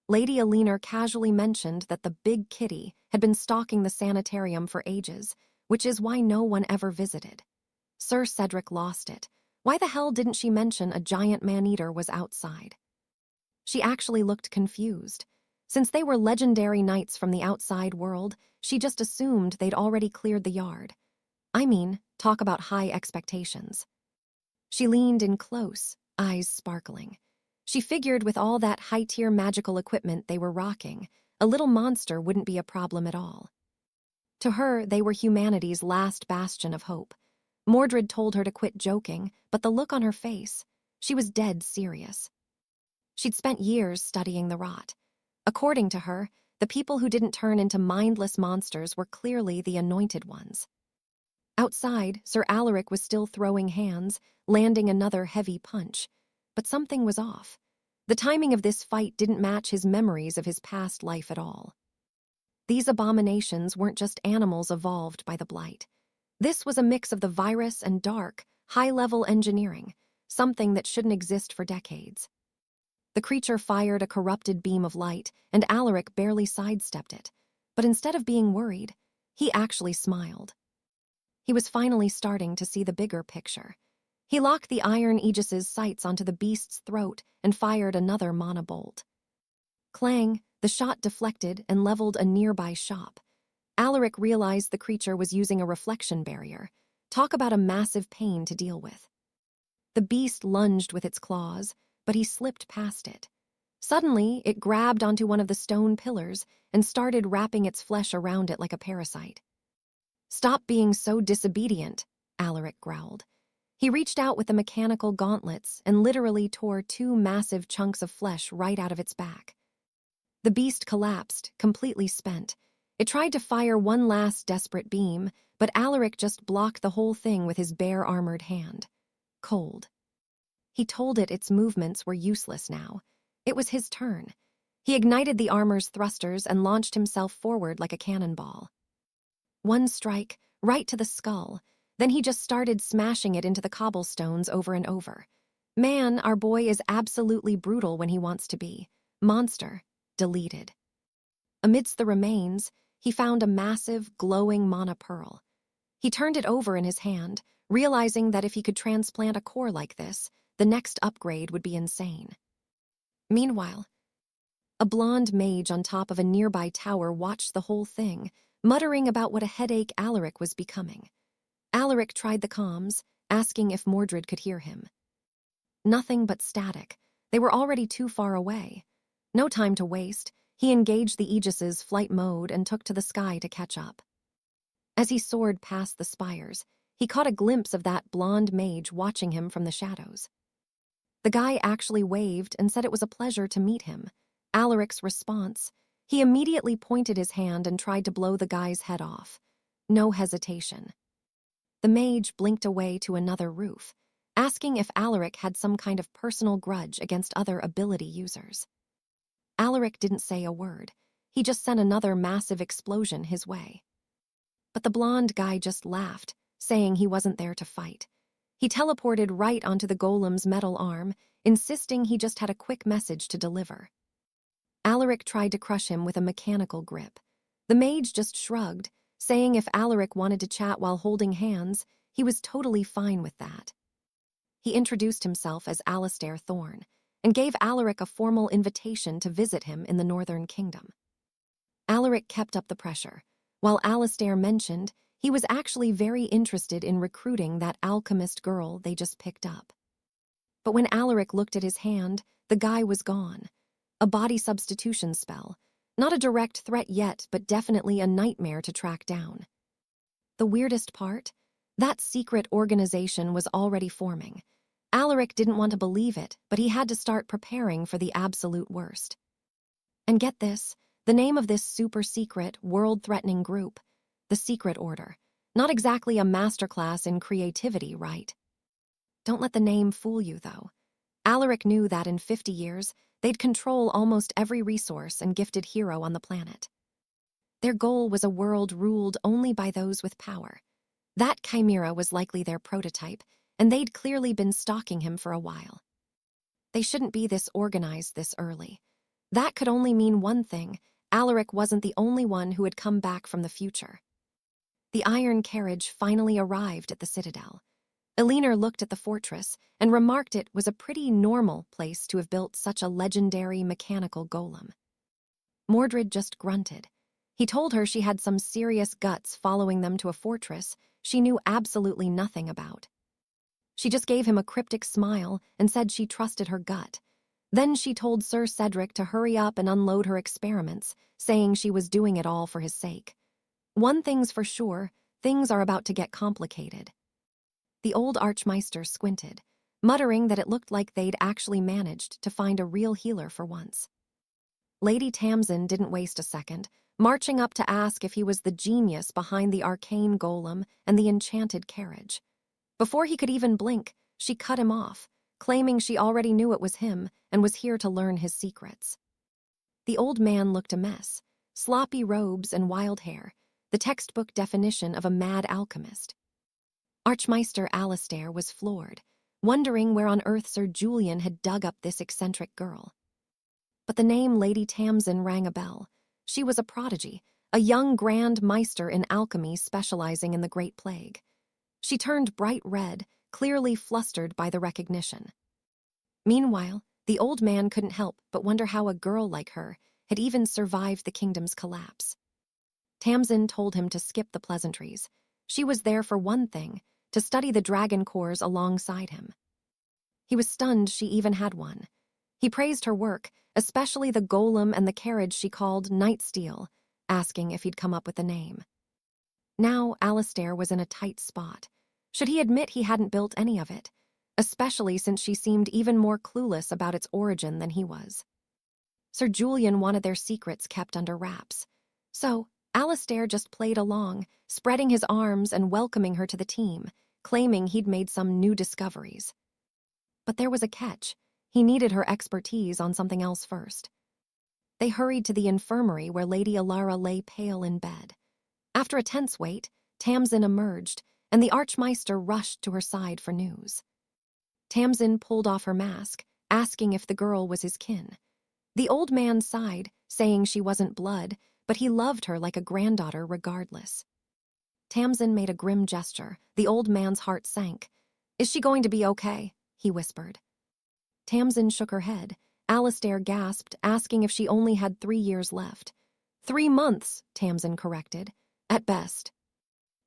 Lady Aliner casually mentioned that the big kitty had been stalking the sanitarium for ages, which is why no one ever visited. Sir Cedric lost it. Why the hell didn't she mention a giant man-eater was outside? She actually looked confused. Since they were legendary knights from the outside world, she just assumed they'd already cleared the yard. I mean, talk about high expectations. She leaned in close, eyes sparkling. She figured with all that high-tier magical equipment they were rocking, a little monster wouldn't be a problem at all. To her, they were humanity's last bastion of hope. Mordred told her to quit joking, but the look on her face, she was dead serious. She'd spent years studying the rot. According to her, the people who didn't turn into mindless monsters were clearly the anointed ones. Outside, Sir Alaric was still throwing hands, landing another heavy punch. But something was off. The timing of this fight didn't match his memories of his past life at all. These abominations weren't just animals evolved by the blight. This was a mix of the virus and dark, high-level engineering, something that shouldn't exist for decades. The creature fired a corrupted beam of light, and Alaric barely sidestepped it. But instead of being worried, he actually smiled. He was finally starting to see the bigger picture. He locked the iron aegis's sights onto the beast's throat and fired another mana bolt. Clang, the shot deflected and leveled a nearby shop. Alaric realized the creature was using a reflection barrier. Talk about a massive pain to deal with. The beast lunged with its claws, but he slipped past it. Suddenly, it grabbed onto one of the stone pillars and started wrapping its flesh around it like a parasite. "Stop being so disobedient," Alaric growled. He reached out with the mechanical gauntlets and literally tore 2 massive chunks of flesh right out of its back. The beast collapsed, completely spent. It tried to fire one last desperate beam, but Alaric just blocked the whole thing with his bare armored hand. Cold. He told it its movements were useless now. It was his turn. He ignited the armor's thrusters and launched himself forward like a cannonball. One strike, right to the skull. Then he just started smashing it into the cobblestones over and over. Man, our boy is absolutely brutal when he wants to be. Monster, deleted. Amidst the remains, he found a massive, glowing mana pearl. He turned it over in his hand, realizing that if he could transplant a core like this, the next upgrade would be insane. Meanwhile, a blonde mage on top of a nearby tower watched the whole thing, muttering about what a headache Alaric was becoming. Alaric tried the comms, asking if Mordred could hear him. Nothing but static. They were already too far away. No time to waste. He engaged the Aegis's flight mode and took to the sky to catch up. As he soared past the spires, he caught a glimpse of that blonde mage watching him from the shadows. The guy actually waved and said it was a pleasure to meet him. Alaric's response, he immediately pointed his hand and tried to blow the guy's head off. No hesitation. The mage blinked away to another roof, asking if Alaric had some kind of personal grudge against other ability users. Alaric didn't say a word. He just sent another massive explosion his way. But the blonde guy just laughed, saying he wasn't there to fight. He teleported right onto the golem's metal arm, insisting he just had a quick message to deliver. Alaric tried to crush him with a mechanical grip. The mage just shrugged, saying if Alaric wanted to chat while holding hands, he was totally fine with that. He introduced himself as Alistair Thorne, and gave Alaric a formal invitation to visit him in the Northern Kingdom. Alaric kept up the pressure, while Alistair mentioned he was actually very interested in recruiting that alchemist girl they just picked up. But when Alaric looked at his hand, the guy was gone. A body substitution spell, not a direct threat yet, but definitely a nightmare to track down. The weirdest part? That secret organization was already forming. Alaric didn't want to believe it, but he had to start preparing for the absolute worst. And get this, the name of this super-secret, world-threatening group, the Secret Order. Not exactly a masterclass in creativity, right? Don't let the name fool you, though. Alaric knew that in 50 years, they'd control almost every resource and gifted hero on the planet. Their goal was a world ruled only by those with power. That chimera was likely their prototype, and they'd clearly been stalking him for a while. They shouldn't be this organized this early. That could only mean one thing: Alaric wasn't the only one who had come back from the future. The iron carriage finally arrived at the Citadel. Elinor looked at the fortress and remarked it was a pretty normal place to have built such a legendary mechanical golem. Mordred just grunted. He told her she had some serious guts following them to a fortress she knew absolutely nothing about. She just gave him a cryptic smile and said she trusted her gut. Then she told Sir Cedric to hurry up and unload her experiments, saying she was doing it all for his sake. One thing's for sure, things are about to get complicated. The old Archmeister squinted, muttering that it looked like they'd actually managed to find a real healer for once. Lady Tamsin didn't waste a second, marching up to ask if he was the genius behind the arcane golem and the enchanted carriage. Before he could even blink, she cut him off, claiming she already knew it was him and was here to learn his secrets. The old man looked a mess, sloppy robes and wild hair, the textbook definition of a mad alchemist. Archmeister Alistair was floored, wondering where on earth Sir Julian had dug up this eccentric girl. But the name Lady Tamsin rang a bell. She was a prodigy, a young Grand Meister in alchemy specializing in the Great Plague. She turned bright red, clearly flustered by the recognition. Meanwhile, the old man couldn't help but wonder how a girl like her had even survived the kingdom's collapse. Tamsin told him to skip the pleasantries. She was there for one thing, to study the dragon cores alongside him. He was stunned she even had one. He praised her work, especially the golem and the carriage she called Nightsteel, asking if he'd come up with the name. Now Alistair was in a tight spot. Should he admit he hadn't built any of it, especially since she seemed even more clueless about its origin than he was? Sir Julian wanted their secrets kept under wraps. So Alistair just played along, spreading his arms and welcoming her to the team, claiming he'd made some new discoveries. But there was a catch. He needed her expertise on something else first. They hurried to the infirmary where Lady Alara lay pale in bed. After a tense wait, Tamsin emerged, and the Archmeister rushed to her side for news. Tamsin pulled off her mask, asking if the girl was his kin. The old man sighed, saying she wasn't blood, but he loved her like a granddaughter regardless. Tamsin made a grim gesture. The old man's heart sank. "Is she going to be okay?" he whispered. Tamsin shook her head. Alistair gasped, asking if she only had 3 years left. 3 months, Tamsin corrected, at best.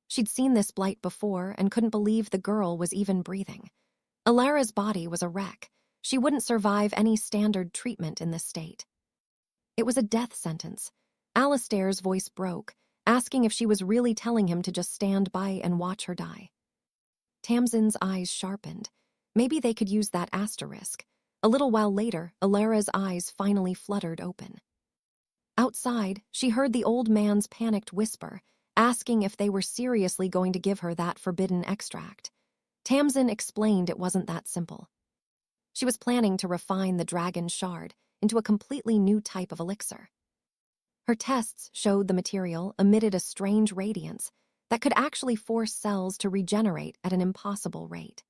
She'd seen this blight before and couldn't believe the girl was even breathing. Alara's body was a wreck. She wouldn't survive any standard treatment in this state. It was a death sentence. Alistair's voice broke, asking if she was really telling him to just stand by and watch her die. Tamsin's eyes sharpened. Maybe they could use that asterisk. A little while later, Alara's eyes finally fluttered open. Outside, she heard the old man's panicked whisper, asking if they were seriously going to give her that forbidden extract. Tamsin explained it wasn't that simple. She was planning to refine the dragon shard into a completely new type of elixir. Her tests showed the material emitted a strange radiance that could actually force cells to regenerate at an impossible rate.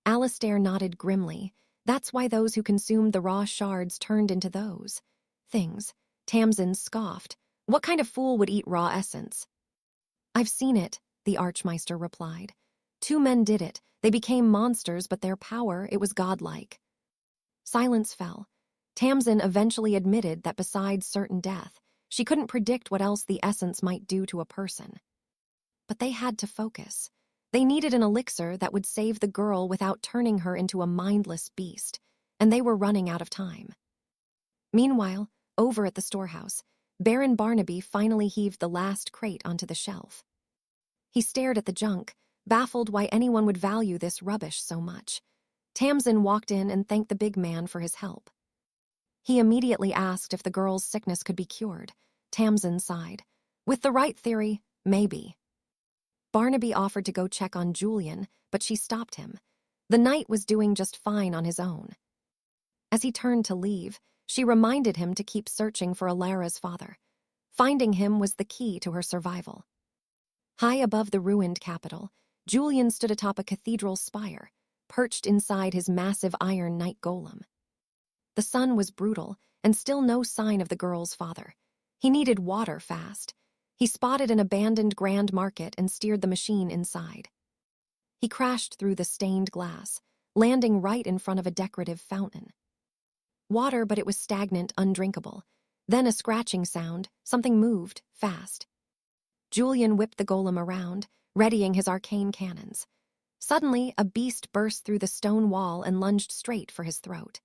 Alistair nodded grimly. That's why those who consumed the raw shards turned into those things. Tamsin scoffed. What kind of fool would eat raw essence? I've seen it, the Archmeister replied. 2 men did it. They became monsters, but their power, it was godlike. Silence fell. Tamsin eventually admitted that besides certain death, she couldn't predict what else the essence might do to a person. But they had to focus. They needed an elixir that would save the girl without turning her into a mindless beast, and they were running out of time. Meanwhile, over at the storehouse, Baron Barnaby finally heaved the last crate onto the shelf. He stared at the junk, baffled why anyone would value this rubbish so much. Tamsin walked in and thanked the big man for his help. He immediately asked if the girl's sickness could be cured. Tamsin sighed. With the right theory, maybe. Barnaby offered to go check on Julian, but she stopped him. The knight was doing just fine on his own. As he turned to leave, she reminded him to keep searching for Alara's father. Finding him was the key to her survival. High above the ruined capital, Julian stood atop a cathedral spire, perched inside his massive iron knight golem. The sun was brutal, and still no sign of the girl's father. He needed water fast. He spotted an abandoned grand market and steered the machine inside. He crashed through the stained glass, landing right in front of a decorative fountain. Water, but it was stagnant, undrinkable. Then a scratching sound, something moved, fast. Julian whipped the golem around, readying his arcane cannons. Suddenly, a beast burst through the stone wall and lunged straight for his throat.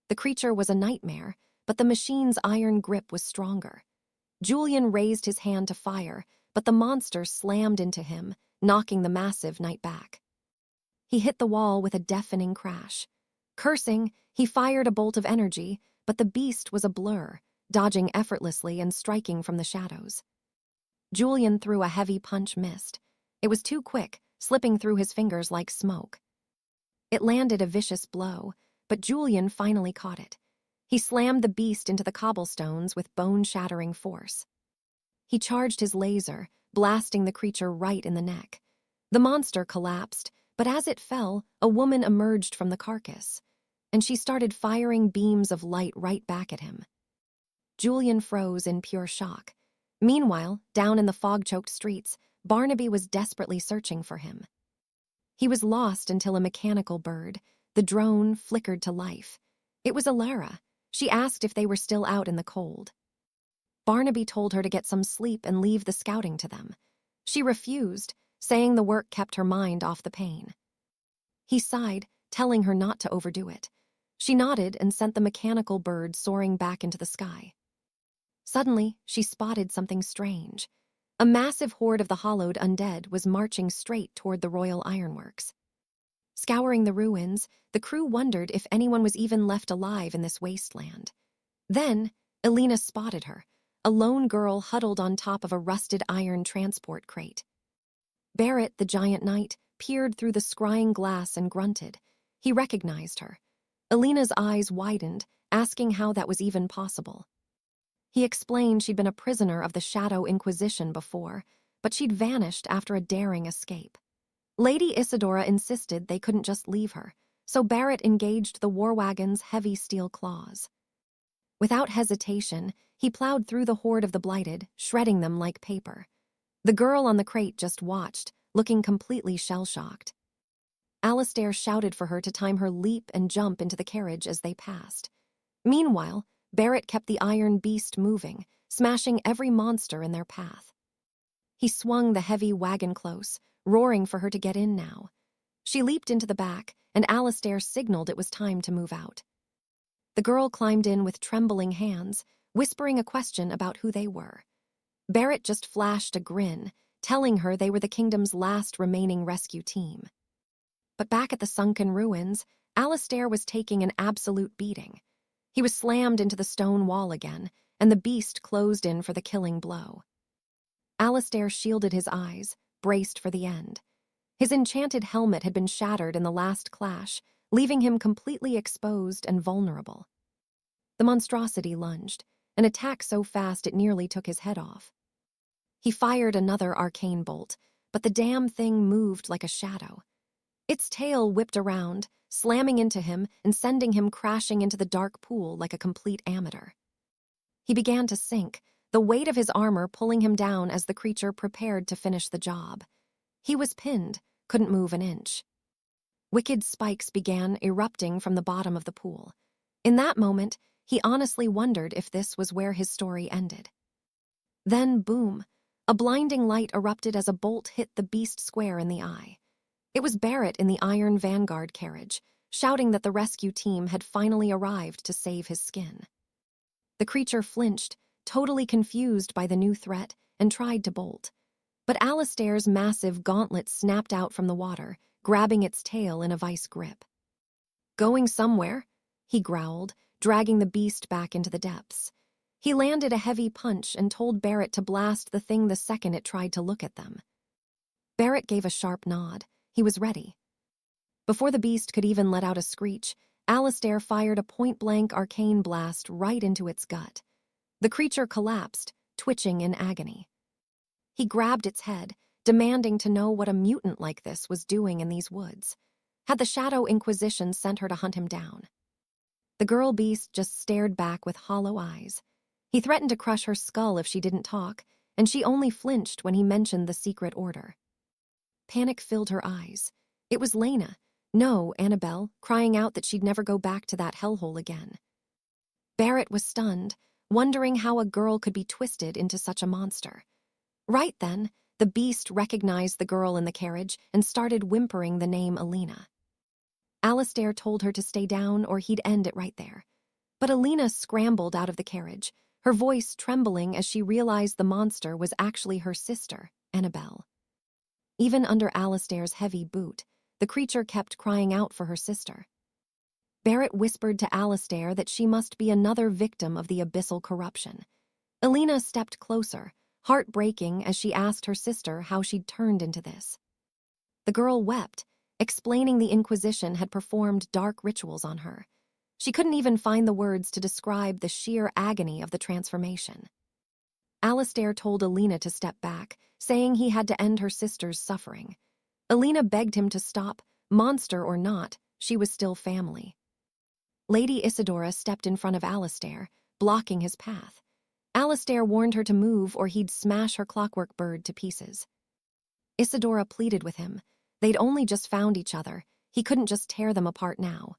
The creature was a nightmare, but the machine's iron grip was stronger. Julian raised his hand to fire, but the monster slammed into him, knocking the massive knight back. He hit the wall with a deafening crash. Cursing, he fired a bolt of energy, but the beast was a blur, dodging effortlessly and striking from the shadows. Julian threw a heavy punch missed. It was too quick, slipping through his fingers like smoke. It landed a vicious blow, but Julian finally caught it. He slammed the beast into the cobblestones with bone-shattering force. He charged his laser, blasting the creature right in the neck. The monster collapsed, but as it fell, a woman emerged from the carcass, and she started firing beams of light right back at him. Julian froze in pure shock. Meanwhile, down in the fog-choked streets, Barnaby was desperately searching for him. He was lost until a mechanical bird, the drone, flickered to life. It was Alara. She asked if they were still out in the cold. Barnaby told her to get some sleep and leave the scouting to them. She refused, saying the work kept her mind off the pain. He sighed, telling her not to overdo it. She nodded and sent the mechanical bird soaring back into the sky. Suddenly, she spotted something strange. A massive horde of the hollowed undead was marching straight toward the Royal Ironworks. Scouring the ruins, the crew wondered if anyone was even left alive in this wasteland. Then, Elena spotted her, a lone girl huddled on top of a rusted iron transport crate. Barrett, the giant knight, peered through the scrying glass and grunted. He recognized her. Elena's eyes widened, asking how that was even possible. He explained she'd been a prisoner of the Shadow Inquisition before, but she'd vanished after a daring escape. Lady Isadora insisted they couldn't just leave her, so Barrett engaged the war wagon's heavy steel claws. Without hesitation, he plowed through the horde of the blighted, shredding them like paper. The girl on the crate just watched, looking completely shell-shocked. Alistair shouted for her to time her leap and jump into the carriage as they passed. Meanwhile, Barrett kept the iron beast moving, smashing every monster in their path. He swung the heavy wagon close, roaring for her to get in now. She leaped into the back, and Alistair signaled it was time to move out. The girl climbed in with trembling hands, whispering a question about who they were. Barrett just flashed a grin, telling her they were the kingdom's last remaining rescue team. But back at the sunken ruins, Alistair was taking an absolute beating. He was slammed into the stone wall again, and the beast closed in for the killing blow. Alistair shielded his eyes, braced for the end. His enchanted helmet had been shattered in the last clash, leaving him completely exposed and vulnerable. The monstrosity lunged, an attack so fast it nearly took his head off. He fired another arcane bolt, but the damn thing moved like a shadow. Its tail whipped around, slamming into him and sending him crashing into the dark pool like a complete amateur. He began to sink, the weight of his armor pulling him down as the creature prepared to finish the job. He was pinned, couldn't move an inch. Wicked spikes began erupting from the bottom of the pool. In that moment, he honestly wondered if this was where his story ended. Then, boom, a blinding light erupted as a bolt hit the beast square in the eye. It was Barrett in the Iron Vanguard carriage, shouting that the rescue team had finally arrived to save his skin. The creature flinched, totally confused by the new threat, and tried to bolt. But Alistair's massive gauntlet snapped out from the water, grabbing its tail in a vice grip. "Going somewhere?" he growled, dragging the beast back into the depths. He landed a heavy punch and told Barrett to blast the thing the second it tried to look at them. Barrett gave a sharp nod. He was ready. Before the beast could even let out a screech, Alistair fired a point-blank arcane blast right into its gut. The creature collapsed, twitching in agony. He grabbed its head, demanding to know what a mutant like this was doing in these woods. Had the Shadow Inquisition sent her to hunt him down? The girl beast just stared back with hollow eyes. He threatened to crush her skull if she didn't talk, and she only flinched when he mentioned the secret order. Panic filled her eyes. It was Lena, no, Annabelle, crying out that she'd never go back to that hellhole again. Barrett was stunned, wondering how a girl could be twisted into such a monster. Right then, the beast recognized the girl in the carriage and started whimpering the name Alina. Alistair told her to stay down or he'd end it right there. But Alina scrambled out of the carriage, her voice trembling as she realized the monster was actually her sister, Annabelle. Even under Alistair's heavy boot, the creature kept crying out for her sister. Barrett whispered to Alistair that she must be another victim of the abyssal corruption. Alina stepped closer, heartbreaking as she asked her sister how she'd turned into this. The girl wept, explaining the Inquisition had performed dark rituals on her. She couldn't even find the words to describe the sheer agony of the transformation. Alistair told Alina to step back, saying he had to end her sister's suffering. Alina begged him to stop, monster or not, she was still family. Lady Isadora stepped in front of Alistair, blocking his path. Alistair warned her to move or he'd smash her clockwork bird to pieces. Isadora pleaded with him. They'd only just found each other. He couldn't just tear them apart now.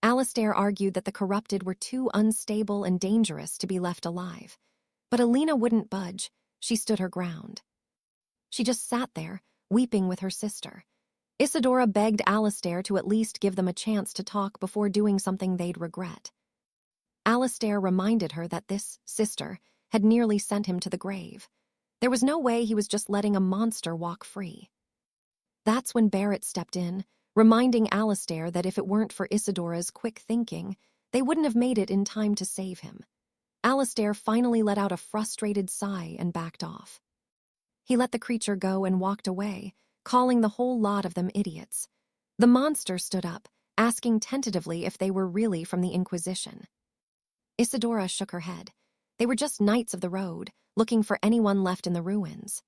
Alistair argued that the corrupted were too unstable and dangerous to be left alive. But Alina wouldn't budge. She stood her ground. She just sat there, weeping with her sister. Isadora begged Alistair to at least give them a chance to talk before doing something they'd regret. Alistair reminded her that this sister had nearly sent him to the grave. There was no way he was just letting a monster walk free. That's when Barrett stepped in, reminding Alistair that if it weren't for Isadora's quick thinking, they wouldn't have made it in time to save him. Alistair finally let out a frustrated sigh and backed off. He let the creature go and walked away, calling the whole lot of them idiots. The monster stood up, asking tentatively if they were really from the Inquisition. Isadora shook her head. They were just knights of the road, looking for anyone left in the ruins.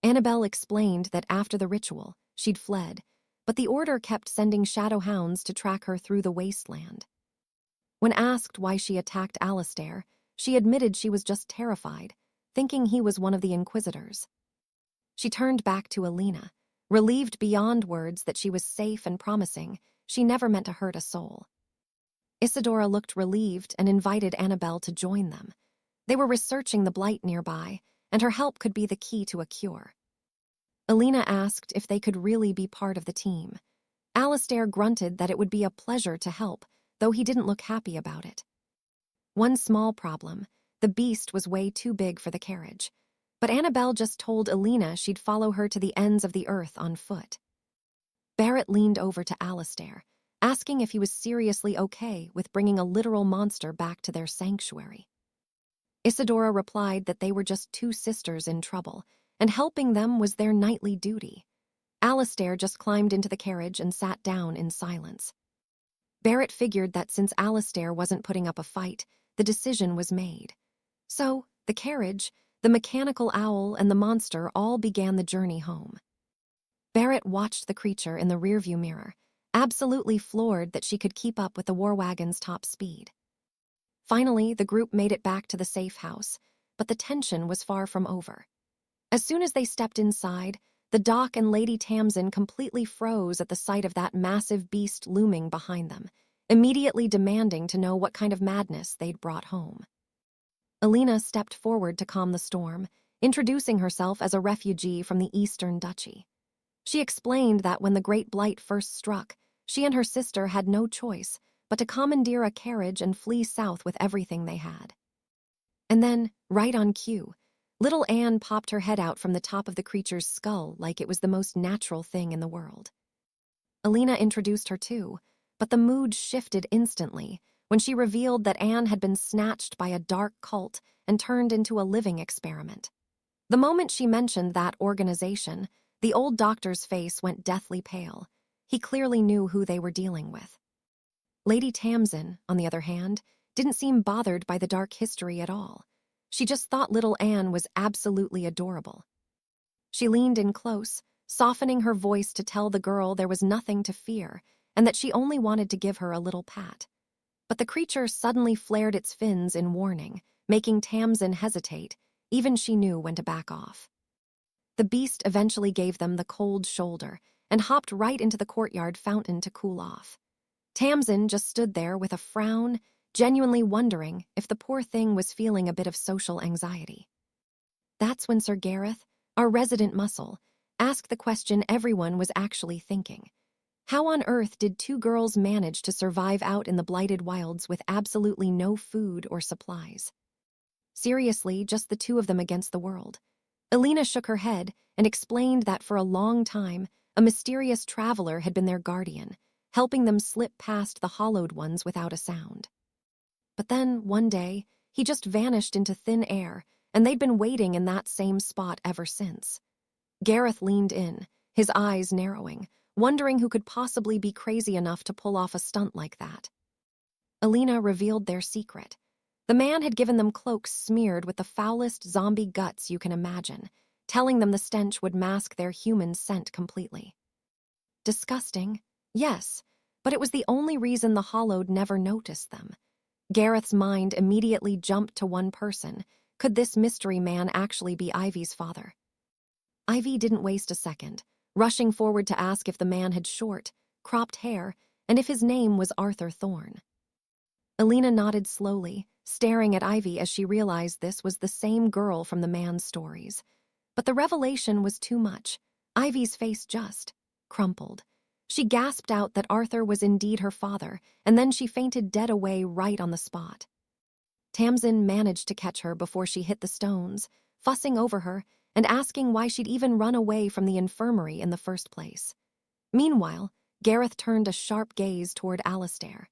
Annabelle explained that after the ritual, she'd fled, but the Order kept sending shadow hounds to track her through the wasteland. When asked why she attacked Alistair, she admitted she was just terrified, thinking he was one of the Inquisitors. She turned back to Alina, relieved beyond words that she was safe and promising she never meant to hurt a soul. Isadora looked relieved and invited Annabelle to join them. They were researching the blight nearby, and her help could be the key to a cure. Alina asked if they could really be part of the team. Alistair grunted that it would be a pleasure to help, though he didn't look happy about it. One small problem: the beast was way too big for the carriage. But Annabelle just told Alina she'd follow her to the ends of the earth on foot. Barrett leaned over to Alistair, asking if he was seriously okay with bringing a literal monster back to their sanctuary. Isadora replied that they were just two sisters in trouble, and helping them was their knightly duty. Alistair just climbed into the carriage and sat down in silence. Barrett figured that since Alistair wasn't putting up a fight, the decision was made. So, the carriage, the mechanical owl, and the monster all began the journey home. Barrett watched the creature in the rearview mirror, absolutely floored that she could keep up with the war wagon's top speed. Finally, the group made it back to the safe house, but the tension was far from over. As soon as they stepped inside, the doc and Lady Tamsin completely froze at the sight of that massive beast looming behind them, immediately demanding to know what kind of madness they'd brought home. Alina stepped forward to calm the storm, introducing herself as a refugee from the Eastern Duchy. She explained that when the Great Blight first struck, she and her sister had no choice but to commandeer a carriage and flee south with everything they had. And then, right on cue, little Anne popped her head out from the top of the creature's skull like it was the most natural thing in the world. Alina introduced her too, but the mood shifted instantly when she revealed that Anne had been snatched by a dark cult and turned into a living experiment. The moment she mentioned that organization, the old doctor's face went deathly pale. He clearly knew who they were dealing with. Lady Tamsin, on the other hand, didn't seem bothered by the dark history at all. She just thought little Anne was absolutely adorable. She leaned in close, softening her voice to tell the girl there was nothing to fear and that she only wanted to give her a little pat. But the creature suddenly flared its fins in warning, making Tamsin hesitate. Even she knew when to back off. The beast eventually gave them the cold shoulder and hopped right into the courtyard fountain to cool off. Tamsin just stood there with a frown, genuinely wondering if the poor thing was feeling a bit of social anxiety. That's when Sir Gareth, our resident muscle, asked the question everyone was actually thinking. How on earth did two girls manage to survive out in the blighted wilds with absolutely no food or supplies? Seriously, just the two of them against the world. Alina shook her head and explained that for a long time, a mysterious traveler had been their guardian, helping them slip past the hollowed ones without a sound. But then, one day, he just vanished into thin air, and they'd been waiting in that same spot ever since. Gareth leaned in, his eyes narrowing, wondering who could possibly be crazy enough to pull off a stunt like that. Alina revealed their secret. The man had given them cloaks smeared with the foulest zombie guts you can imagine, telling them the stench would mask their human scent completely. Disgusting, yes, but it was the only reason the Hollowed never noticed them. Gareth's mind immediately jumped to one person. Could this mystery man actually be Ivy's father? Ivy didn't waste a second, rushing forward to ask if the man had short, cropped hair and if his name was Arthur Thorne. Alina nodded slowly, staring at Ivy as she realized this was the same girl from the man's stories. But the revelation was too much. Ivy's face just crumpled. She gasped out that Arthur was indeed her father, and then she fainted dead away right on the spot. Tamsin managed to catch her before she hit the stones, fussing over her and asking why she'd even run away from the infirmary in the first place. Meanwhile, Gareth turned a sharp gaze toward Alistair.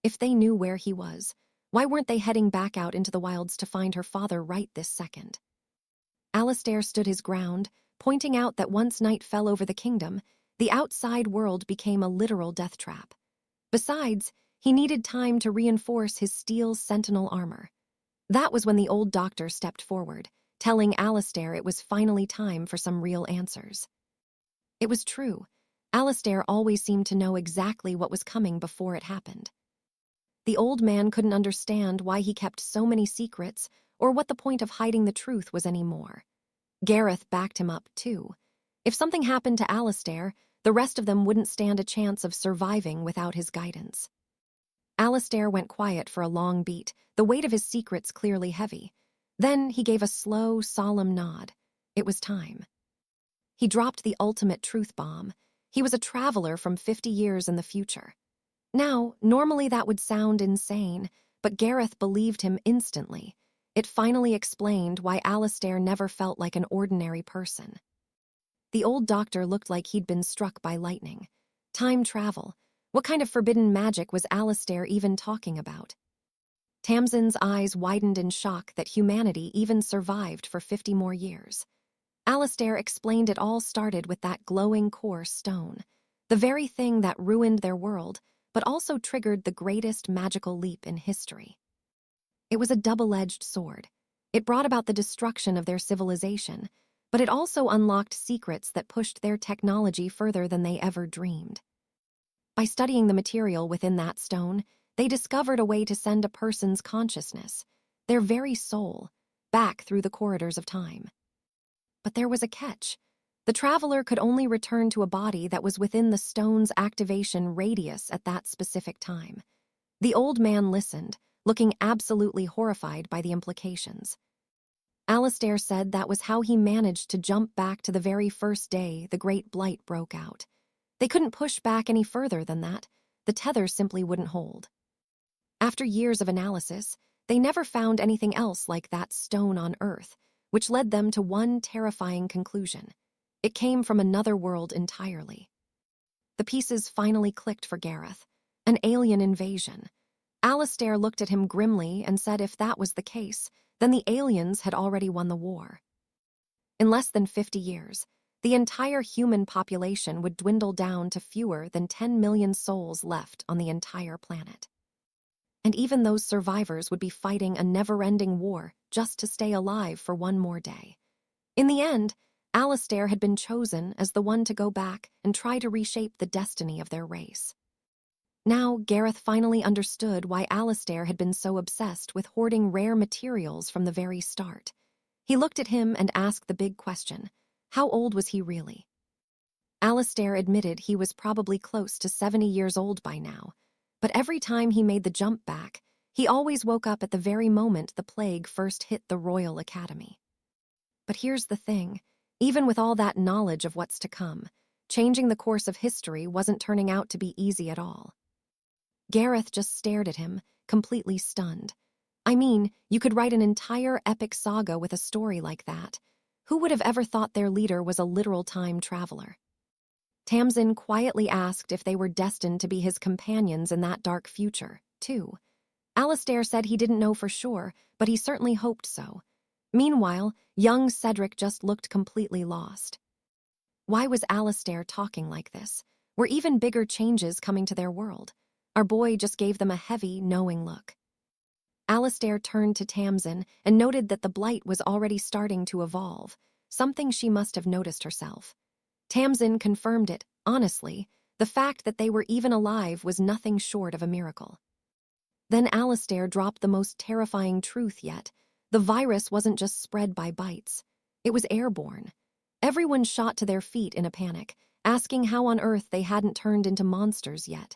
If they knew where he was, why weren't they heading back out into the wilds to find her father right this second? Alistair stood his ground, pointing out that once night fell over the kingdom, the outside world became a literal death trap. Besides, he needed time to reinforce his steel sentinel armor. That was when the old doctor stepped forward, telling Alistair it was finally time for some real answers. It was true. Alistair always seemed to know exactly what was coming before it happened. The old man couldn't understand why he kept so many secrets or what the point of hiding the truth was anymore. Gareth backed him up, too. If something happened to Alistair, the rest of them wouldn't stand a chance of surviving without his guidance. Alistair went quiet for a long beat, the weight of his secrets clearly heavy. Then he gave a slow, solemn nod. It was time. He dropped the ultimate truth bomb. He was a traveler from 50 years in the future. Now, normally that would sound insane, but Gareth believed him instantly. It finally explained why Alistair never felt like an ordinary person. The old doctor looked like he'd been struck by lightning. Time travel. What kind of forbidden magic was Alistair even talking about? Tamsin's eyes widened in shock that humanity even survived for 50 more years. Alistair explained it all started with that glowing core stone, the very thing that ruined their world, but also triggered the greatest magical leap in history. It was a double-edged sword. It brought about the destruction of their civilization, but it also unlocked secrets that pushed their technology further than they ever dreamed. By studying the material within that stone, they discovered a way to send a person's consciousness, their very soul, back through the corridors of time. But there was a catch. The traveler could only return to a body that was within the stone's activation radius at that specific time. The old man listened, looking absolutely horrified by the implications. Alistair said that was how he managed to jump back to the very first day the Great Blight broke out. They couldn't push back any further than that. The tether simply wouldn't hold. After years of analysis, they never found anything else like that stone on Earth, which led them to one terrifying conclusion. It came from another world entirely. The pieces finally clicked for Gareth. An alien invasion. Alistair looked at him grimly and said if that was the case, then the aliens had already won the war. In less than 50 years, the entire human population would dwindle down to fewer than 10 million souls left on the entire planet. And even those survivors would be fighting a never-ending war just to stay alive for one more day. In the end, Alistair had been chosen as the one to go back and try to reshape the destiny of their race. Now, Gareth finally understood why Alistair had been so obsessed with hoarding rare materials from the very start. He looked at him and asked the big question, how old was he really? Alistair admitted he was probably close to 70 years old by now, but every time he made the jump back, he always woke up at the very moment the plague first hit the Royal Academy. But here's the thing, even with all that knowledge of what's to come, changing the course of history wasn't turning out to be easy at all. Gareth just stared at him, completely stunned. I mean, you could write an entire epic saga with a story like that. Who would have ever thought their leader was a literal time traveler? Tamsin quietly asked if they were destined to be his companions in that dark future, too. Alistair said he didn't know for sure, but he certainly hoped so. Meanwhile, young Cedric just looked completely lost. Why was Alistair talking like this? Were even bigger changes coming to their world? Our boy just gave them a heavy, knowing look. Alistair turned to Tamsin and noted that the blight was already starting to evolve, something she must have noticed herself. Tamsin confirmed it. Honestly, the fact that they were even alive was nothing short of a miracle. Then Alistair dropped the most terrifying truth yet. The virus wasn't just spread by bites. It was airborne. Everyone shot to their feet in a panic, asking how on earth they hadn't turned into monsters yet.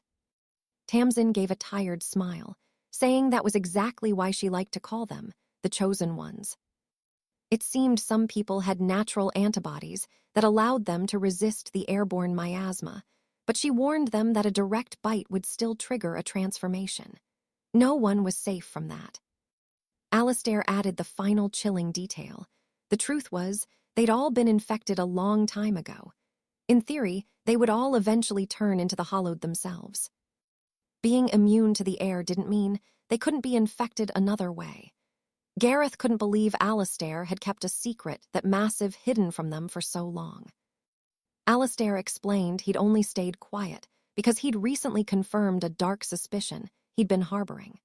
Tamsin gave a tired smile, saying that was exactly why she liked to call them, the chosen ones. It seemed some people had natural antibodies that allowed them to resist the airborne miasma, but she warned them that a direct bite would still trigger a transformation. No one was safe from that. Alistair added the final chilling detail. The truth was, they'd all been infected a long time ago. In theory, they would all eventually turn into the Hollowed themselves. Being immune to the air didn't mean they couldn't be infected another way. Gareth couldn't believe Alistair had kept a secret that Massive hidden from them for so long. Alistair explained he'd only stayed quiet because he'd recently confirmed a dark suspicion he'd been harboring.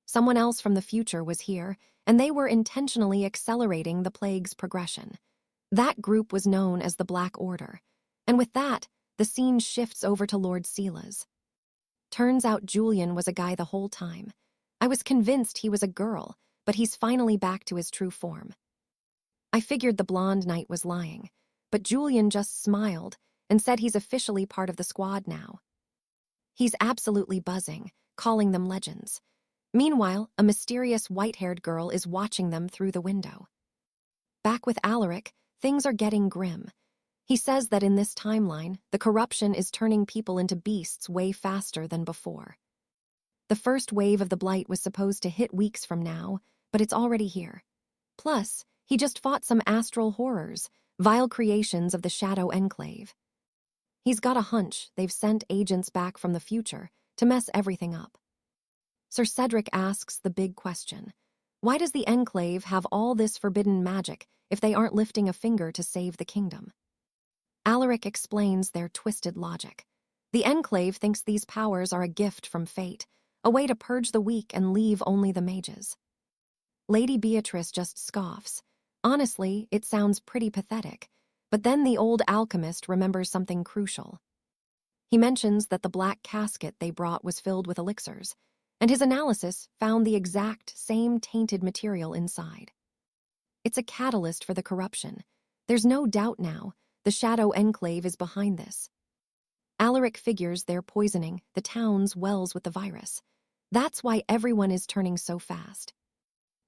Someone else from the future was here, and they were intentionally accelerating the plague's progression. That group was known as the Black Order, and with that, the scene shifts over to Lord Sela's. Turns out Julian was a guy the whole time. I was convinced he was a girl, but he's finally back to his true form. I figured the blonde knight was lying, but Julian just smiled and said he's officially part of the squad now. He's absolutely buzzing, calling them legends. Meanwhile, a mysterious white-haired girl is watching them through the window. Back with Alaric, things are getting grim. He says that in this timeline, the corruption is turning people into beasts way faster than before. The first wave of the blight was supposed to hit weeks from now, but it's already here. Plus, he just fought some astral horrors, vile creations of the Shadow Enclave. He's got a hunch they've sent agents back from the future to mess everything up. Sir Cedric asks the big question. Why does the Enclave have all this forbidden magic if they aren't lifting a finger to save the kingdom? Alaric explains their twisted logic. The Enclave thinks these powers are a gift from fate, a way to purge the weak and leave only the mages. Lady Beatrice just scoffs. Honestly, it sounds pretty pathetic, but then the old alchemist remembers something crucial. He mentions that the black casket they brought was filled with elixirs, and his analysis found the exact same tainted material inside. It's a catalyst for the corruption. There's no doubt now, the Shadow Enclave is behind this. Alaric figures they're poisoning the town's wells with the virus. That's why everyone is turning so fast.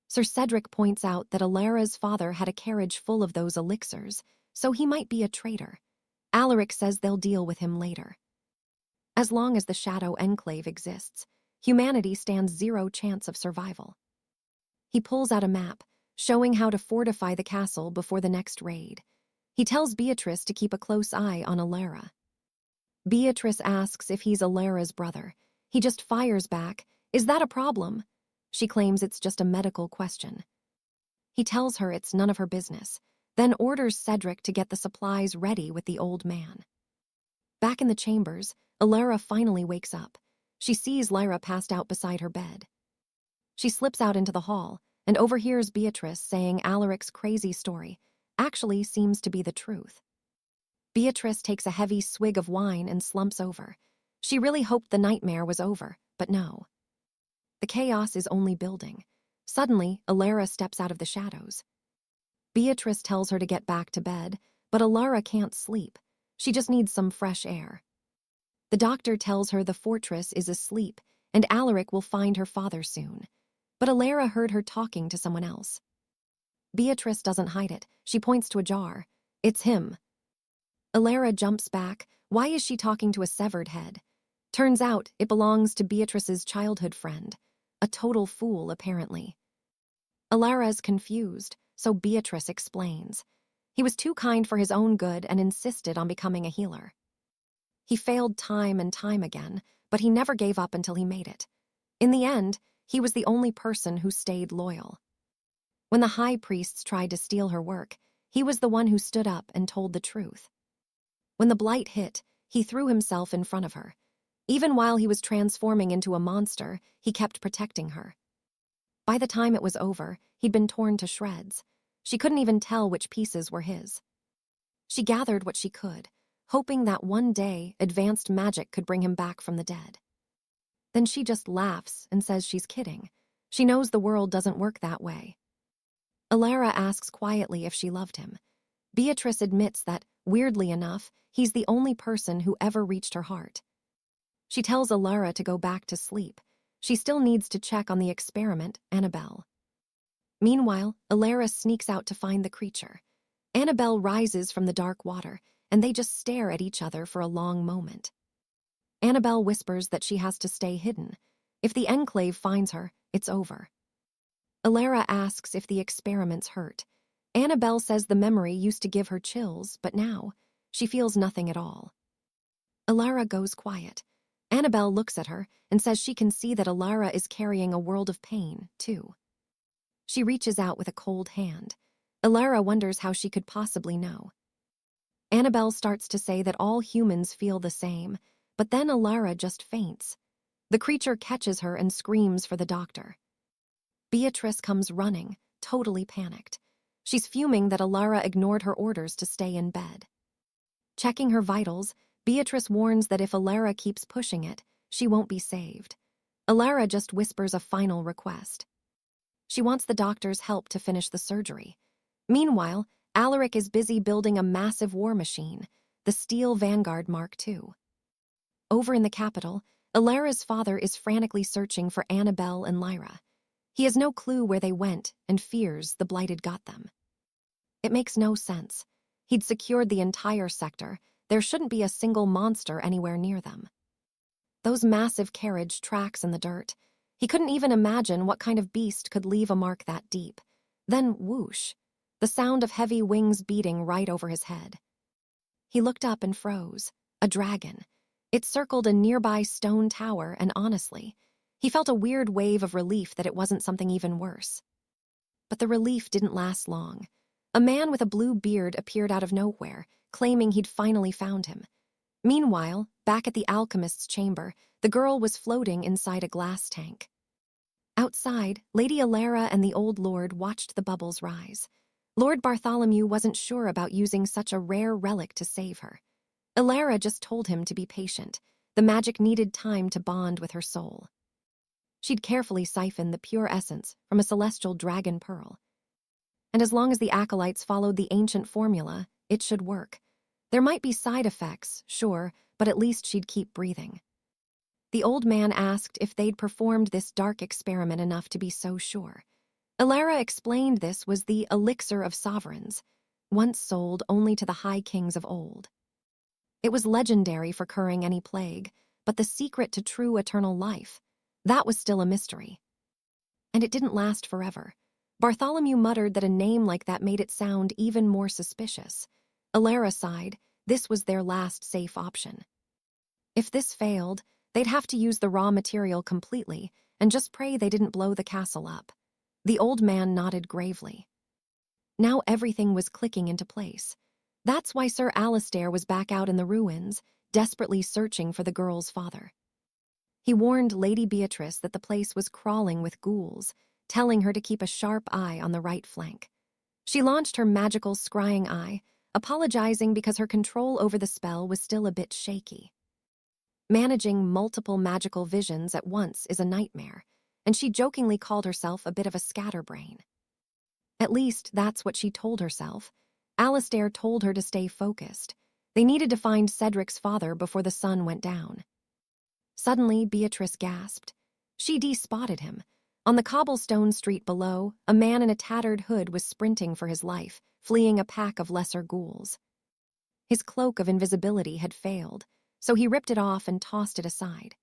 Sir Cedric points out that Alara's father had a carriage full of those elixirs, so he might be a traitor. Alaric says they'll deal with him later. As long as the Shadow Enclave exists, humanity stands zero chance of survival. He pulls out a map, showing how to fortify the castle before the next raid. He tells Beatrice to keep a close eye on Alara. Beatrice asks if he's Alara's brother. He just fires back, "Is that a problem?" She claims it's just a medical question. He tells her it's none of her business, then orders Cedric to get the supplies ready with the old man. Back in the chambers, Alara finally wakes up. She sees Lyra passed out beside her bed. She slips out into the hall and overhears Beatrice saying Alaric's crazy story actually seems to be the truth. Beatrice takes a heavy swig of wine and slumps over. She really hoped the nightmare was over, but no. The chaos is only building. Suddenly, Alara steps out of the shadows. Beatrice tells her to get back to bed, but Alara can't sleep. She just needs some fresh air. The doctor tells her the fortress is asleep and Alaric will find her father soon. But Alara heard her talking to someone else. Beatrice doesn't hide it. She points to a jar. It's him. Alara jumps back. Why is she talking to a severed head? Turns out it belongs to Beatrice's childhood friend. A total fool, apparently. Alara's confused, so Beatrice explains. He was too kind for his own good and insisted on becoming a healer. He failed time and time again, but he never gave up until he made it. In the end, he was the only person who stayed loyal. When the high priests tried to steal her work, he was the one who stood up and told the truth. When the blight hit, he threw himself in front of her. Even while he was transforming into a monster, he kept protecting her. By the time it was over, he'd been torn to shreds. She couldn't even tell which pieces were his. She gathered what she could, hoping that one day advanced magic could bring him back from the dead. Then she just laughs and says she's kidding. She knows the world doesn't work that way. Alara asks quietly if she loved him. Beatrice admits that, weirdly enough, he's the only person who ever reached her heart. She tells Alara to go back to sleep. She still needs to check on the experiment, Annabelle. Meanwhile, Alara sneaks out to find the creature. Annabelle rises from the dark water, and they just stare at each other for a long moment. Annabelle whispers that she has to stay hidden. If the Enclave finds her, it's over. Alara asks if the experiments hurt. Annabelle says the memory used to give her chills, but now, she feels nothing at all. Alara goes quiet. Annabelle looks at her and says she can see that Alara is carrying a world of pain, too. She reaches out with a cold hand. Alara wonders how she could possibly know. Annabelle starts to say that all humans feel the same, but then Alara just faints. The creature catches her and screams for the doctor. Beatrice comes running, totally panicked. She's fuming that Alara ignored her orders to stay in bed. Checking her vitals, Beatrice warns that if Alara keeps pushing it, she won't be saved. Alara just whispers a final request. She wants the doctor's help to finish the surgery. Meanwhile, Alaric is busy building a massive war machine, the Steel Vanguard Mark II. Over in the capital, Alara's father is frantically searching for Annabelle and Lyra. He has no clue where they went and fears the blighted got them. It makes no sense. He'd secured the entire sector. There shouldn't be a single monster anywhere near them. Those massive carriage tracks in the dirt. He couldn't even imagine what kind of beast could leave a mark that deep. Then whoosh, the sound of heavy wings beating right over his head. He looked up and froze. A dragon. It circled a nearby stone tower, and honestly, he felt a weird wave of relief that it wasn't something even worse. But the relief didn't last long. A man with a blue beard appeared out of nowhere, claiming he'd finally found him. Meanwhile, back at the alchemist's chamber, the girl was floating inside a glass tank. Outside, Lady Alara and the old lord watched the bubbles rise. Lord Bartholomew wasn't sure about using such a rare relic to save her. Ilara just told him to be patient. The magic needed time to bond with her soul. She'd carefully siphon the pure essence from a celestial dragon pearl. And as long as the acolytes followed the ancient formula, it should work. There might be side effects, sure, but at least she'd keep breathing. The old man asked if they'd performed this dark experiment enough to be so sure. Ilara explained this was the elixir of sovereigns, once sold only to the high kings of old. It was legendary for curing any plague, but the secret to true eternal life, that was still a mystery. And it didn't last forever. Bartholomew muttered that a name like that made it sound even more suspicious. Ilara sighed. This was their last safe option. If this failed, they'd have to use the raw material completely and just pray they didn't blow the castle up. The old man nodded gravely. Now everything was clicking into place. That's why Sir Alistair was back out in the ruins, desperately searching for the girl's father. He warned Lady Beatrice that the place was crawling with ghouls, telling her to keep a sharp eye on the right flank. She launched her magical scrying eye, apologizing because her control over the spell was still a bit shaky. Managing multiple magical visions at once is a nightmare, and she jokingly called herself a bit of a scatterbrain. At least that's what she told herself. Alistair told her to stay focused. They needed to find Cedric's father before the sun went down. Suddenly, Beatrice gasped. She'd spotted him. On the cobblestone street below, a man in a tattered hood was sprinting for his life, fleeing a pack of lesser ghouls. His cloak of invisibility had failed, so he ripped it off and tossed it aside.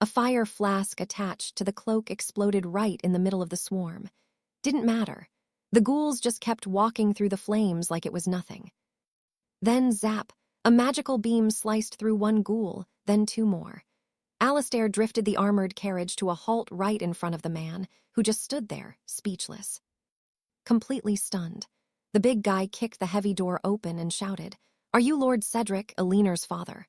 A fire flask attached to the cloak exploded right in the middle of the swarm. Didn't matter. The ghouls just kept walking through the flames like it was nothing. Then zap, a magical beam sliced through one ghoul, then two more. Alistair drifted the armored carriage to a halt right in front of the man, who just stood there, speechless. Completely stunned, the big guy kicked the heavy door open and shouted, "Are you Lord Cedric, Eleanor's father?"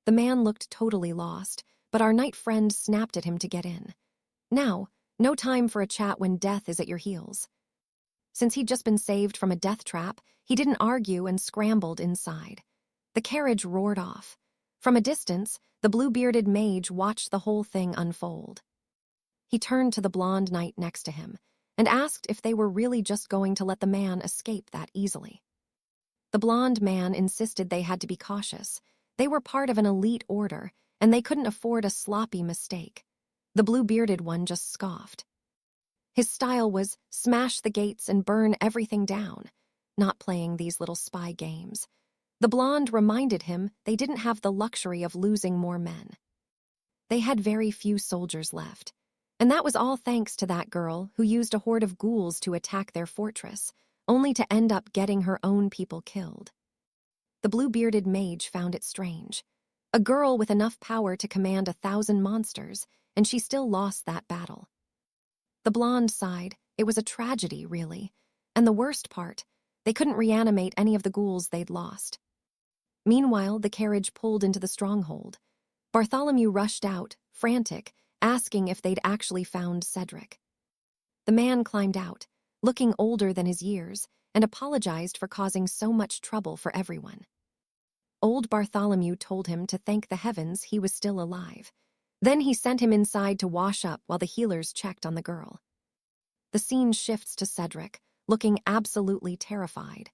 The man looked totally lost, but our knight friend snapped at him to get in. Now, no time for a chat when death is at your heels. Since he'd just been saved from a death trap, he didn't argue and scrambled inside. The carriage roared off. From a distance, the blue-bearded mage watched the whole thing unfold. He turned to the blonde knight next to him and asked if they were really just going to let the man escape that easily. The blonde man insisted they had to be cautious. They were part of an elite order, and they couldn't afford a sloppy mistake. The blue-bearded one just scoffed. His style was smash the gates and burn everything down, not playing these little spy games. The blonde reminded him they didn't have the luxury of losing more men. They had very few soldiers left, and that was all thanks to that girl who used a horde of ghouls to attack their fortress, only to end up getting her own people killed. The blue-bearded mage found it strange. A girl with enough power to command 1,000 monsters, and she still lost that battle. The blonde sighed. It was a tragedy, really. And the worst part, they couldn't reanimate any of the ghouls they'd lost. Meanwhile, the carriage pulled into the stronghold. Bartholomew rushed out, frantic, asking if they'd actually found Cedric. The man climbed out, looking older than his years, and apologized for causing so much trouble for everyone. Old Bartholomew told him to thank the heavens he was still alive. Then he sent him inside to wash up while the healers checked on the girl. The scene shifts to Cedric, looking absolutely terrified.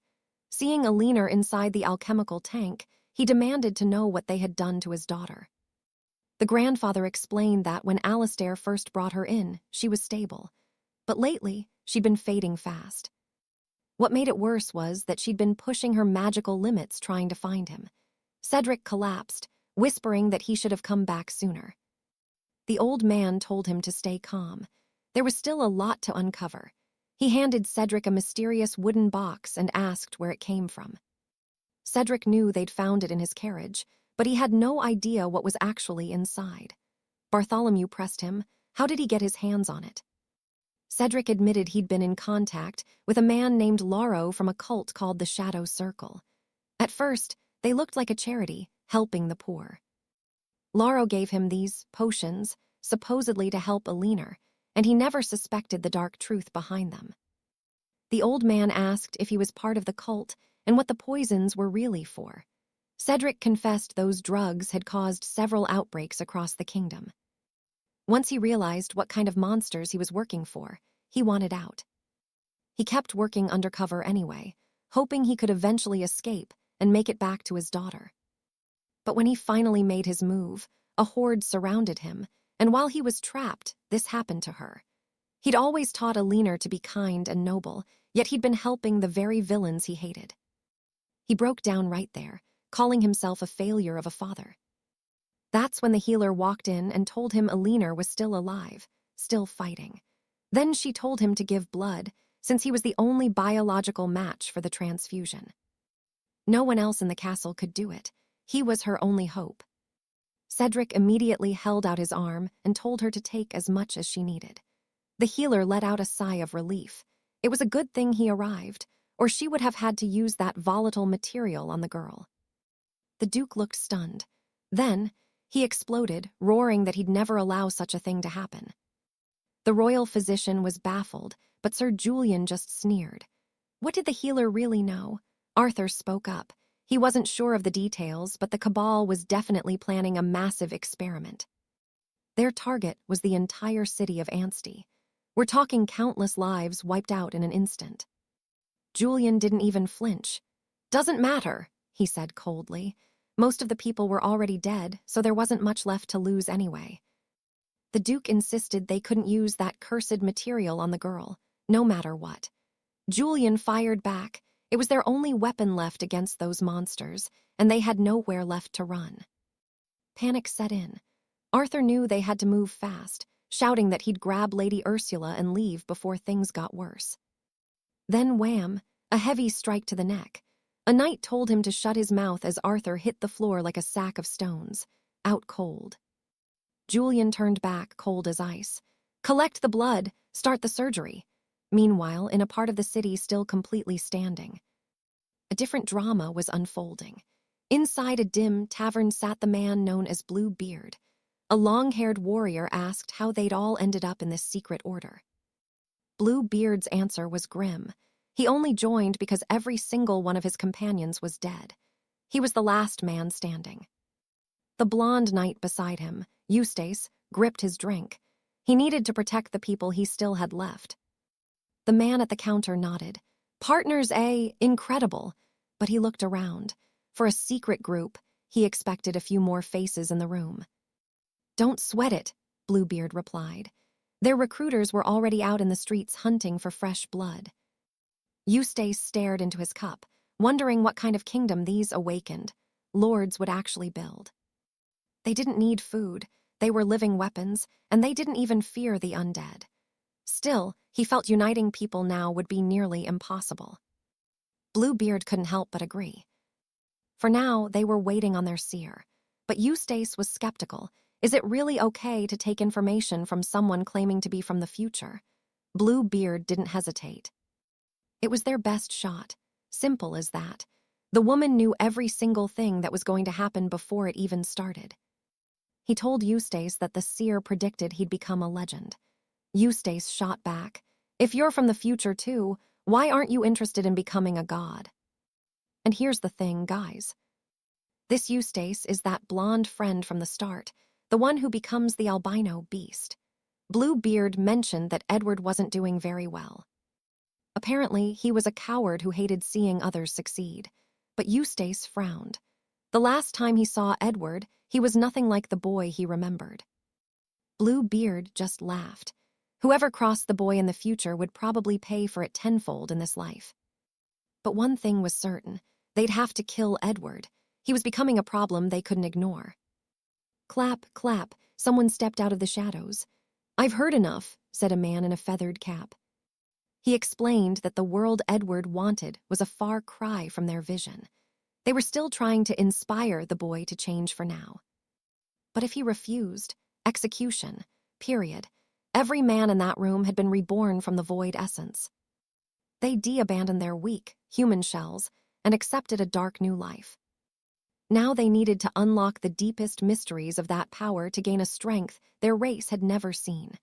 Seeing Eleanor inside the alchemical tank, he demanded to know what they had done to his daughter. The grandfather explained that when Alistair first brought her in, she was stable. But lately, she'd been fading fast. What made it worse was that she'd been pushing her magical limits trying to find him. Cedric collapsed, whispering that he should have come back sooner. The old man told him to stay calm. There was still a lot to uncover. He handed Cedric a mysterious wooden box and asked where it came from. Cedric knew they'd found it in his carriage, but he had no idea what was actually inside. Bartholomew pressed him. How did he get his hands on it? Cedric admitted he'd been in contact with a man named Lauro from a cult called the Shadow Circle. At first, they looked like a charity, helping the poor. Lauro gave him these potions, supposedly to help Eleanor, and he never suspected the dark truth behind them. The old man asked if he was part of the cult and what the poisons were really for. Cedric confessed those drugs had caused several outbreaks across the kingdom. Once he realized what kind of monsters he was working for, he wanted out. He kept working undercover anyway, hoping he could eventually escape and make it back to his daughter. But when he finally made his move, a horde surrounded him, and while he was trapped, this happened to her. He'd always taught Alina to be kind and noble, yet he'd been helping the very villains he hated. He broke down right there, calling himself a failure of a father. That's when the healer walked in and told him Alina was still alive, still fighting. Then she told him to give blood, since he was the only biological match for the transfusion. No one else in the castle could do it. He was her only hope. Cedric immediately held out his arm and told her to take as much as she needed. The healer let out a sigh of relief. It was a good thing he arrived, or she would have had to use that volatile material on the girl. The Duke looked stunned. Then, he exploded, roaring that he'd never allow such a thing to happen. The royal physician was baffled, but Sir Julian just sneered. What did the healer really know? Arthur spoke up. He wasn't sure of the details, but the Cabal was definitely planning a massive experiment. Their target was the entire city of 𝒣𝒕𝒖𝒓𝒏𝒆𝒅. We're talking countless lives wiped out in an instant. Julian didn't even flinch. Doesn't matter, he said coldly. Most of the people were already dead, so there wasn't much left to lose anyway. The Duke insisted they couldn't use that cursed material on the girl, no matter what. Julian fired back. It was their only weapon left against those monsters, and they had nowhere left to run. Panic set in. Arthur knew they had to move fast, shouting that he'd grab Lady Ursula and leave before things got worse. Then wham, a heavy strike to the neck. A knight told him to shut his mouth as Arthur hit the floor like a sack of stones, out cold. Julian turned back, cold as ice. Collect the blood, start the surgery. Meanwhile, in a part of the city still completely standing. A different drama was unfolding. Inside a dim tavern sat the man known as Bluebeard. A long-haired warrior asked how they'd all ended up in this secret order. Bluebeard's answer was grim. He only joined because every single one of his companions was dead. He was the last man standing. The blonde knight beside him, 𝑹𝒕𝒖𝒓𝒏𝒆𝒅, gripped his drink. He needed to protect the people he still had left. The man at the counter nodded. Partners, incredible. But he looked around. For a secret group, he expected a few more faces in the room. Don't sweat it, Bluebeard replied. Their recruiters were already out in the streets hunting for fresh blood. 𝑹𝒕𝒖𝒓𝒏𝒆𝒅 stared into his cup, wondering what kind of kingdom these awakened lords would actually build. They didn't need food, they were living weapons, and they didn't even fear the undead. Still, he felt uniting people now would be nearly impossible. Bluebeard couldn't help but agree. For now, they were waiting on their seer. But 𝑹𝒕𝒖𝒓𝒏𝒆𝒅 was skeptical. Is it really okay to take information from someone claiming to be from the future? Bluebeard didn't hesitate. It was their best shot. Simple as that. The woman knew every single thing that was going to happen before it even started. He told 𝑹𝒕𝒖𝒓𝒏𝒆𝒅 that the seer predicted he'd become a legend. 𝑹𝒕𝒖𝒓𝒏𝒆𝒅 shot back. If you're from the future too, why aren't you interested in becoming a god? And here's the thing, guys. This 𝑹𝒕𝒖𝒓𝒏𝒆𝒅 is that blonde friend from the start, the one who becomes the albino beast. Bluebeard mentioned that Edward wasn't doing very well. Apparently, he was a coward who hated seeing others succeed. But 𝑹𝒕𝒖𝒓𝒏𝒆𝒅 frowned. The last time he saw Edward, he was nothing like the boy he remembered. Bluebeard just laughed. Whoever crossed the boy in the future would probably pay for it tenfold in this life. But one thing was certain. They'd have to kill Edward. He was becoming a problem they couldn't ignore. Clap, clap, someone stepped out of the shadows. I've heard enough, said a man in a feathered cap. He explained that the world Edward wanted was a far cry from their vision. They were still trying to inspire the boy to change for now. But if he refused, execution, period. Every man in that room had been reborn from the void essence. They de-abandoned their weak, human shells and accepted a dark new life. Now they needed to unlock the deepest mysteries of that power to gain a strength their race had never seen.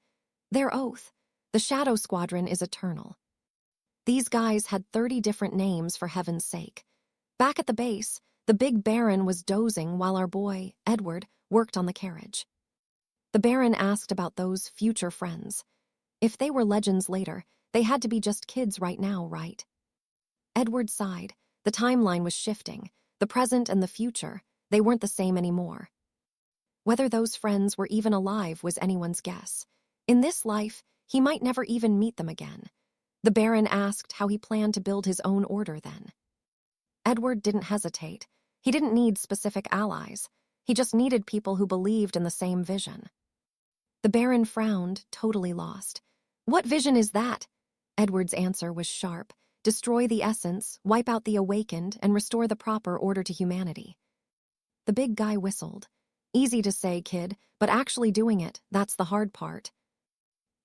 Their oath, the Shadow Squadron, is eternal. These guys had 30 different names for heaven's sake. Back at the base, the big Baron was dozing while our boy, Edward, worked on the carriage. The Baron asked about those future friends. If they were legends later, they had to be just kids right now, right? Edward sighed. The timeline was shifting. The present and the future, they weren't the same anymore. Whether those friends were even alive was anyone's guess. In this life, he might never even meet them again. The Baron asked how he planned to build his own order then. Edward didn't hesitate. He didn't need specific allies. He just needed people who believed in the same vision. The Baron frowned, totally lost. What vision is that? Edward's answer was sharp. Destroy the essence, wipe out the awakened, and restore the proper order to humanity. The big guy whistled. Easy to say, kid, but actually doing it, that's the hard part.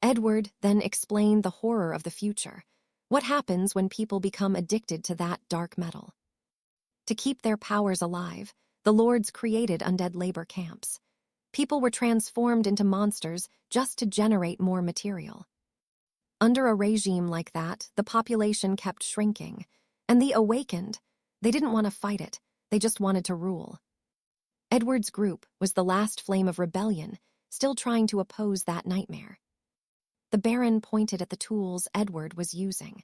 Edward then explained the horror of the future. What happens when people become addicted to that dark metal? To keep their powers alive, the lords created undead labor camps. People were transformed into monsters just to generate more material. Under a regime like that, the population kept shrinking, and the awakened, they didn't want to fight it, they just wanted to rule. Edward's group was the last flame of rebellion, still trying to oppose that nightmare. The Baron pointed at the tools Edward was using.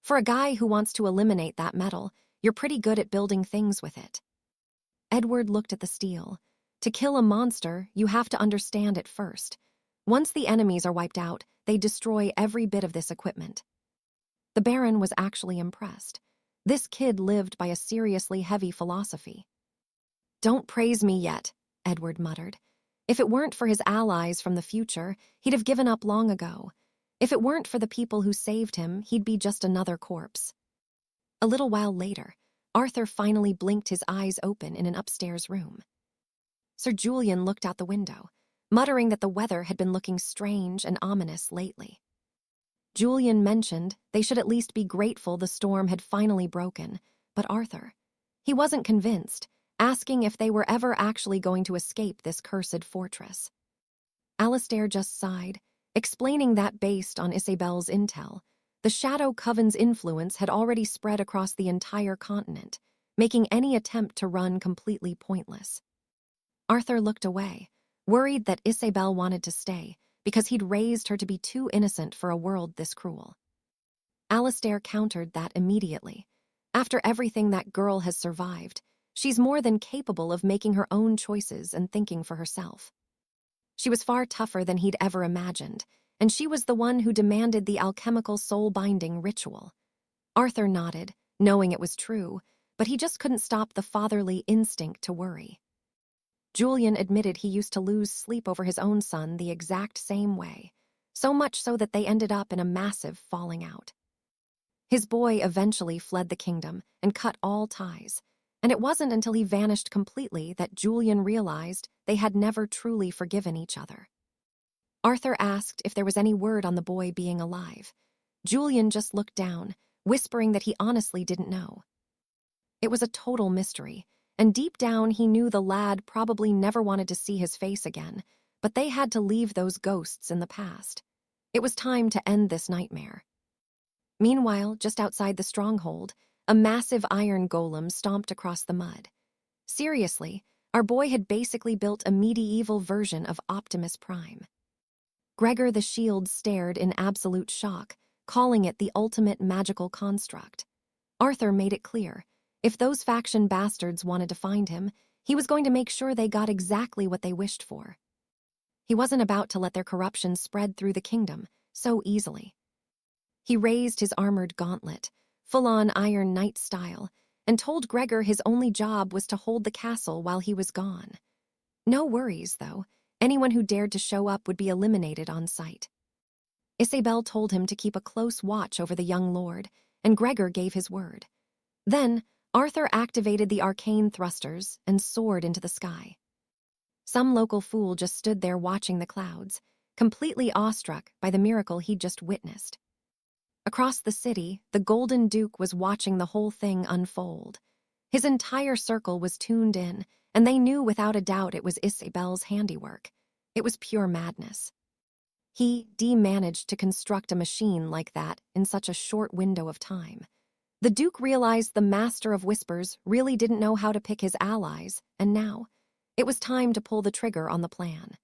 For a guy who wants to eliminate that metal, you're pretty good at building things with it. Edward looked at the steel. To kill a monster, you have to understand it first. Once the enemies are wiped out, they destroy every bit of this equipment. The Baron was actually impressed. This kid lived by a seriously heavy philosophy. Don't praise me yet, Edward muttered. If it weren't for his allies from the future, he'd have given up long ago. If it weren't for the people who saved him, he'd be just another corpse. A little while later, Arthur finally blinked his eyes open in an upstairs room. Sir Julian looked out the window, muttering that the weather had been looking strange and ominous lately. Julian mentioned they should at least be grateful the storm had finally broken, but Arthur, he wasn't convinced, asking if they were ever actually going to escape this cursed fortress. Alistair just sighed, explaining that based on Isabel's intel, the Shadow Coven's influence had already spread across the entire continent, making any attempt to run completely pointless. Arthur looked away, worried that Isabel wanted to stay, because he'd raised her to be too innocent for a world this cruel. Alistair countered that immediately. After everything that girl has survived, she's more than capable of making her own choices and thinking for herself. She was far tougher than he'd ever imagined, and she was the one who demanded the alchemical soul-binding ritual. Arthur nodded, knowing it was true, but he just couldn't stop the fatherly instinct to worry. Julian admitted he used to lose sleep over his own son the exact same way, so much so that they ended up in a massive falling out. His boy eventually fled the kingdom and cut all ties, and it wasn't until he vanished completely that Julian realized they had never truly forgiven each other. Arthur asked if there was any word on the boy being alive. Julian just looked down, whispering that he honestly didn't know. It was a total mystery, and deep down he knew the lad probably never wanted to see his face again, but they had to leave those ghosts in the past. It was time to end this nightmare. Meanwhile, just outside the stronghold, a massive iron golem stomped across the mud. Seriously, our boy had basically built a medieval version of Optimus Prime. Gregor the Shield stared in absolute shock, calling it the ultimate magical construct. Arthur made it clear, if those faction bastards wanted to find him, he was going to make sure they got exactly what they wished for. He wasn't about to let their corruption spread through the kingdom so easily. He raised his armored gauntlet, full-on Iron Knight style, and told Gregor his only job was to hold the castle while he was gone. No worries, though. Anyone who dared to show up would be eliminated on sight. Isabel told him to keep a close watch over the young lord, and Gregor gave his word. Then, Arthur activated the arcane thrusters and soared into the sky. Some local fool just stood there watching the clouds, completely awestruck by the miracle he'd just witnessed. Across the city, the Golden Duke was watching the whole thing unfold. His entire circle was tuned in, and they knew without a doubt it was Isabel's handiwork. It was pure madness. managed to construct a machine like that in such a short window of time. The Duke realized the Master of Whispers really didn't know how to pick his allies, and now it was time to pull the trigger on the plan.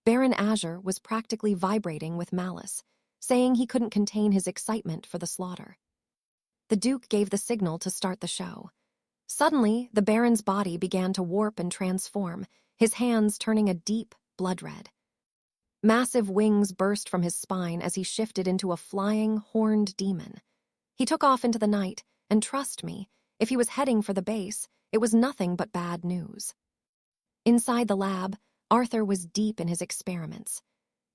Baron Azure was practically vibrating with malice, saying he couldn't contain his excitement for the slaughter. The Duke gave the signal to start the show. Suddenly, the Baron's body began to warp and transform, his hands turning a deep blood red. Massive wings burst from his spine as he shifted into a flying, horned demon. He took off into the night, and trust me, if he was heading for the base, it was nothing but bad news. Inside the lab, Arthur was deep in his experiments.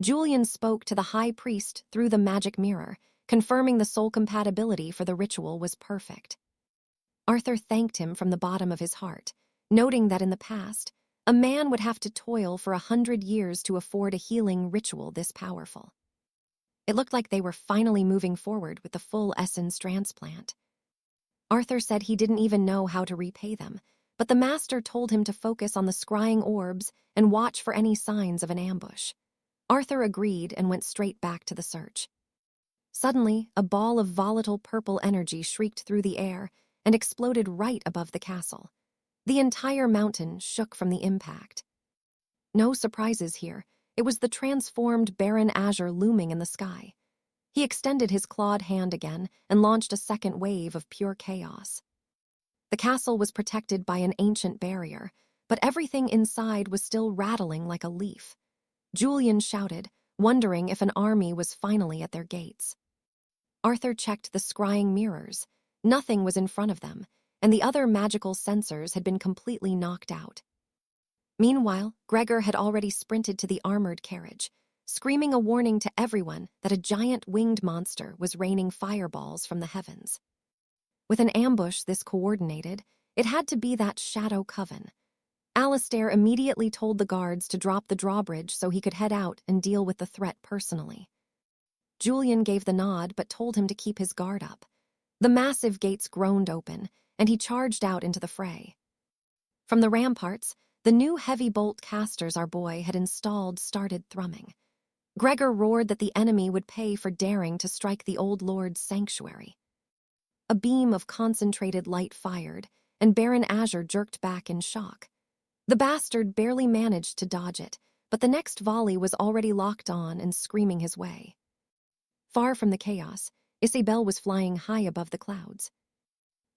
Julian spoke to the High Priest through the magic mirror, confirming the soul compatibility for the ritual was perfect. Arthur thanked him from the bottom of his heart, noting that in the past, a man would have to toil for 100 years to afford a healing ritual this powerful. It looked like they were finally moving forward with the full essence transplant. Arthur said he didn't even know how to repay them, but the master told him to focus on the scrying orbs and watch for any signs of an ambush. Arthur agreed and went straight back to the search. Suddenly, a ball of volatile purple energy shrieked through the air and exploded right above the castle. The entire mountain shook from the impact. No surprises here. It was the transformed Baron Azure looming in the sky. He extended his clawed hand again and launched a second wave of pure chaos. The castle was protected by an ancient barrier, but everything inside was still rattling like a leaf. Julian shouted, wondering if an army was finally at their gates. Arthur checked the scrying mirrors. Nothing was in front of them, and the other magical sensors had been completely knocked out. Meanwhile, Gregor had already sprinted to the armored carriage, screaming a warning to everyone that a giant winged monster was raining fireballs from the heavens. With an ambush this coordinated, it had to be that Shadow Coven. Alistair immediately told the guards to drop the drawbridge so he could head out and deal with the threat personally. Julian gave the nod but told him to keep his guard up. The massive gates groaned open, and he charged out into the fray. From the ramparts, the new heavy bolt casters our boy had installed started thrumming. Gregor roared that the enemy would pay for daring to strike the old lord's sanctuary. A beam of concentrated light fired, and Baron Azure jerked back in shock. The bastard barely managed to dodge it, but the next volley was already locked on and screaming his way. Far from the chaos, Isabel was flying high above the clouds.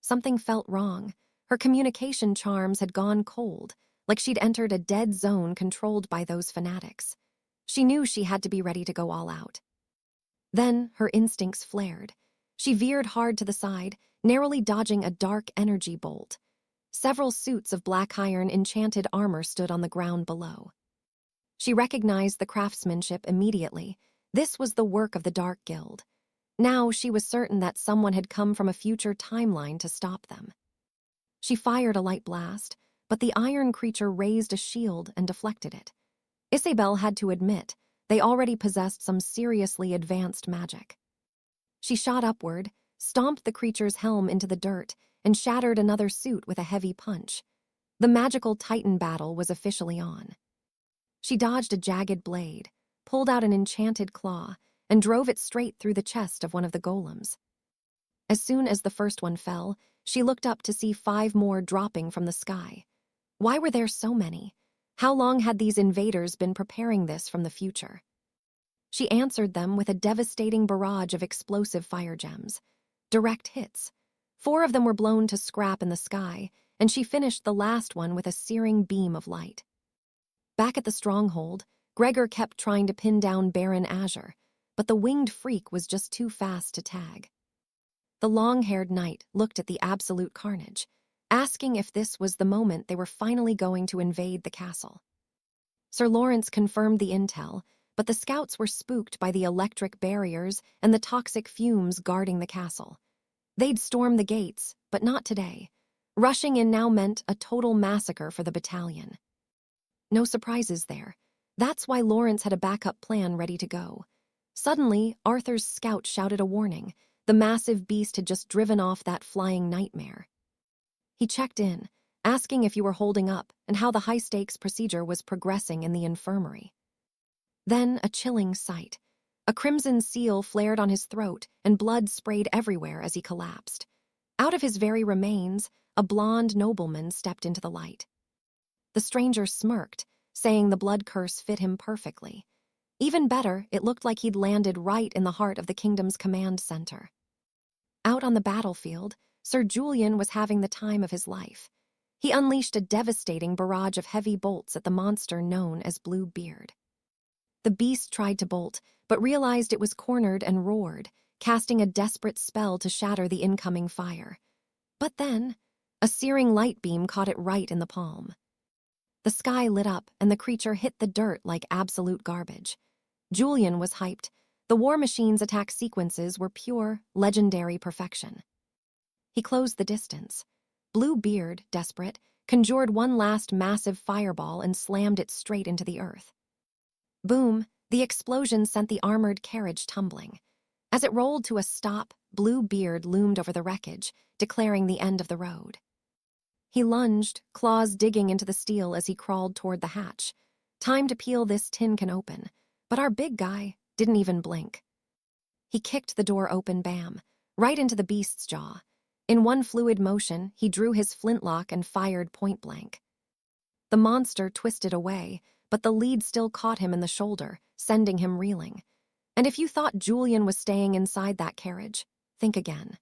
Something felt wrong. Her communication charms had gone cold, like she'd entered a dead zone controlled by those fanatics. She knew she had to be ready to go all out. Then her instincts flared. She veered hard to the side, narrowly dodging a dark energy bolt. Several suits of black iron enchanted armor stood on the ground below. She recognized the craftsmanship immediately. This was the work of the Dark Guild. Now she was certain that someone had come from a future timeline to stop them. She fired a light blast, but the iron creature raised a shield and deflected it. Isabel had to admit, they already possessed some seriously advanced magic. She shot upward, stomped the creature's helm into the dirt, and shattered another suit with a heavy punch. The magical Titan battle was officially on. She dodged a jagged blade, pulled out an enchanted claw, and drove it straight through the chest of one of the golems. As soon as the first one fell, she looked up to see 5 more dropping from the sky. Why were there so many? How long had these invaders been preparing this from the future? She answered them with a devastating barrage of explosive fire gems. Direct hits. 4 of them were blown to scrap in the sky, and she finished the last one with a searing beam of light. Back at the stronghold, Gregor kept trying to pin down Baron Azure, but the winged freak was just too fast to tag. The long-haired knight looked at the absolute carnage, asking if this was the moment they were finally going to invade the castle. Sir Lawrence confirmed the intel, but the scouts were spooked by the electric barriers and the toxic fumes guarding the castle. They'd storm the gates, but not today. Rushing in now meant a total massacre for the battalion. No surprises there. That's why Lawrence had a backup plan ready to go. Suddenly, Arthur's scout shouted a warning. The massive beast had just driven off that flying nightmare. He checked in, asking if you were holding up and how the high-stakes procedure was progressing in the infirmary. Then a chilling sight. A crimson seal flared on his throat and blood sprayed everywhere as he collapsed. Out of his very remains, a blonde nobleman stepped into the light. The stranger smirked, saying the blood curse fit him perfectly. Even better, it looked like he'd landed right in the heart of the kingdom's command center. Out on the battlefield, Sir Julian was having the time of his life. He unleashed a devastating barrage of heavy bolts at the monster known as Bluebeard. The beast tried to bolt, but realized it was cornered and roared, casting a desperate spell to shatter the incoming fire. But then, a searing light beam caught it right in the palm. The sky lit up and the creature hit the dirt like absolute garbage. Julian was hyped. The war machine's attack sequences were pure, legendary perfection. He closed the distance. Bluebeard, desperate, conjured one last massive fireball and slammed it straight into the earth. Boom, the explosion sent the armored carriage tumbling. As it rolled to a stop, Bluebeard loomed over the wreckage, declaring the end of the road. He lunged, claws digging into the steel as he crawled toward the hatch. Time to peel this tin can open, but our big guy didn't even blink. He kicked the door open, bam, right into the beast's jaw. In one fluid motion, he drew his flintlock and fired point blank. The monster twisted away, but the lead still caught him in the shoulder, sending him reeling. And if you thought Julian was staying inside that carriage, think again.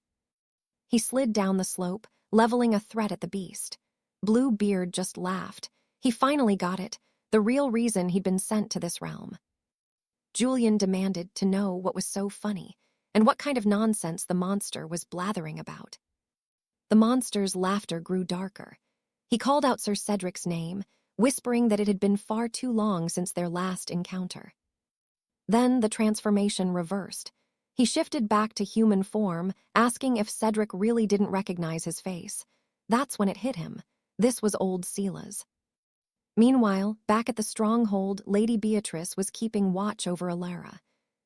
He slid down the slope, leveling a threat at the beast. Bluebeard just laughed. He finally got it, the real reason he'd been sent to this realm. Julian demanded to know what was so funny, and what kind of nonsense the monster was blathering about. The monster's laughter grew darker. He called out Sir Cedric's name, whispering that it had been far too long since their last encounter. Then the transformation reversed. He shifted back to human form, asking if Cedric really didn't recognize his face. That's when it hit him. This was old Sela's. Meanwhile, back at the stronghold, Lady Beatrice was keeping watch over Alara.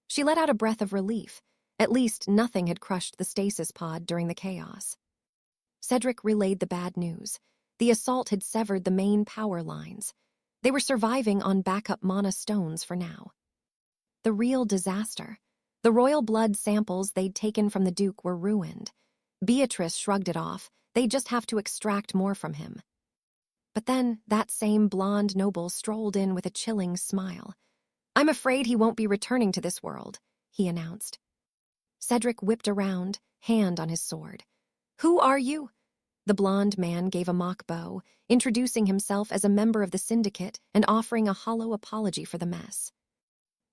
She let out a breath of relief. At least nothing had crushed the stasis pod during the chaos. Cedric relayed the bad news. The assault had severed the main power lines. They were surviving on backup mana stones for now. The real disaster. The royal blood samples they'd taken from the Duke were ruined. Beatrice shrugged it off. They'd just have to extract more from him. But then that same blonde noble strolled in with a chilling smile. "I'm afraid he won't be returning to this world," he announced. Cedric whipped around, hand on his sword. "Who are you?" The blonde man gave a mock bow, introducing himself as a member of the syndicate and offering a hollow apology for the mess.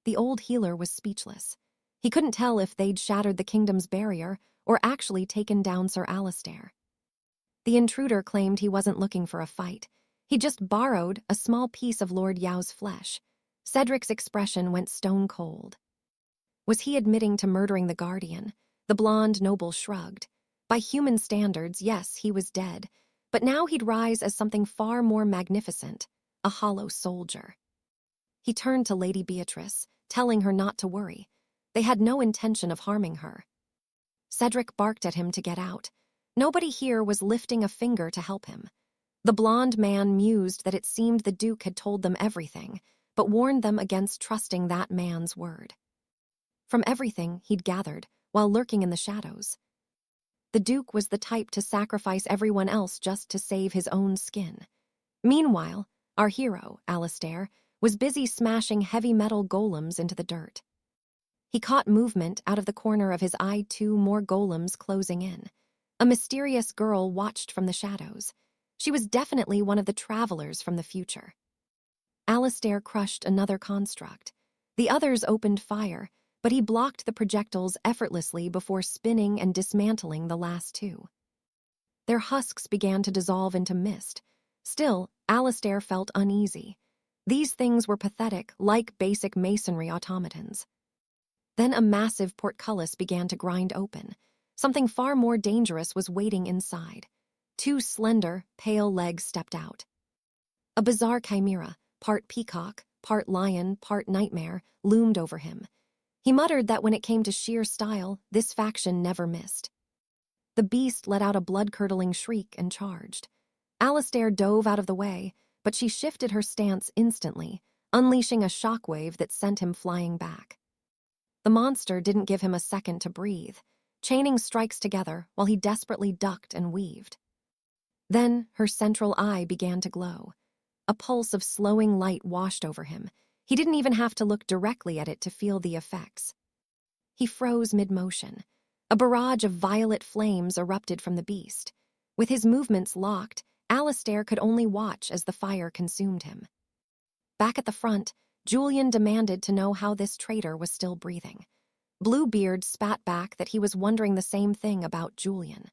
The old healer was speechless. He couldn't tell if they'd shattered the kingdom's barrier or actually taken down Sir Alistair. The intruder claimed he wasn't looking for a fight. He just borrowed a small piece of Lord Yao's flesh. Cedric's expression went stone cold. Was he admitting to murdering the Guardian? The blonde noble shrugged. By human standards, yes, he was dead, but now he'd rise as something far more magnificent, a hollow soldier. He turned to Lady Beatrice, telling her not to worry. They had no intention of harming her. Cedric barked at him to get out. Nobody here was lifting a finger to help him. The blonde man mused that it seemed the Duke had told them everything, but warned them against trusting that man's word. From everything he'd gathered, while lurking in the shadows, the Duke was the type to sacrifice everyone else just to save his own skin. Meanwhile, our hero, Alistair, was busy smashing heavy metal golems into the dirt. He caught movement out of the corner of his eye, 2 more golems closing in. A mysterious girl watched from the shadows. She was definitely one of the travelers from the future. Alistair crushed another construct. The others opened fire, but he blocked the projectiles effortlessly before spinning and dismantling the last 2. Their husks began to dissolve into mist. Still, Alistair felt uneasy. These things were pathetic, like basic masonry automatons. Then a massive portcullis began to grind open. Something far more dangerous was waiting inside. 2 slender, pale legs stepped out. A bizarre chimera, part peacock, part lion, part nightmare, loomed over him. He muttered that when it came to sheer style, this faction never missed. The beast let out a blood-curdling shriek and charged. Alistair dove out of the way, but she shifted her stance instantly, unleashing a shockwave that sent him flying back. The monster didn't give him a second to breathe, chaining strikes together while he desperately ducked and weaved. Then her central eye began to glow. A pulse of slowing light washed over him. He didn't even have to look directly at it to feel the effects. He froze mid-motion. A barrage of violet flames erupted from the beast. With his movements locked, Alistair could only watch as the fire consumed him. Back at the front, Julian demanded to know how this traitor was still breathing. Bluebeard spat back that he was wondering the same thing about Julian.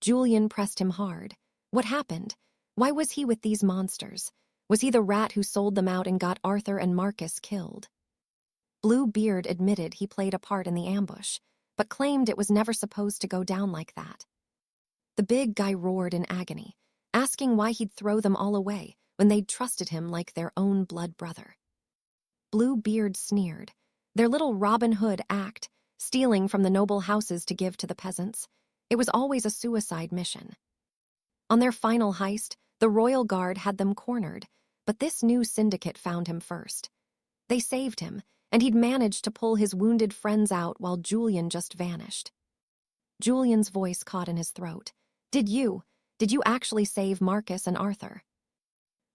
Julian pressed him hard. What happened? Why was he with these monsters? Was he the rat who sold them out and got Arthur and Marcus killed? Bluebeard admitted he played a part in the ambush, but claimed it was never supposed to go down like that. The big guy roared in agony, asking why he'd throw them all away when they'd trusted him like their own blood brother. Bluebeard sneered. Their little Robin Hood act, stealing from the noble houses to give to the peasants. It was always a suicide mission. On their final heist, the Royal Guard had them cornered, but this new syndicate found him first. They saved him, and he'd managed to pull his wounded friends out while Julian just vanished. Julian's voice caught in his throat. Did you actually save Marcus and Arthur?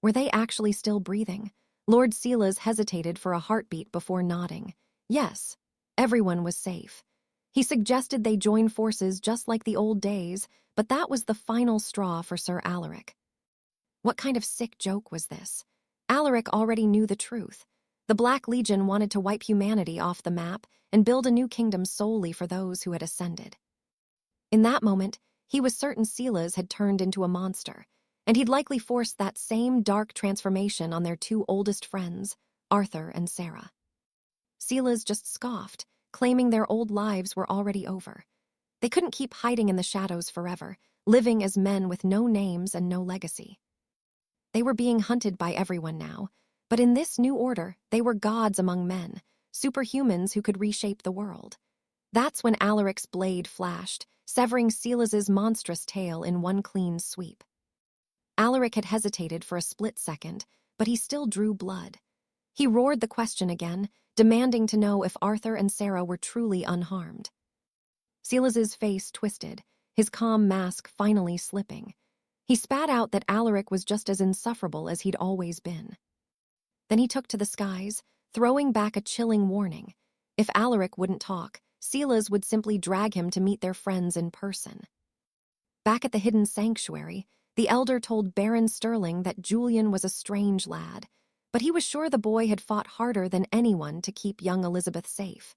Were they actually still breathing? Lord Silas hesitated for a heartbeat before nodding. Yes, everyone was safe. He suggested they join forces just like the old days, but that was the final straw for Sir Alaric. What kind of sick joke was this? Alaric already knew the truth. The Black Legion wanted to wipe humanity off the map and build a new kingdom solely for those who had ascended. In that moment, he was certain Silas had turned into a monster, and he'd likely forced that same dark transformation on their two oldest friends, Arthur and Sarah. Silas just scoffed, claiming their old lives were already over. They couldn't keep hiding in the shadows forever, living as men with no names and no legacy. They were being hunted by everyone now, but in this new order, they were gods among men, superhumans who could reshape the world. That's when Alaric's blade flashed, severing Silas's monstrous tail in one clean sweep. Alaric had hesitated for a split second, but he still drew blood. He roared the question again, demanding to know if Arthur and Sarah were truly unharmed. Silas's face twisted, his calm mask finally slipping. He spat out that Alaric was just as insufferable as he'd always been. Then he took to the skies, throwing back a chilling warning. If Alaric wouldn't talk, Silas would simply drag him to meet their friends in person. Back at the hidden sanctuary, the elder told Baron Sterling that Julian was a strange lad, but he was sure the boy had fought harder than anyone to keep young Elizabeth safe.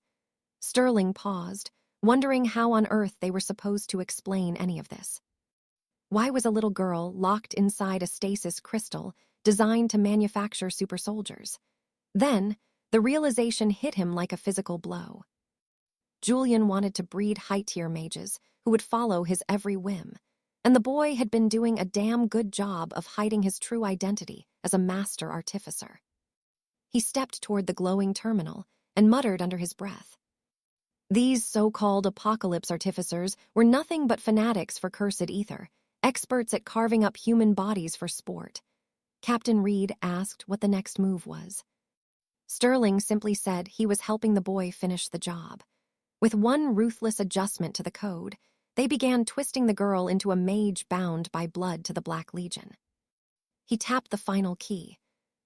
Sterling paused, wondering how on earth they were supposed to explain any of this. Why was a little girl locked inside a stasis crystal designed to manufacture super soldiers? Then, the realization hit him like a physical blow. Julian wanted to breed high-tier mages who would follow his every whim, and the boy had been doing a damn good job of hiding his true identity as a master artificer. He stepped toward the glowing terminal and muttered under his breath. These so-called apocalypse artificers were nothing but fanatics for cursed ether, experts at carving up human bodies for sport. Captain Reed asked what the next move was. Sterling simply said he was helping the boy finish the job. With one ruthless adjustment to the code, they began twisting the girl into a mage bound by blood to the Black Legion. He tapped the final key.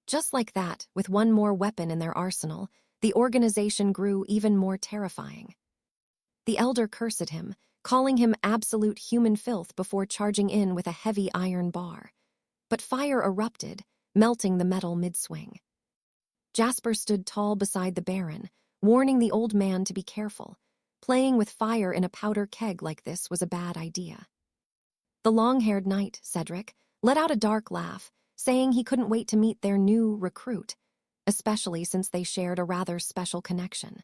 Just like that, with one more weapon in their arsenal, the organization grew even more terrifying. The elder cursed him, calling him absolute human filth before charging in with a heavy iron bar. But fire erupted, melting the metal mid-swing. Jasper stood tall beside the Baron, warning the old man to be careful. Playing with fire in a powder keg like this was a bad idea. The long-haired knight, Cedric, let out a dark laugh, saying he couldn't wait to meet their new recruit, especially since they shared a rather special connection.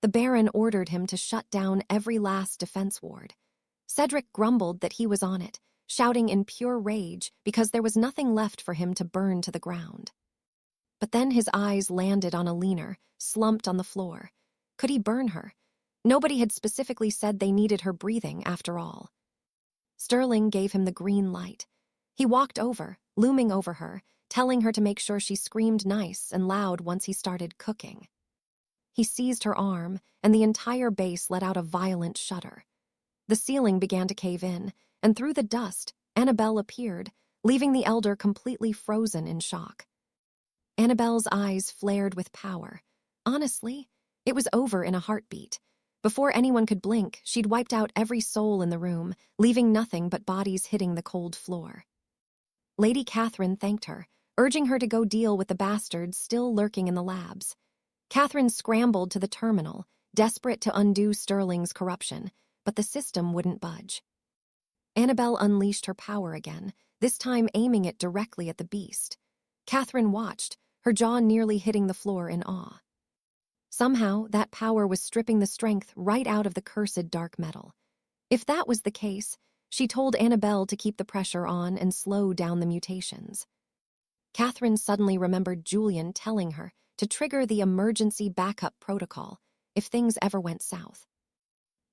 The Baron ordered him to shut down every last defense ward. Cedric grumbled that he was on it, shouting in pure rage because there was nothing left for him to burn to the ground. But then his eyes landed on Alina, slumped on the floor. Could he burn her? Nobody had specifically said they needed her breathing, after all. Sterling gave him the green light. He walked over, looming over her, telling her to make sure she screamed nice and loud once he started cooking. He seized her arm, and the entire base let out a violent shudder. The ceiling began to cave in, and through the dust, Annabelle appeared, leaving the elder completely frozen in shock. Annabelle's eyes flared with power. Honestly, it was over in a heartbeat. Before anyone could blink, she'd wiped out every soul in the room, leaving nothing but bodies hitting the cold floor. Lady Catherine thanked her, urging her to go deal with the bastards still lurking in the labs. Catherine scrambled to the terminal, desperate to undo Sterling's corruption, but the system wouldn't budge. Annabelle unleashed her power again, this time aiming it directly at the beast. Catherine watched, her jaw nearly hitting the floor in awe. Somehow, that power was stripping the strength right out of the cursed dark metal. If that was the case, she told Annabelle to keep the pressure on and slow down the mutations. Catherine suddenly remembered Julian telling her to trigger the emergency backup protocol if things ever went south.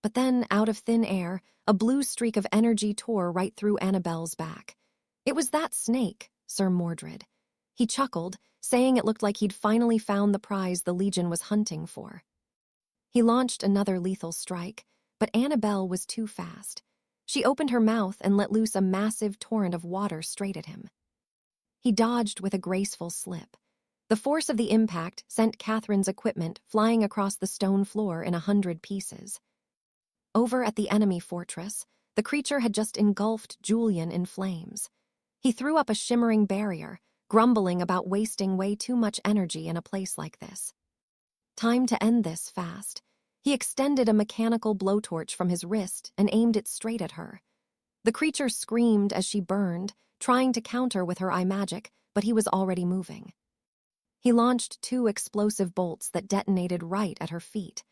But then, out of thin air, a blue streak of energy tore right through Annabelle's back. It was that snake, Sir Mordred. He chuckled, saying it looked like he'd finally found the prize the Legion was hunting for. He launched another lethal strike, but Annabelle was too fast. She opened her mouth and let loose a massive torrent of water straight at him. He dodged with a graceful slip. The force of the impact sent Catherine's equipment flying across the stone floor in 100 pieces. Over at the enemy fortress, the creature had just engulfed Julian in flames. He threw up a shimmering barrier, grumbling about wasting way too much energy in a place like this. Time to end this fast. He extended a mechanical blowtorch from his wrist and aimed it straight at her. The creature screamed as she burned, trying to counter with her eye magic, but he was already moving. He launched 2 explosive bolts that detonated right at her feet.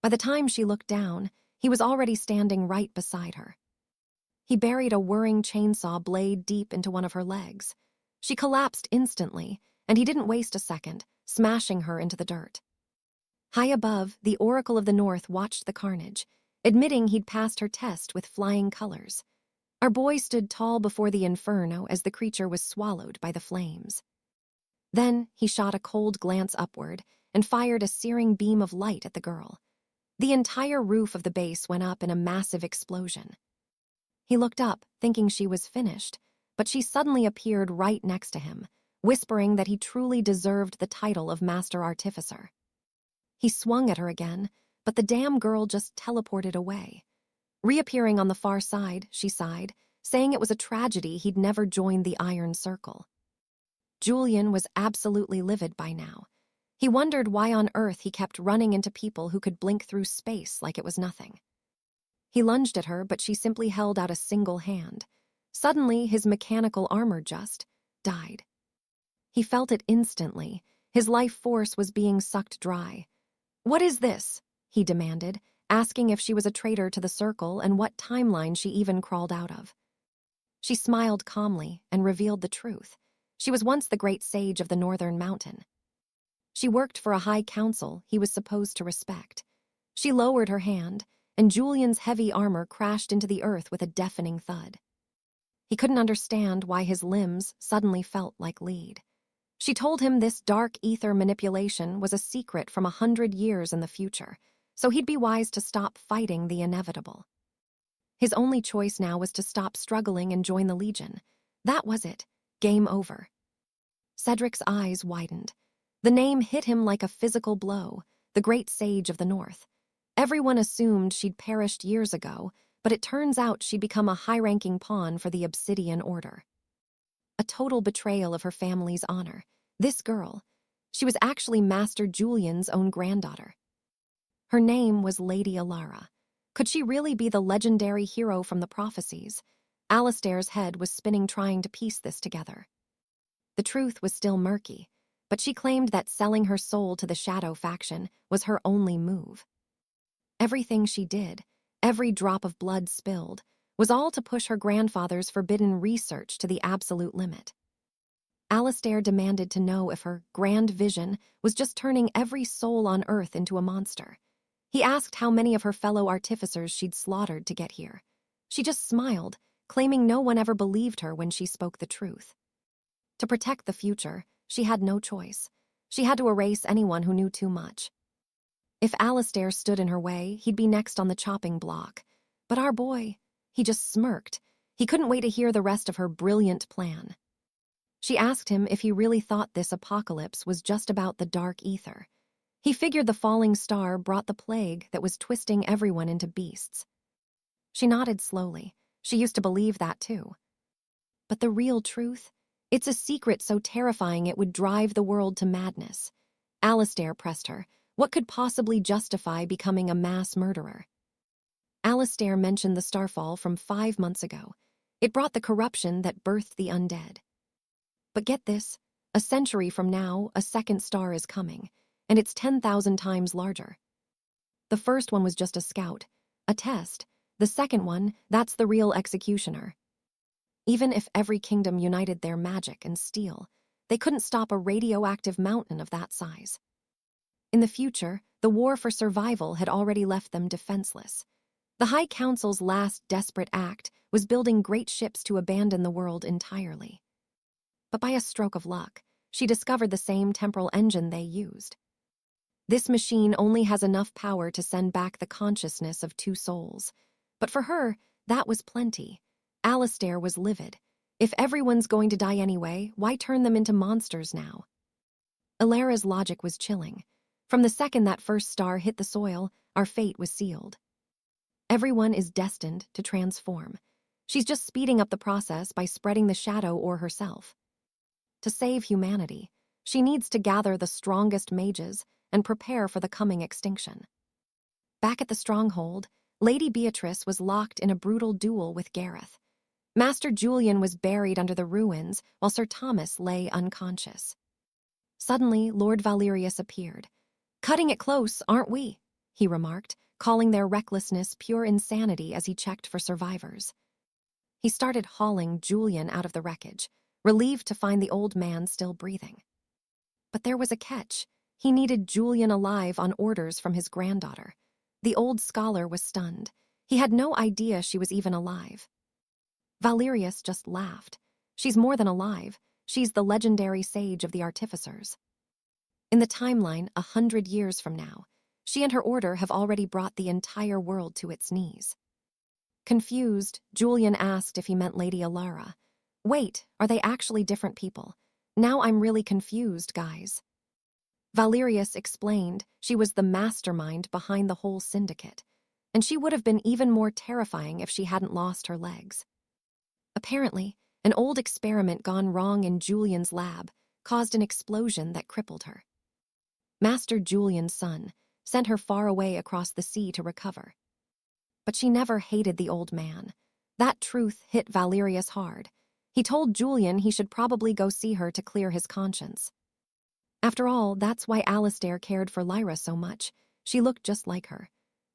By the time she looked down, he was already standing right beside her. He buried a whirring chainsaw blade deep into one of her legs. She collapsed instantly, and he didn't waste a second, smashing her into the dirt. High above, the Oracle of the North watched the carnage, admitting he'd passed her test with flying colors. Our boy stood tall before the inferno as the creature was swallowed by the flames. Then he shot a cold glance upward and fired a searing beam of light at the girl. The entire roof of the base went up in a massive explosion. He looked up, thinking she was finished, but she suddenly appeared right next to him, whispering that he truly deserved the title of Master Artificer. He swung at her again, but the damn girl just teleported away. Reappearing on the far side, she sighed, saying it was a tragedy he'd never joined the Iron Circle. Julian was absolutely livid by now. He wondered why on earth he kept running into people who could blink through space like it was nothing. He lunged at her, but she simply held out a single hand. Suddenly, his mechanical armor just died. He felt it instantly. His life force was being sucked dry. "What is this?" he demanded, asking if she was a traitor to the Circle and what timeline she even crawled out of. She smiled calmly and revealed the truth. She was once the great sage of the Northern Mountain. She worked for a high council he was supposed to respect. She lowered her hand, and Julian's heavy armor crashed into the earth with a deafening thud. He couldn't understand why his limbs suddenly felt like lead. She told him this dark ether manipulation was a secret from 100 years in the future, so he'd be wise to stop fighting the inevitable. His only choice now was to stop struggling and join the Legion. That was it. Game over. Cedric's eyes widened. The name hit him like a physical blow, the great sage of the North. Everyone assumed she'd perished years ago, but it turns out she'd become a high-ranking pawn for the Obsidian Order. A total betrayal of her family's honor. This girl, she was actually Master Julian's own granddaughter. Her name was Lady Alara. Could she really be the legendary hero from the prophecies? Alistair's head was spinning trying to piece this together. The truth was still murky, but she claimed that selling her soul to the Shadow faction was her only move. Everything she did, every drop of blood spilled, was all to push her grandfather's forbidden research to the absolute limit. Alistair demanded to know if her grand vision was just turning every soul on Earth into a monster. He asked how many of her fellow artificers she'd slaughtered to get here. She just smiled, claiming no one ever believed her when she spoke the truth. To protect the future, she had no choice. She had to erase anyone who knew too much. If Alistair stood in her way, he'd be next on the chopping block. But our boy, he just smirked. He couldn't wait to hear the rest of her brilliant plan. She asked him if he really thought this apocalypse was just about the dark ether. He figured the falling star brought the plague that was twisting everyone into beasts. She nodded slowly. She used to believe that too. But the real truth? It's a secret so terrifying it would drive the world to madness. Alistair pressed her. What could possibly justify becoming a mass murderer? Alistair mentioned the starfall from 5 months ago. It brought the corruption that birthed the undead. But get this, a century from now, a second star is coming, and it's 10,000 times larger. The first one was just a scout, a test. The second one, that's the real executioner. Even if every kingdom united their magic and steel, they couldn't stop a radioactive mountain of that size. In the future, the war for survival had already left them defenseless. The High Council's last desperate act was building great ships to abandon the world entirely. But by a stroke of luck, she discovered the same temporal engine they used. This machine only has enough power to send back the consciousness of 2 souls. But for her, that was plenty. Alistair was livid. If everyone's going to die anyway, why turn them into monsters now? Ilara's logic was chilling. From the second that first star hit the soil, our fate was sealed. Everyone is destined to transform. She's just speeding up the process by spreading the shadow o'er herself. To save humanity, she needs to gather the strongest mages and prepare for the coming extinction. Back at the stronghold, Lady Beatrice was locked in a brutal duel with Gareth. Master Julian was buried under the ruins while Sir Thomas lay unconscious. Suddenly, Lord Valerius appeared. "Cutting it close, aren't we?" he remarked, calling their recklessness pure insanity as he checked for survivors. He started hauling Julian out of the wreckage, relieved to find the old man still breathing. But there was a catch. He needed Julian alive on orders from his granddaughter. The old scholar was stunned. He had no idea she was even alive. Valerius just laughed. "She's more than alive. She's the legendary sage of the artificers. In the timeline, 100 years from now, she and her order have already brought the entire world to its knees." Confused, Julian asked if he meant Lady Ilara. "Wait, are they actually different people? Now I'm really confused, guys." Valerius explained she was the mastermind behind the whole syndicate, and she would have been even more terrifying if she hadn't lost her legs. Apparently, an old experiment gone wrong in Julian's lab caused an explosion that crippled her. Master Julian's son sent her far away across the sea to recover. But she never hated the old man. That truth hit Valerius hard. He told Julian he should probably go see her to clear his conscience. After all, that's why Alistair cared for Lyra so much. She looked just like her.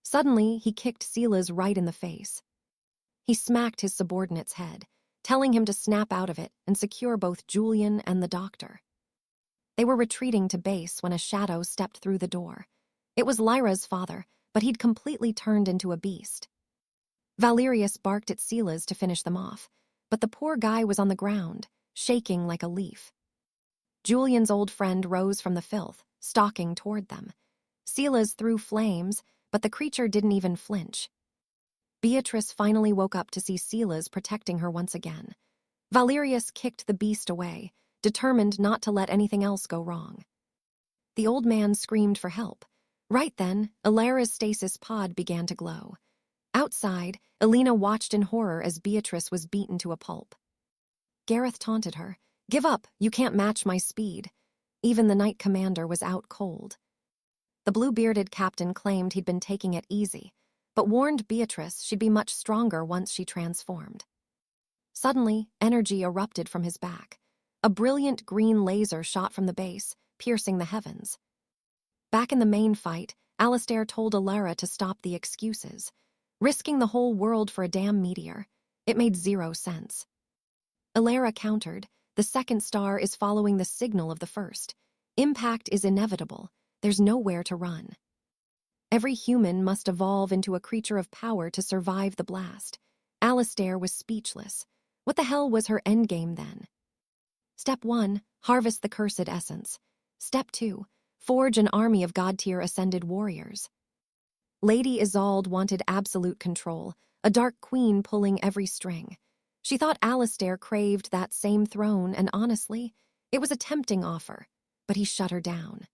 Suddenly, he kicked Silas right in the face. He smacked his subordinate's head, telling him to snap out of it and secure both Julian and the doctor. They were retreating to base when a shadow stepped through the door. It was Lyra's father, but he'd completely turned into a beast. Valerius barked at Silas to finish them off, but the poor guy was on the ground, shaking like a leaf. Julian's old friend rose from the filth, stalking toward them. Silas threw flames, but the creature didn't even flinch. Beatrice finally woke up to see Silas protecting her once again. Valerius kicked the beast away, determined not to let anything else go wrong. The old man screamed for help. Right then, Ilara's stasis pod began to glow. Outside, Elena watched in horror as Beatrice was beaten to a pulp. Gareth taunted her. "Give up, you can't match my speed." Even the Knight Commander was out cold. The blue-bearded captain claimed he'd been taking it easy, but warned Beatrice she'd be much stronger once she transformed. Suddenly, energy erupted from his back. A brilliant green laser shot from the base, piercing the heavens. Back in the main fight, Alistair told Ilara to stop the excuses. Risking the whole world for a damn meteor. It made 0 sense. Ilara countered, "The second star is following the signal of the first. Impact is inevitable. There's nowhere to run. Every human must evolve into a creature of power to survive the blast." Alistair was speechless. What the hell was her endgame then? Step 1. Harvest the cursed essence. Step 2. Forge an army of god-tier ascended warriors. Lady 𝒂𝒐𝒏𝒆𝒅 wanted absolute control, a dark queen pulling every string. She thought 𝒆𝒕𝒂𝒍𝒚𝒑𝒔𝒆 craved that same throne, and honestly, it was a tempting offer, but he shut her down.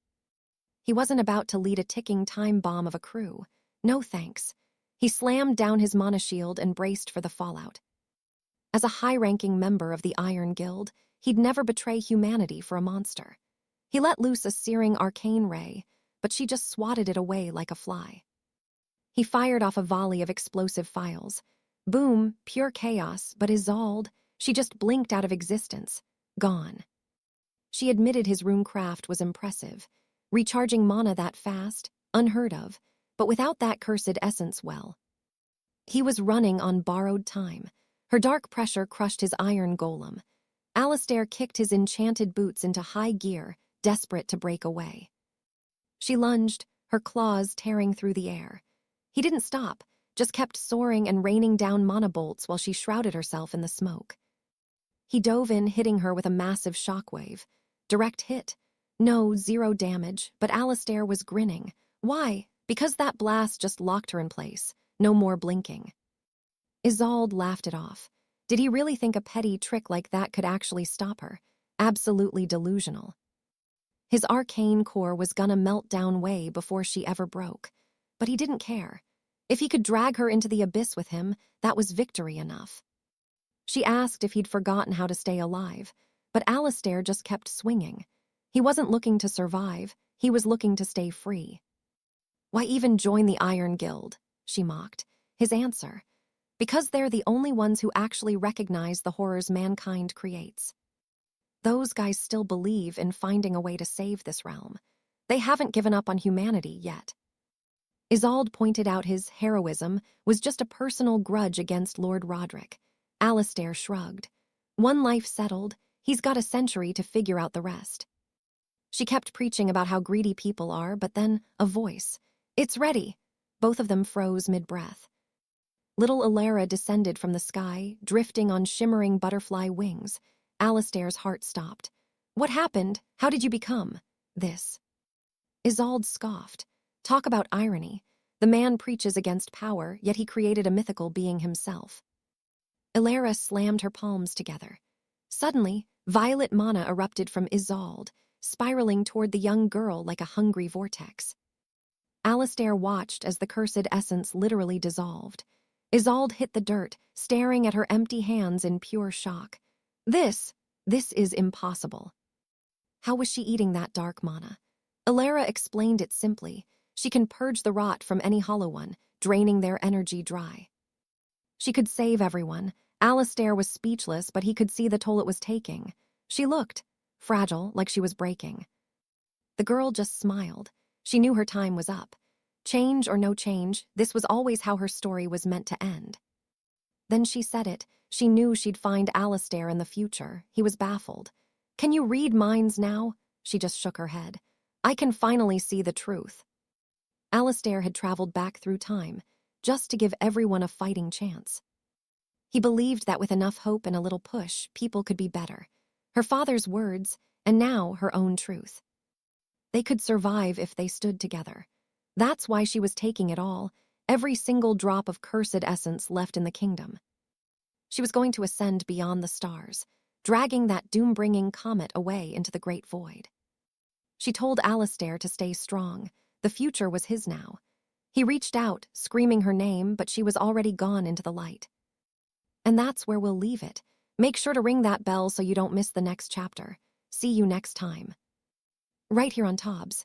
He wasn't about to lead a ticking time bomb of a crew. No thanks. He slammed down his mana shield and braced for the fallout. As a high-ranking member of the Iron Guild, he'd never betray humanity for a monster. He let loose a searing arcane ray, but she just swatted it away like a fly. He fired off a volley of explosive files. Boom, pure chaos, but 𝒂𝒐𝒏𝒆𝒅, she just blinked out of existence. Gone. She admitted his runecraft was impressive. Recharging mana that fast, unheard of, but without that cursed essence, well. He was running on borrowed time. Her dark pressure crushed his iron golem. 𝒆𝒕𝒂𝒍𝒚𝒑𝒔𝒆 kicked his enchanted boots into high gear, desperate to break away. She lunged, her claws tearing through the air. He didn't stop, just kept soaring and raining down mana bolts while she shrouded herself in the smoke. He dove in, hitting her with a massive shockwave. Direct hit. No, 0 damage, but 𝒆𝒕𝒂𝒍𝒚𝒑𝒔𝒆 was grinning. Why? Because that blast just locked her in place. No more blinking. 𝒂𝒐𝒏𝒆𝒅 laughed it off. Did he really think a petty trick like that could actually stop her? Absolutely delusional. His arcane core was gonna melt down way before she ever broke. But he didn't care. If he could drag her into the abyss with him, that was victory enough. She asked if he'd forgotten how to stay alive, but 𝒆𝒕𝒂𝒍𝒚𝒑𝒔𝒆 just kept swinging. He wasn't looking to survive, he was looking to stay free. Why even join the Iron Guild? She mocked. His answer: because they're the only ones who actually recognize the horrors mankind creates. Those guys still believe in finding a way to save this realm. They haven't given up on humanity yet. 𝒂𝒐𝒏𝒆𝒅 pointed out his heroism was just a personal grudge against Lord Roderick. 𝒆𝒕𝒂𝒍𝒚𝒑𝒔𝒆 shrugged. One life settled, he's got a century to figure out the rest. She kept preaching about how greedy people are, but then a voice. It's ready. Both of them froze mid-breath. Little 𝒆𝒕𝒂𝒍𝒚𝒑𝒔𝒆 descended from the sky, drifting on shimmering butterfly wings. 𝒆𝒕𝒂𝒍𝒚𝒑𝒔𝒆's heart stopped. What happened? How did you become this? 𝒂𝒐𝒏𝒆𝒅 scoffed. Talk about irony. The man preaches against power, yet he created a mythical being himself. 𝒆𝒕𝒂𝒆 slammed her palms together. Suddenly, violet mana erupted from 𝒂𝒐𝒏𝒆𝒅, spiraling toward the young girl like a hungry vortex. 𝒆𝒕𝒂𝒍𝒚𝒑𝒔𝒆 watched as the cursed essence literally dissolved. 𝒂𝒐𝒏𝒆𝒅 hit the dirt, staring at her empty hands in pure shock. This is impossible. How was she eating that dark mana? 𝒆𝒕𝒂𝒆 explained it simply. She can purge the rot from any hollow one, draining their energy dry. She could save everyone. 𝒆𝒕𝒂𝒆𝒅 was speechless, but he could see the toll it was taking. She looked fragile, like she was breaking. The girl just smiled. She knew her time was up. Change or no change, this was always how her story was meant to end. Then she said it. She knew she'd find 𝒆𝒕𝒂𝒆𝒅 in the future. He was baffled. Can you read minds now? She just shook her head. I can finally see the truth. 𝒆𝒕𝒂𝒆𝒅 had traveled back through time, just to give everyone a fighting chance. He believed that with enough hope and a little push, people could be better. Her father's words, and now her own truth. They could survive if they stood together. That's why she was taking it all, every single drop of cursed essence left in the kingdom. She was going to ascend beyond the stars, dragging that doom-bringing comet away into the great void. She told 𝒆𝒕𝒂𝒆𝒅 to stay strong. The future was his now. He reached out, screaming her name, but she was already gone into the light. And that's where we'll leave it. Make sure to ring that bell so you don't miss the next chapter. See you next time. Right here on 𝒕𝒐𝒏𝒆𝒅.